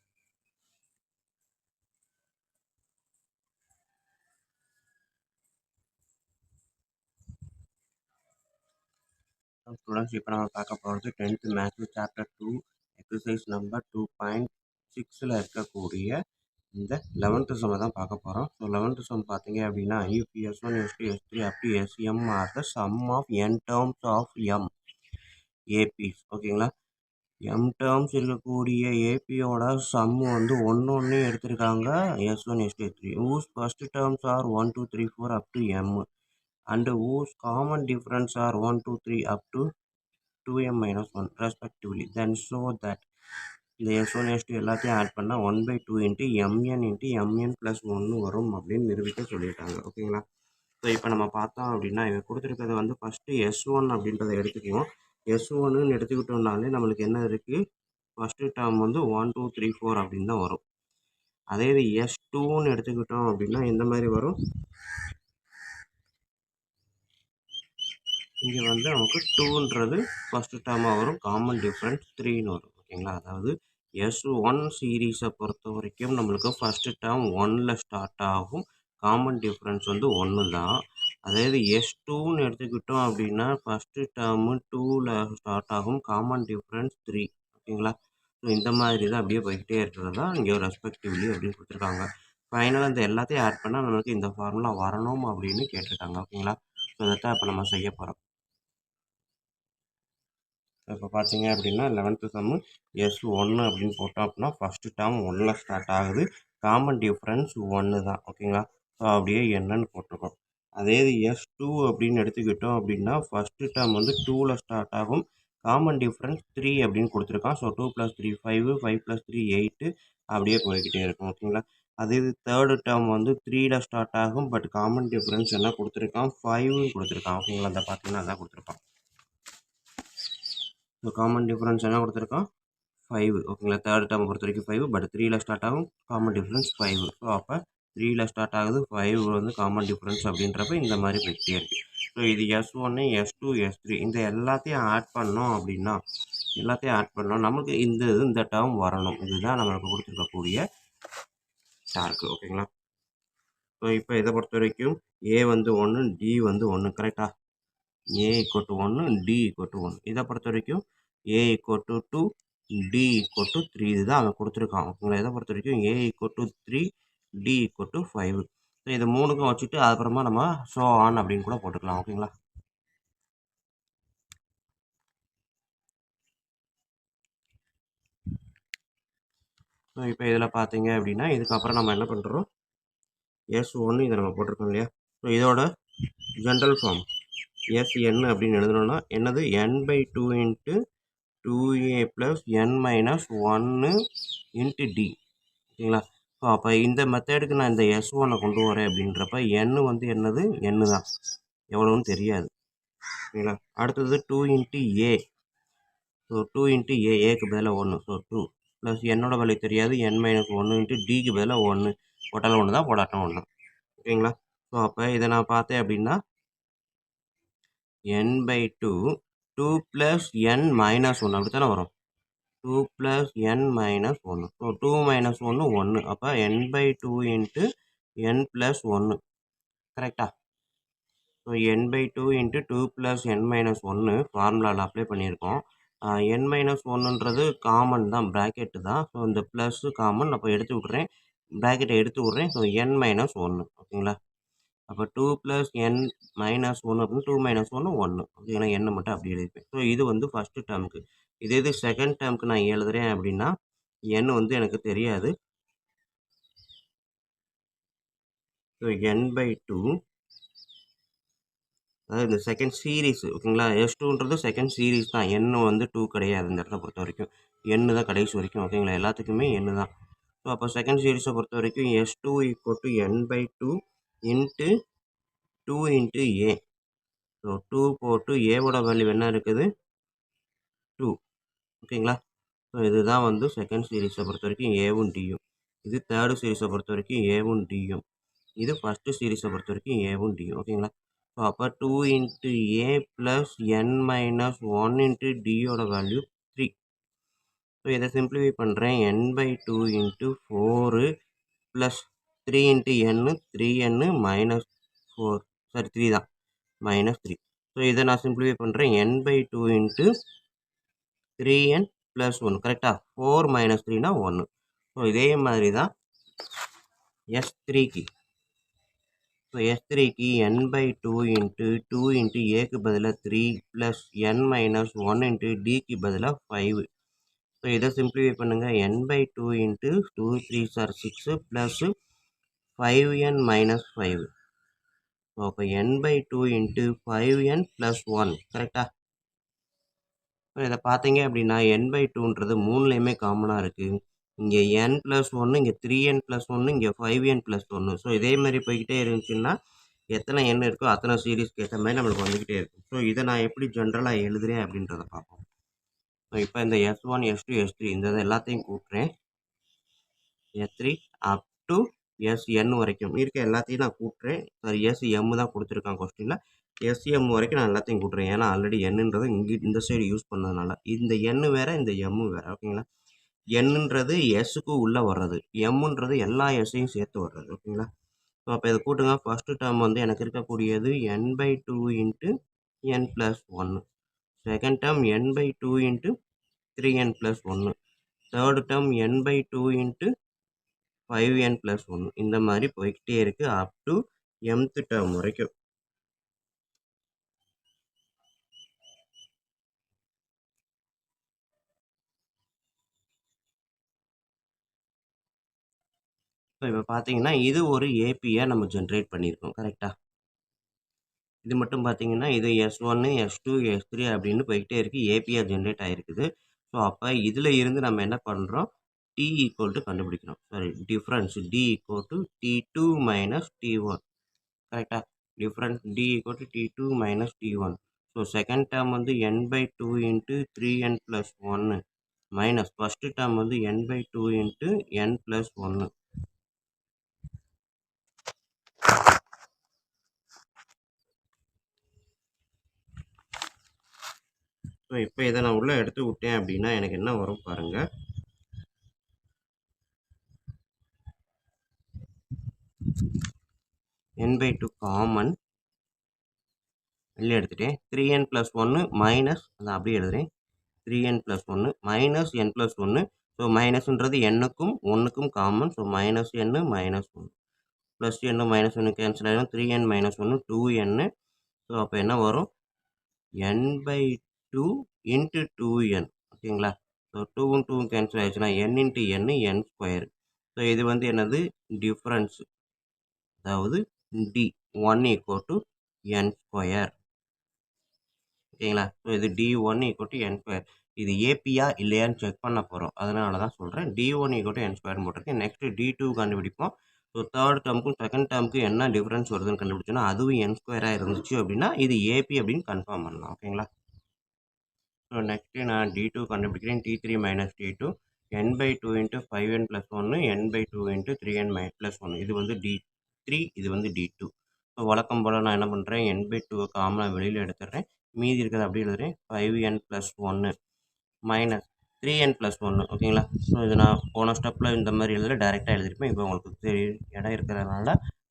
Students, இப்போ நம்ம பார்க்க போகிறது 10th maths chapter 2 exercise number 2.6ல் இருக்கக்கூடிய இந்த 11th சம்மை தான் பார்க்க போகிறோம். ஸோ 11th சம் பார்த்தீங்க அப்படின்னா if S1 S2 S3 up to Sm are the sum of n terms of m APs. ஓகேங்களா? m டேர்ம்ஸ் இருக்கக்கூடிய ஏபியோட சம் வந்து ஒன்று எடுத்திருக்காங்க. S1 S2 S3 whose first terms are 1 2 3 4 up to m and whose common difference are 1 2 3 up to 2m minus 1 respectively. Then show that இந்த S1 S2 எல்லாத்தையும் ஆட் பண்ணால் 1/2 into mn into mn plus 1 வரும் அப்படின்னு நிரூபிக்க சொல்லிட்டாங்க. ஓகேங்களா? ஸோ இப்போ நம்ம பார்த்தோம் அப்படின்னா இவங்க கொடுத்துருக்கிறது வந்து ஃபஸ்ட்டு S1 அப்படின்றத எடுத்துக்குவோம். S1ன்னு எடுத்துக்கிட்டோம்னாலே நம்மளுக்கு என்ன இருக்குது? ஃபஸ்ட்டு டேர்ம் வந்து 1 2 3 4 அப்படின்னு தான் வரும். அதே இது S2ன்னு எடுத்துக்கிட்டோம் அப்படின்னா எந்த மாதிரி வரும்? இங்கே வந்து நமக்கு 2ன்றது ஃபஸ்ட்டு டேர்மாக வரும். காமன் டிஃப்ரென்ஸ் 3ன்னு வரும். ஓகேங்களா? அதாவது S1 சீரீஸை பொறுத்த வரைக்கும் நம்மளுக்கு ஃபஸ்ட்டு டேர்ம் 1ல் ஸ்டார்ட் ஆகும். காமன் டிஃப்ரென்ஸ் வந்து 1 தான். அதாவது S2ன்னு எடுத்துக்கிட்டோம் அப்படின்னா ஃபஸ்ட்டு டேர்மு 2ல் ஸ்டார்ட் ஆகும். Common difference 3. ஓகேங்களா? ஸோ இந்த மாதிரி தான் அப்படியே போய்கிட்டே இருக்கிறது தான் இங்கே ஒரு ரெஸ்பெக்டிவ்லி அப்படின்னு கொடுத்துருக்காங்க. ஃபைனலாக இந்த எல்லாத்தையும் ஆட் பண்ணால் நம்மளுக்கு இந்த ஃபார்முலா வரணும் அப்படின்னு கேட்டிருக்காங்க. ஓகேங்களா? ஸோ இதைத்தான் இப்போ நம்ம செய்ய போகிறோம். இப்போ பார்த்தீங்க அப்படின்னா 11th சம்மு S1 அப்படின்னு போட்டோம் அப்படின்னா ஃபஸ்ட்டு டேர்ம் 1ல் ஸ்டார்ட் ஆகுது. காமன் டிஃப்ரென்ஸ் 1 தான். ஓகேங்களா? ஸோ அப்படியே என்னன்னு போட்டிருக்கோம். அதே இது S2 அப்படின்னு எடுத்துக்கிட்டோம் அப்படின்னா ஃபஸ்ட்டு டேர்ம் வந்து 2ல் ஸ்டார்ட் ஆகும். காமன் டிஃப்ரென்ஸ் 3 அப்படின்னு கொடுத்துருக்கான். ஸோ 2 + 3 5, 5 + 3 8 அப்படியே போய்கிட்டே இருக்கும். ஓகேங்களா? அதே இது தேர்டு டேர்ம் வந்து 3ல் ஸ்டார்ட் ஆகும். பட் காமன் டிஃப்ரென்ஸ் என்ன கொடுத்துருக்கான்? 5 கொடுத்துருக்கான். ஓகேங்களா? அதை பார்த்தீங்கன்னா அதான் கொடுத்துருப்பான். ஸோ காமன் டிஃப்ரென்ஸ் என்ன கொடுத்துருக்கோம்? 5. ஓகேங்களா? தேர்ட் டேர்ம் பொறுத்த வரைக்கும் 5, பட் 3ல் ஸ்டார்ட் ஆகும். Common difference 5. ஸோ அப்போ 3ல் ஸ்டார்ட் ஆகுது, 5 வந்து காமன் டிஃப்ரென்ஸ் அப்படின்றப்ப இந்த மாதிரி போய்கிட்டே இருக்குது. ஸோ இது S1 S2 S3 இந்த எல்லாத்தையும் ஆட் பண்ணோம் அப்படின்னா எல்லாத்தையும் ஆட் பண்ணோம். நமக்கு இந்த டேர்ம் வரணும். இதுதான் நம்மளுக்கு கொடுத்துருக்கக்கூடிய டார்க். ஓகேங்களா? ஸோ இப்போ இதை பொறுத்த வரைக்கும் ஏ வந்து 1, டி வந்து 1. கரெக்டா? A equal to 1, D equal to 1. இதை பொறுத்த வரைக்கும் A equal to 2, D equal to 3. இதுதான் அவன் கொடுத்துருக்கான். ஓகேங்களா? இதை பொறுத்த வரைக்கும் A equal to 3, D equal to 5. So இது மூணுக்கும் வச்சுட்டு அப்புறமா நம்ம ஷோ ஆன் அப்படின்னு கூட போட்டுக்கலாம். ஓகேங்களா? ஸோ இப்போ இதில் பார்த்தீங்க அப்படின்னா இதுக்கப்புறம் நம்ம என்ன பண்ணுறோம், S1 இதை நம்ம போட்டிருக்கோம் இல்லையா? ஸோ இதோட ஜென்ரல் ஃபார்ம் Sn அப்படின்னு எழுதணும்னா என்னது, n/2 into 2a plus n minus 1 into D. ஓகேங்களா? ஸோ அப்போ இந்த மெத்தடுக்கு நான் இந்த S1 கொண்டு வரேன் அப்படின்றப்ப n வந்து என்னது, n தான், எவ்வளோன்னு தெரியாது. ஓகேங்களா? அடுத்தது 2 இன்ட்டு ஏ. ஸோ 2 இன்ட்டு ஏக்கு பதிலாக 1. ஸோ 2 ப்ளஸ் என்னோட வேல்யூ தெரியாது, n மைனஸ் 1 இன்ட்டு டிக்கு பதிலாக 1. போட்டாலும் 1 தான், போடாட்டும் 1 தான். ஓகேங்களா? ஸோ அப்போ இதை நான் பார்த்தேன் அப்படின்னா n/2 2 ப்ளஸ் n மைனஸ் 1 அப்படி தானே வரும். 2 plus n minus 1. So 2 minus 1 1. அப்போ n/2 இன்ட்டு n ப்ளஸ் 1. கரெக்டா? So n/2 into 2 plus n minus 1 ஃபார்முலாவில் அப்ளை பண்ணியிருக்கோம். n மைனஸ் 1ன்றது காமன் தான், ப்ராக்கெட்டு தான். ஸோ இந்த ப்ளஸ்ஸு காமன், அப்போ எடுத்து விட்றேன், ப்ராக்கெட்டை எடுத்து விட்றேன். So n minus 1. ஓகேங்களா? அப்போ 2 ப்ளஸ் n மைனஸ் 1 அப்படின்னு 2 மைனஸ் 1 1. ஓகேங்களா? n மட்டும் அப்படி எழுதிப்பேன். ஸோ இது வந்து ஃபஸ்ட்டு டேர்முக்கு. இது செகண்ட் டேர்முக்கு நான் எழுதுறேன் அப்படின்னா n வந்து எனக்கு தெரியாது. ஸோ n/2, அதாவது இந்த செகண்ட் சீரீஸ். ஓகேங்களா? S2ன்றது செகண்ட் சீரீஸ் தான், n வந்து 2 கிடையாது இந்த இடத்த பொறுத்த வரைக்கும். n தான் கடைசி வரைக்கும். ஓகேங்களா? எல்லாத்துக்குமே n தான். ஸோ அப்போ செகண்ட் சீரீஸை பொறுத்த வரைக்கும் S2 equal to n/2 into 2 into A. So 2 போட்டு ஏவோட வேல்யூ என்ன இருக்குது, 2. ஓகேங்களா? ஸோ இதுதான் வந்து செகண்ட் சீரீஸை பொறுத்த வரைக்கும் ஏவும் டியும். இது தேர்டு சீரீஸை பொறுத்த வரைக்கும் ஏவும் டியும். இது ஃபஸ்ட்டு சீரீஸை பொறுத்த வரைக்கும் ஏவும் டியும். ஓகேங்களா? ஸோ அப்போ 2 into a plus n minus 1 into டியோட வேல்யூ 3. ஸோ இதை சிம்பிளிஃபை பண்ணுறேன். n/2 into 4 plus 3 into n, 3n minus 4. சரி 3 தான், மைனஸ் 3. ஸோ இதை நான் சிம்பிளிஃபை பண்ணுறேன். n/2 into 3n plus 1. கரெக்டாக? 4 மைனஸ் 3னா 1. ஸோ இதே மாதிரி தான் S3க்கு. ஸோ S3க்கு n/2 இன்ட்டு 2 இன்ட்டு ஏக்கு பதிலாக 3 ப்ளஸ் n மைனஸ் 1 இன்ட்டு டிக்கு பதிலாக 5. ஸோ இதை சிம்பிளிஃபை பண்ணுங்கள். n/2 into 2 3s are 6 plus 5n minus 5. So அப்போ n/2 இன்ட்டு 5n ப்ளஸ் 1. கரெக்டாக? ஸோ இதை பார்த்தீங்க அப்படின்னா n/2ன்றது மூணுலேயுமே காமனாக இருக்குது. இங்கே n ப்ளஸ் 1, இங்கே 3n ப்ளஸ் 1, இங்கே 5n ப்ளஸ் 1. ஸோ இதே மாதிரி போய்கிட்டே இருந்துச்சுன்னா எத்தனை n இருக்கோ அத்தனை சீரீஸ்க்கு ஏற்ற மாதிரி நம்மளுக்கு வந்துக்கிட்டே இருக்கும். ஸோ இதை நான் எப்படி ஜென்ரலாக எழுதுறேன் அப்படின்றத பார்ப்போம். ஸோ இப்போ இந்த S1, S2, S3 இந்த எல்லாத்தையும் கூட்டுறேன். S3 அப் டு Sn வரைக்கும் இருக்க எல்லாத்தையும் நான் கூட்டுறேன். சாரி, Sm தான் கொடுத்துருக்கான் கொஸ்டினில். Sm வரைக்கும் நான் எல்லாத்தையும் கூட்டுறேன். ஏன்னா ஆல்ரெடி என்னன்றது இங்கே இந்த சைடு யூஸ் பண்ணதுனால. இந்த n வேறு, இந்த m வேறு. ஓகேங்களா? என்னன்றது எஸ்ஸுக்கு உள்ளே வர்றது, எம்ன்றது எல்லா எஸ்ஸையும் சேர்த்து வர்றது. ஓகேங்களா? ஸோ அப்போ இதை கூட்டுங்க. ஃபஸ்ட்டு டேர்ம் வந்து எனக்கு இருக்கக்கூடியது n/2 into n plus 1. Second term n/2 into 3n plus 1. Third term n/2 into 5n plus 1. இந்த மாதிரி போய்கிட்டே இருக்குது அப் டு mth டேர்ம் வரைக்கும். ஸோ இப்போ பார்த்தீங்கன்னா இது ஒரு ஏபியாக நம்ம ஜென்ரேட் பண்ணியிருக்கோம். கரெக்டாக? இது மட்டும் பார்த்தீங்கன்னா இது S1, S2, S3 அப்படின்னு போய்கிட்டே இருக்குது. ஏபியாக ஜென்ரேட் ஆகிருக்குது. ஸோ அப்போ இதில் இருந்து நம்ம என்ன பண்ணுறோம், T ஈக்குவல் டு கண்டுபிடிக்கிறோம். Sorry, difference D equal to T2 minus T1. கரெக்டாக? Difference D equal to T2 minus T1. So second term வந்து n/2 into 3n plus 1 minus first term வந்து n/2 into n plus 1. So இப்போ இதை நான் உள்ளே எடுத்து விட்டேன் அப்படின்னா எனக்கு என்ன வரும் பாருங்கள். n/2 காமன் வெளியே எடுத்துட்டேன். 3n + 1 மைனஸ் அதை அப்படியே எழுதுறேன். 3n + 1 minus n + 1. ஸோ மைனஸ்ன்றது n-க்கும் 1-க்கும் common. So -n -1 plus n -1 cancel ஆகிடும். 3n - 1 2n. ஸோ அப்போ என்ன வரும், n/2 × 2n. ஓகேங்களா. ஸோ 2ம் 2ம் கேன்சல் ஆகிடுச்சுன்னா n × n n². ஸோ இது வந்து என்னது டிஃப்ரென்ஸ், அதாவது d1 = n². ஓகேங்களா. ஸோ இது d1 = n². இது ஏபியா இல்லையான்னு செக் பண்ண போகிறோம், அதனால தான் சொல்கிறேன். d1 = n² போட்டிருக்கேன். நெக்ஸ்ட் d2 கண்டுபிடிப்போம். ஸோ தேர்ட் டேர்முக்கும் செகண்ட் டேர்முக்கும் என்ன டிஃப்ரென்ஸ் வருதுன்னு கண்டுபிடிச்சோன்னா அதுவும் n² இருந்துச்சு அப்படின்னா இது ஏபி அப்படின்னு கன்ஃபார்ம் பண்ணலாம். ஓகேங்களா. ஸோ நெக்ஸ்ட்டு நான் d2 கண்டுபிடிக்கிறேன். t3 - t2 n/2 × 5n + 1 n/2 × 3n + 1. இது வந்து d3, இது வந்து d2. ஸோ வழக்கம் போல் நான் என்ன பண்ணுறேன், n/2 காமனாக வெளியில் எடுத்துடுறேன். மீதி இருக்கிறத அப்படியே எழுதுறேன். 5n + 1 minus 3n + 1. ஓகேங்களா. ஸோ இது நான் போன ஸ்டெப்பில் இந்த மாதிரி எழுதல, டைரெக்டாக எழுதிருப்பேன். இப்போ உங்களுக்கு இடம் இருக்கிறதுனால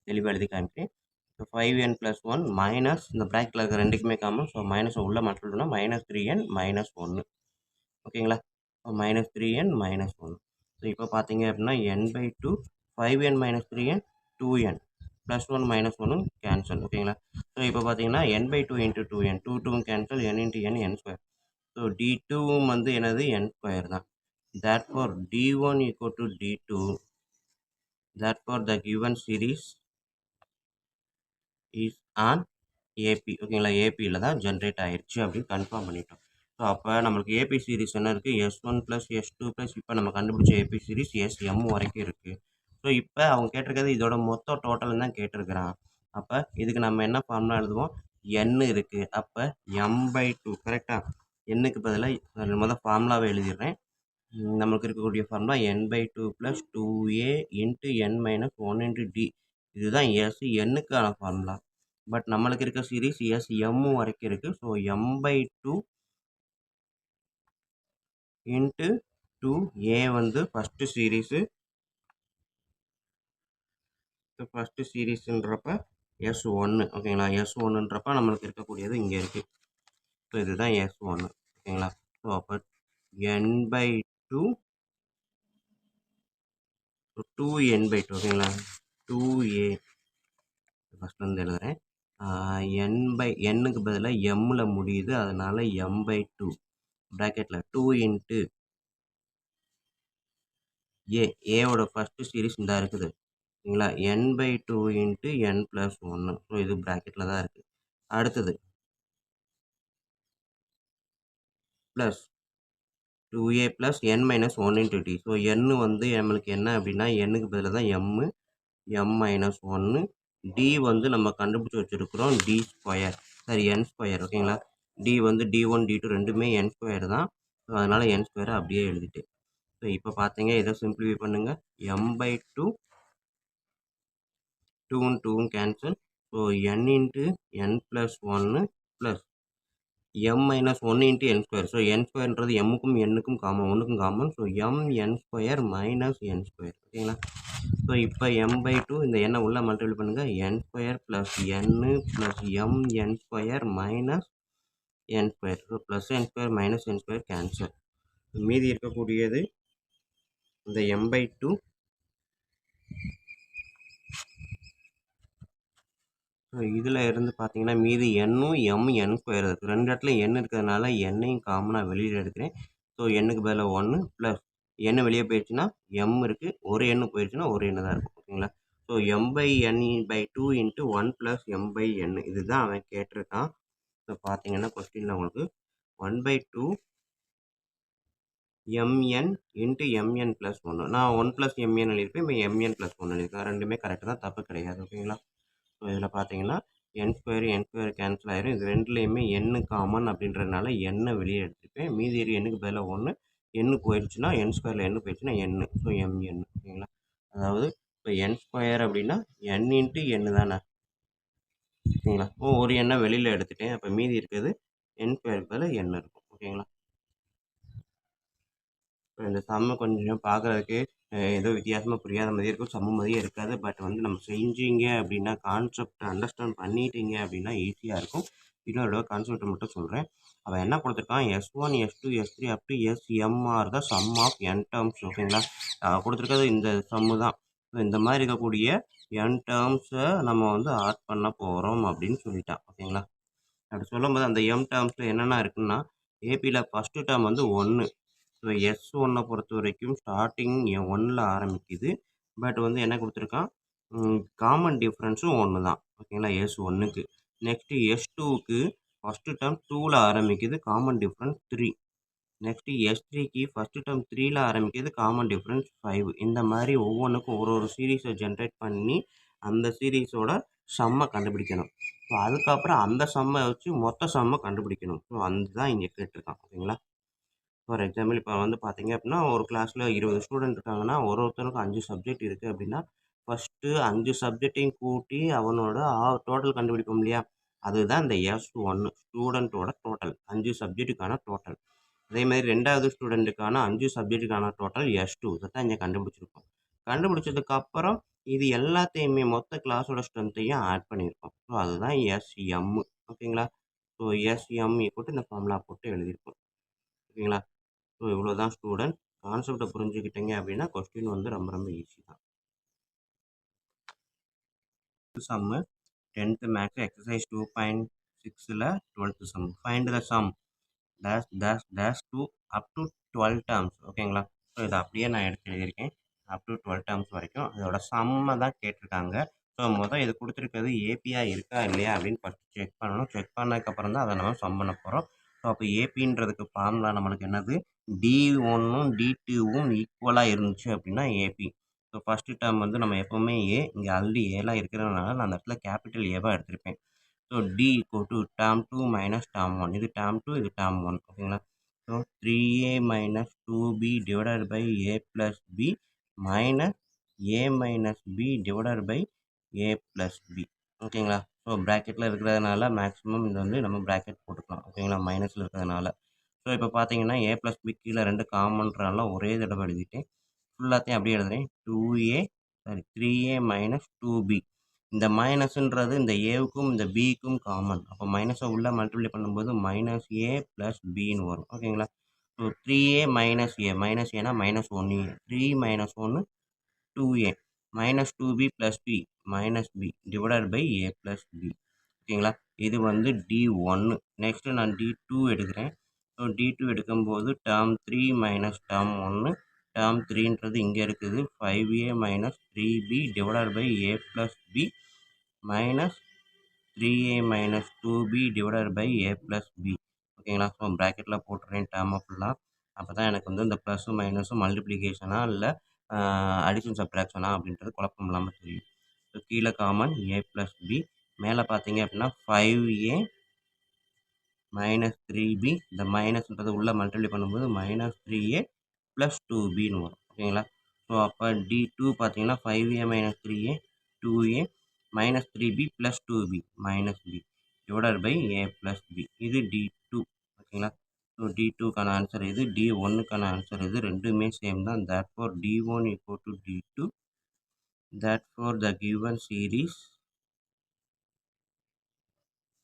தெளிவாக எழுதி காமிக்கிறேன். ஸோ 5n + 1 மைனஸ் இந்த ப்ராக்கெட்டில் இருக்கிற ரெண்டுக்குமே காமன். ஸோ மைனஸ் உள்ள மட்டும்னா -3n -1. ஓகேங்களா. So -3n -1. ஸோ இப்போ பார்த்தீங்க அப்படின்னா n/2 5n - 3n 2n +1 -1 cancel. ஓகேங்களா. ஸோ இப்போ பார்த்தீங்கன்னா n/2 × 2n 2 2 cancel n × n n². So d2ம் வந்து என்னது n² தான். therefore d1 = d2. therefore the given series is on AP. ஓகேங்களா. ஏபியில் தான் ஜென்ரேட் ஆயிடுச்சு அப்படின்னு கன்ஃபார்ம் பண்ணிட்டோம். ஸோ அப்போ நம்மளுக்கு ஏபி சீரிஸ் என்ன இருக்குது, S1 + S2 + இப்போ நம்ம கண்டுபிடிச்ச ஏபி சீரிஸ் SM வரைக்கும் இருக்குது. ஸோ இப்போ அவங்க கேட்டிருக்கிறது இதோட மொத்த டோட்டல் தான் கேட்டிருக்கிறான். அப்போ இதுக்கு நம்ம என்ன ஃபார்முலா எழுதுவோம், n இருக்குது. அப்போ m/2 கரெக்டாக. n-க்கு பதிலாக முதல் ஃபார்முலாவை எழுதிடுறேன். நமக்கு இருக்கக்கூடிய formula n/2 + 2a × n - 1 × d. இதுதான் n-க்கான ஃபார்முலா. பட் நம்மளுக்கு இருக்க சீரிஸ் SM வரைக்கும் இருக்குது. ஸோ m/2 × 2a வந்து ஃபஸ்ட்டு சீரிஸுன்றப்ப S1. ஓகேங்களா. S1ன்றப்ப நம்மளுக்கு இருக்கக்கூடியது இங்கே இருக்குது. ஸோ இதுதான் S1. ஓகேங்களா. ஸோ அப்போ n/2 2n/2. ஓகேங்களா. 2a ஃபஸ்ட்லேருந்து எழுதுகிறேன். n-க்கு பதிலாக m-ல முடியுது, அதனால் m/2 ப்ராக்கெட்டில் 2 × ஏவோட ஃபஸ்ட்டு சீரிஸ் இந்த இருக்குது. ஓகேங்களா. n/2 × n + 1. ஸோ இது ப்ராக்கெட்டில் தான் இருக்குது. அடுத்தது plus 2a + n - 1 × d. So n வந்து நம்மளுக்கு என்ன அப்படின்னா n-க்கு பதிலாக தான் m -1. d வந்து நம்ம கண்டுபிடிச்சி வச்சுருக்கிறோம் d², சாரி n². ஓகேங்களா. d வந்து d1 d2 ரெண்டுமே n² தான். ஸோ அதனால் n² அப்படியே எழுதிட்டு, ஸோ இப்போ பார்த்தீங்க இதை சிம்பிளிஃபை பண்ணுங்கள். m/2 2ம் 2ம் cancel. So n × n + 1 plus m - 1 × n². So n²ன்றது m-க்கும் n-க்கும் காமன், 1க்கும் காமன். So mn² - n². ஓகேங்களா. ஸோ இப்போ m/2 இந்த எண்ணை உள்ள மல்டிபிள் பண்ணுங்கள். n² + n + mn² - n². So plus n² - n² cancel. மீதி இருக்கக்கூடியது இந்த m/2. ஸோ இதில் இருந்து பார்த்தீங்கன்னா மீதி n-ம் n² இருக்குது. ரெண்டு இடத்துல n இருக்கிறதுனால n-ஐயும் காமனாக வெளியில் எடுக்கிறேன். ஸோ n-க்கு பதிலாக 1 ப்ளஸ் n வெளியே போயிடுச்சுன்னா m இருக்குது, ஒரு n போயிடுச்சுன்னா ஒரு n தான் இருக்கும். ஓகேங்களா. ஸோ m/n/2 × 1 + m/n இதுதான் அவன் கேட்டிருக்கான். ஸோ பார்த்தீங்கன்னா கொஸ்டினில் உங்களுக்கு 1/2 mn × mn + 1. நான் 1 + mn எழுதியிருப்பேன். இப்போ mn + 1 எழுதியிருக்கேன். ரெண்டுமே கரெக்டு தான், தப்பு கிடையாது. ஓகேங்களா. ஸோ இதில் பார்த்தீங்கன்னா n² கேன்சல் ஆயிரும். இது ரெண்டுலேயுமே n காமன் அப்படின்றதுனால n வெளியே எடுத்துருப்பேன். மீதி n-க்கு பதிலாக 1, n போயிடுச்சுன்னா n²ல் n போயிடுச்சுன்னா n. So mn. ஓகேங்களா. அதாவது இப்போ n² அப்படின்னா n × n தானே. ஓகேங்களா. ஒரு n வெளியில் எடுத்துட்டேன். அப்போ மீதி இருக்கிறது n²க்கு பதிலாக n இருக்கும். ஓகேங்களா? இந்த சம்மு கொஞ்சம் பார்க்குறதுக்கு ஏதோ வித்தியாசமா புரியாத மாதிரியே இருக்கும். சம்மு மாதிரியே இருக்காது. பட் வந்து நம்ம செஞ்சீங்க அப்படின்னா, கான்செப்ட் அண்டர்ஸ்டாண்ட் பண்ணிட்டீங்க அப்படின்னா ஈஸியா இருக்கும். இன்னொரு கான்செப்ட் மட்டும் சொல்றேன். அவன் என்ன குடுத்துருக்கான், S1, S2, S3 up to Sm are the sum of n terms ஓகேங்களா? குடுத்துருக்கிறது இந்த சம்மு தான். இந்த மாரி இருக்கக்கூடிய n டெர்ம்ஸ நம்ம வந்து ஆட் பண்ண போறோம் அப்படின்னு சொல்லிட்டான். ஓகேங்களா? அப்படி சொல்லும்போது அந்த m டெர்ம்ஸ்ல என்னென்ன இருக்குன்னா, ஏபில ஃபர்ஸ்ட் டெர்ம் வந்து 1. ஸோ S1 பொறுத்தவரைக்கும் ஸ்டார்ட்டிங் 1ல ஆரம்பிக்குது. பட் வந்து என்ன குடுத்துருக்கான், காமன் டிஃபரன்ஸும் 1 தான். ஓகேங்களா? S1க்கு. நெக்ஸ்ட் S2க்கு ஃபர்ஸ்ட் டெர்ம் 2ல ஆரம்பிக்குது. Common difference 3. நெக்ஸ்ட் S3க்கு ஃபர்ஸ்ட் டெர்ம் 3ல ஆரம்பிக்குது. Common difference 5. இந்த மாரி ஒவ்வொன்னுக்கும் ஒரு சீரிஸ ஜெனரேட் பண்ணி, அந்த சீரிஸோட சம்ம கண்டுபிடிக்கணும். ஸோ அதுக்கப்புறம் அந்த சம்ம வச்சு மொத்த சம்ம கண்டுபிடிக்கணும். ஸோ அதுதான் இங்க கேட்டிருக்கான். ஓகேங்களா? ஃபார் எக்ஸாம்பிள் இப்போ வந்து பார்த்தீங்க அப்படின்னா, ஒரு கிளாஸ்ல 20 ஸ்டூடெண்ட் இருக்காங்கன்னா, ஒருத்தருக்கும் 5 சப்ஜெக்ட் இருக்கு அப்படின்னா, ஃபர்ஸ்ட்டு 5 சப்ஜெக்ட்டையும் கூட்டி அவனோட டோட்டல் கண்டுபிடிப்போம் இல்லையா? அதுதான் இந்த S1 ஸ்டூடெண்ட்டோட டோட்டல். 5 சப்ஜெக்ட்டுக்கான டோட்டல். அதே மாரி 2வது ஸ்டூடெண்ட்டுக்கான 5 சப்ஜெக்ட்டுக்கான டோட்டல் S2. இதத்தான் இங்க கண்டுபிடிச்சிருக்கோம். கண்டுபிடிச்சதுக்கு அப்புறம் இது எல்லாத்தையுமே மொத்த கிளாஸோட ஸ்ட்ரென்த்தையும் ஆட் பண்ணியிருக்கோம். ஸோ அதுதான் Sm. ஓகேங்களா? ஸோ Sm ஈக்குவல் இந்த ஃபார்முலா போட்டு எழுதியிருக்கோம். ஓகேங்களா? ஸோ இவ்வளோதான் ஸ்டூடெண்ட். கான்செப்ட்ட புரிஞ்சுக்கிட்டீங்க அப்படின்னா, கொஸ்டின் வந்து ரொம்ப ரொம்ப ஈஸி தான். சம்மு 10th மேத்ஸ் எக்ஸர்சைஸ் 2.6ல 12th sum. Find the sum dash dash dash to up to 12 terms ஓகேங்களா? ஸோ இதை அப்படியே நான் எடுத்து எழுதியிருக்கேன். அப் டு 12 டேர்ம்ஸ் வரைக்கும் அதோட சம்மை தான் கேட்டிருக்காங்க. ஸோ இது கொடுத்துருக்கிறது ஏபியா இருக்கா இல்லையா அப்படின்னு ஃபஸ்ட் செக் பண்ணணும். செக் பண்ணதுக்கப்புறம் தான் அதை நம்ம சம் பண்ண போகிறோம். ஸோ அப்போ ஏபின்றதுக்கு ஃபார்முலா நம்மளுக்கு என்னது, D1ம் D2வும் ஈக்குவலாக இருந்துச்சு அப்படின்னா ஏபி. ஸோ ஃபஸ்ட்டு டேர்ம் வந்து நம்ம எப்போவுமே ஏ, இங்கே ஆல்ரெடி ஏலாம் இருக்கிறதுனால நான் அந்த இடத்துல கேபிட்டல் ஏவாக எடுத்திருப்பேன். So D equal to term 2 minus term 1. இது term 2, இது term 1. ஓகேங்களா? So 3a minus 2b divided by a plus b minus a minus b divided by a plus b. ஓகேங்களா? ஸோ ப்ராக்கெட்டில் இருக்கிறதுனால மேக்ஸிமம் இது வந்து நம்ம ப்ராக்கெட் போட்டுக்கலாம். ஓகேங்களா? மைனஸில் இருக்கிறதுனால. ஸோ இப்போ பார்த்தீங்கன்னா ஏ ப்ளஸ் பி கீழே 2 காமன்றனால ஒரே தடவை எழுதிட்டேன். ஃபுல்லாத்தையும் அப்படியே எழுதுறேன். 3a minus 2b. இந்த மைனஸ்ன்றது இந்த ஏவுக்கும் இந்த பிக்கும் காமன். அப்போ மைனஸை உள்ள மல்டிப்ளை பண்ணும்போது மைனஸ் ஏ ப்ளஸ் பின்னு வரும். ஓகேங்களா? So 3a minus A, minus ஏனா minus 1a, 3 minus 1 2a, minus 2b plus B minus B divided by A plus B. ஓகேங்களா? இது வந்து D1. நெக்ஸ்ட்டு நான் D2 எடுக்கிறேன். ஸோ D2 எடுக்கும்போது டேர்ம் 3 மைனஸ் டேர்ம் 1, டேர்ம் 3ன்றது இங்கே இருக்குது. 5a minus 3b divided by a plus b minus 3a minus 2b divided by a plus b. ஓகேங்களா? ஸோ ப்ராக்கெட்டில் போட்டுறேன் டேர்மை ஃபுல்லாக. அப்போ தான் எனக்கு வந்து இந்த ப்ளஸும் மைனஸும் மல்டிப்ளிகேஷனா இல்லை அடிஷன் சப்ட்ராக்ஷனா அப்படின்றது குழப்பம் இல்லாமல் தெரியும். ஸோ கீழே காமன் a ப்ளஸ் b, மேலே பார்த்தீங்க அப்படின்னா 5a மைனஸ் 3b, இந்த மைனஸ்ன்றது உள்ளே மல்டிப்ளை பண்ணும்போது மைனஸ் 3a ப்ளஸ் 2bன்னு வரும். ஓகேங்களா? ஸோ அப்போ D2 பார்த்தீங்கன்னா 5a minus 3a 2a minus 3b plus 2b minus b divided by a plus b. இது D2. ஓகேங்களா? ஸோ D2க்கான ஆன்சர் இது, D1க்கான ஆன்சர் இது. ரெண்டுமே சேம் தான். therefore D1 equal to D2. therefore the given series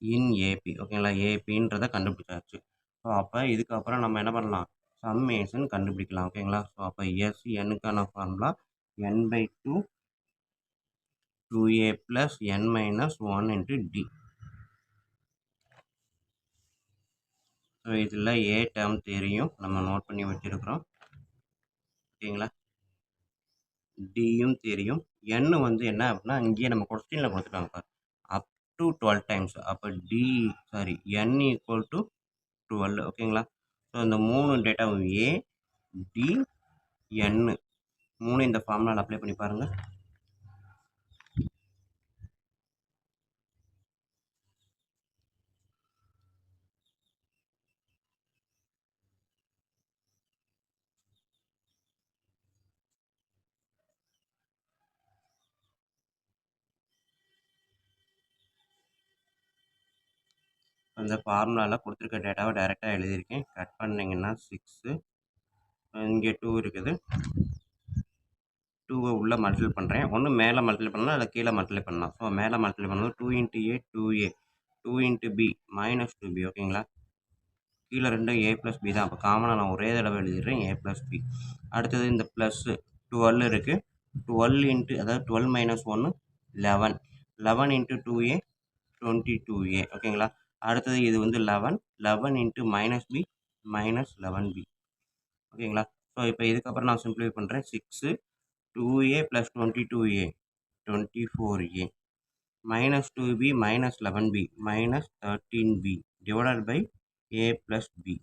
in AP. ஓகேங்களா? ஏபின்றதை கண்டுபிடிச்சாச்சு. ஸோ அப்போ இதுக்கப்புறம் நம்ம என்ன பண்ணலாம், சம்மேஷன் கண்டுபிடிக்கலாம். ஓகேங்களா? ஸோ அப்போ என்னுக்கான formula n/2 2a plus n minus 1 into d. So இதில் ஏ டேர்ம் தெரியும், நம்ம நோட் பண்ணி வச்சுருக்கிறோம். ஓகேங்களா? டியும் தெரியும். n வந்து என்ன அப்படின்னா இங்கேயே நம்ம கொஸ்டினில் கொடுத்துட்டாங்க பாரு, அப் டு 12 டைம்ஸ். அப்போ n ஈக்குவல் டு 12. ஓகேங்களா? ஸோ இந்த 3 டேட்டாவும் ஏ, டி, n 3 இந்த ஃபார்முலாவில் அப்ளை பண்ணி பாருங்கள். அந்த ஃபார்முலாவில் கொடுத்துருக்க டேட்டாவை டைரெக்டாக எழுதியிருக்கேன். கட் பண்ணிங்கன்னா 6, இங்கே 2 இருக்குது. 2 உள்ளே மல்டிப்ளை பண்ணுறேன். ஒன்று மேலே மல்டிப்ளை பண்ணலாம், இல்லை கீழே மல்டிப்ளை பண்ணலாம். ஸோ மேலே மல்டிப்ளை பண்ணும்போது 2 × A 2A, 2 × B -2B. ஓகேங்களா? கீழே ரெண்டும் A + B தான். அப்போ காமனாக நான் ஒரே தடவை எழுதிடுறேன் A + B. அடுத்தது இந்த ப்ளஸ்ஸு 12 இருக்குது. 12 அதாவது 12 - 1 11. 11 × 2A 22A. ஓகேங்களா? அடுத்தது இது வந்து 11. 11 × -B -11B. ஓகேங்களா? ஸோ இப்போ இதுக்கப்புறம் நான் சிம்பிளிஃபை பண்ணுறேன். 6 2A + 22A 24A -2B -11B -13B divided by A + B.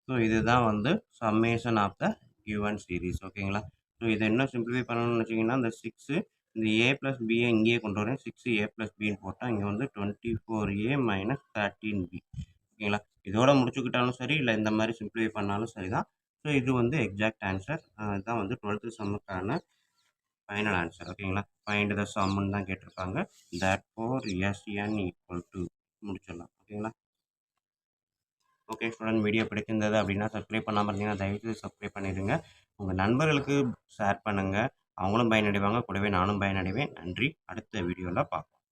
So இதுதான் வந்து summation of the given series. ஓகேங்களா? ஸோ இதை இன்னும் சிம்பிளிஃபை பண்ணணும்னு வச்சிங்கன்னா இந்த 6 இந்த A + Bயை இங்கேயே கொண்டு வரேன். 6A + Bன்னு போட்டால் இங்கே வந்து 24A -13B. ஓகேங்களா? இதோட முடிச்சுக்கிட்டாலும் சரி, இல்லை இந்த மாதிரி சிம்பிளிஃபை பண்ணாலும் சரி தான். ஸோ இது வந்து எக்ஸாக்ட் ஆன்சர். இதுதான் வந்து 12th சம்முக்கான ஃபைனல் ஆன்சர். ஓகேங்களா? ஃபைண்ட் த சம்முன்னு தான் கேட்டிருப்பாங்க. தேர்ஃபோர் SN = முடிச்சிடலாம். ஓகேங்களா? ஓகே ஸ்டூடெண்ட், வீடியோ பிடிச்சிருந்தது அப்படின்னா சப்ஸ்கிரைப் பண்ணாமல் இருந்தீங்கன்னா தயவுசெய்து சப்ஸ்கிரைப் பண்ணிடுங்க. உங்கள் நண்பர்களுக்கு ஷேர் பண்ணுங்கள். அவங்களும் பயனடைவாங்க, கூடவே நானும் பயனடைவேன். நன்றி. அடுத்த வீடியோவில் பார்ப்போம்.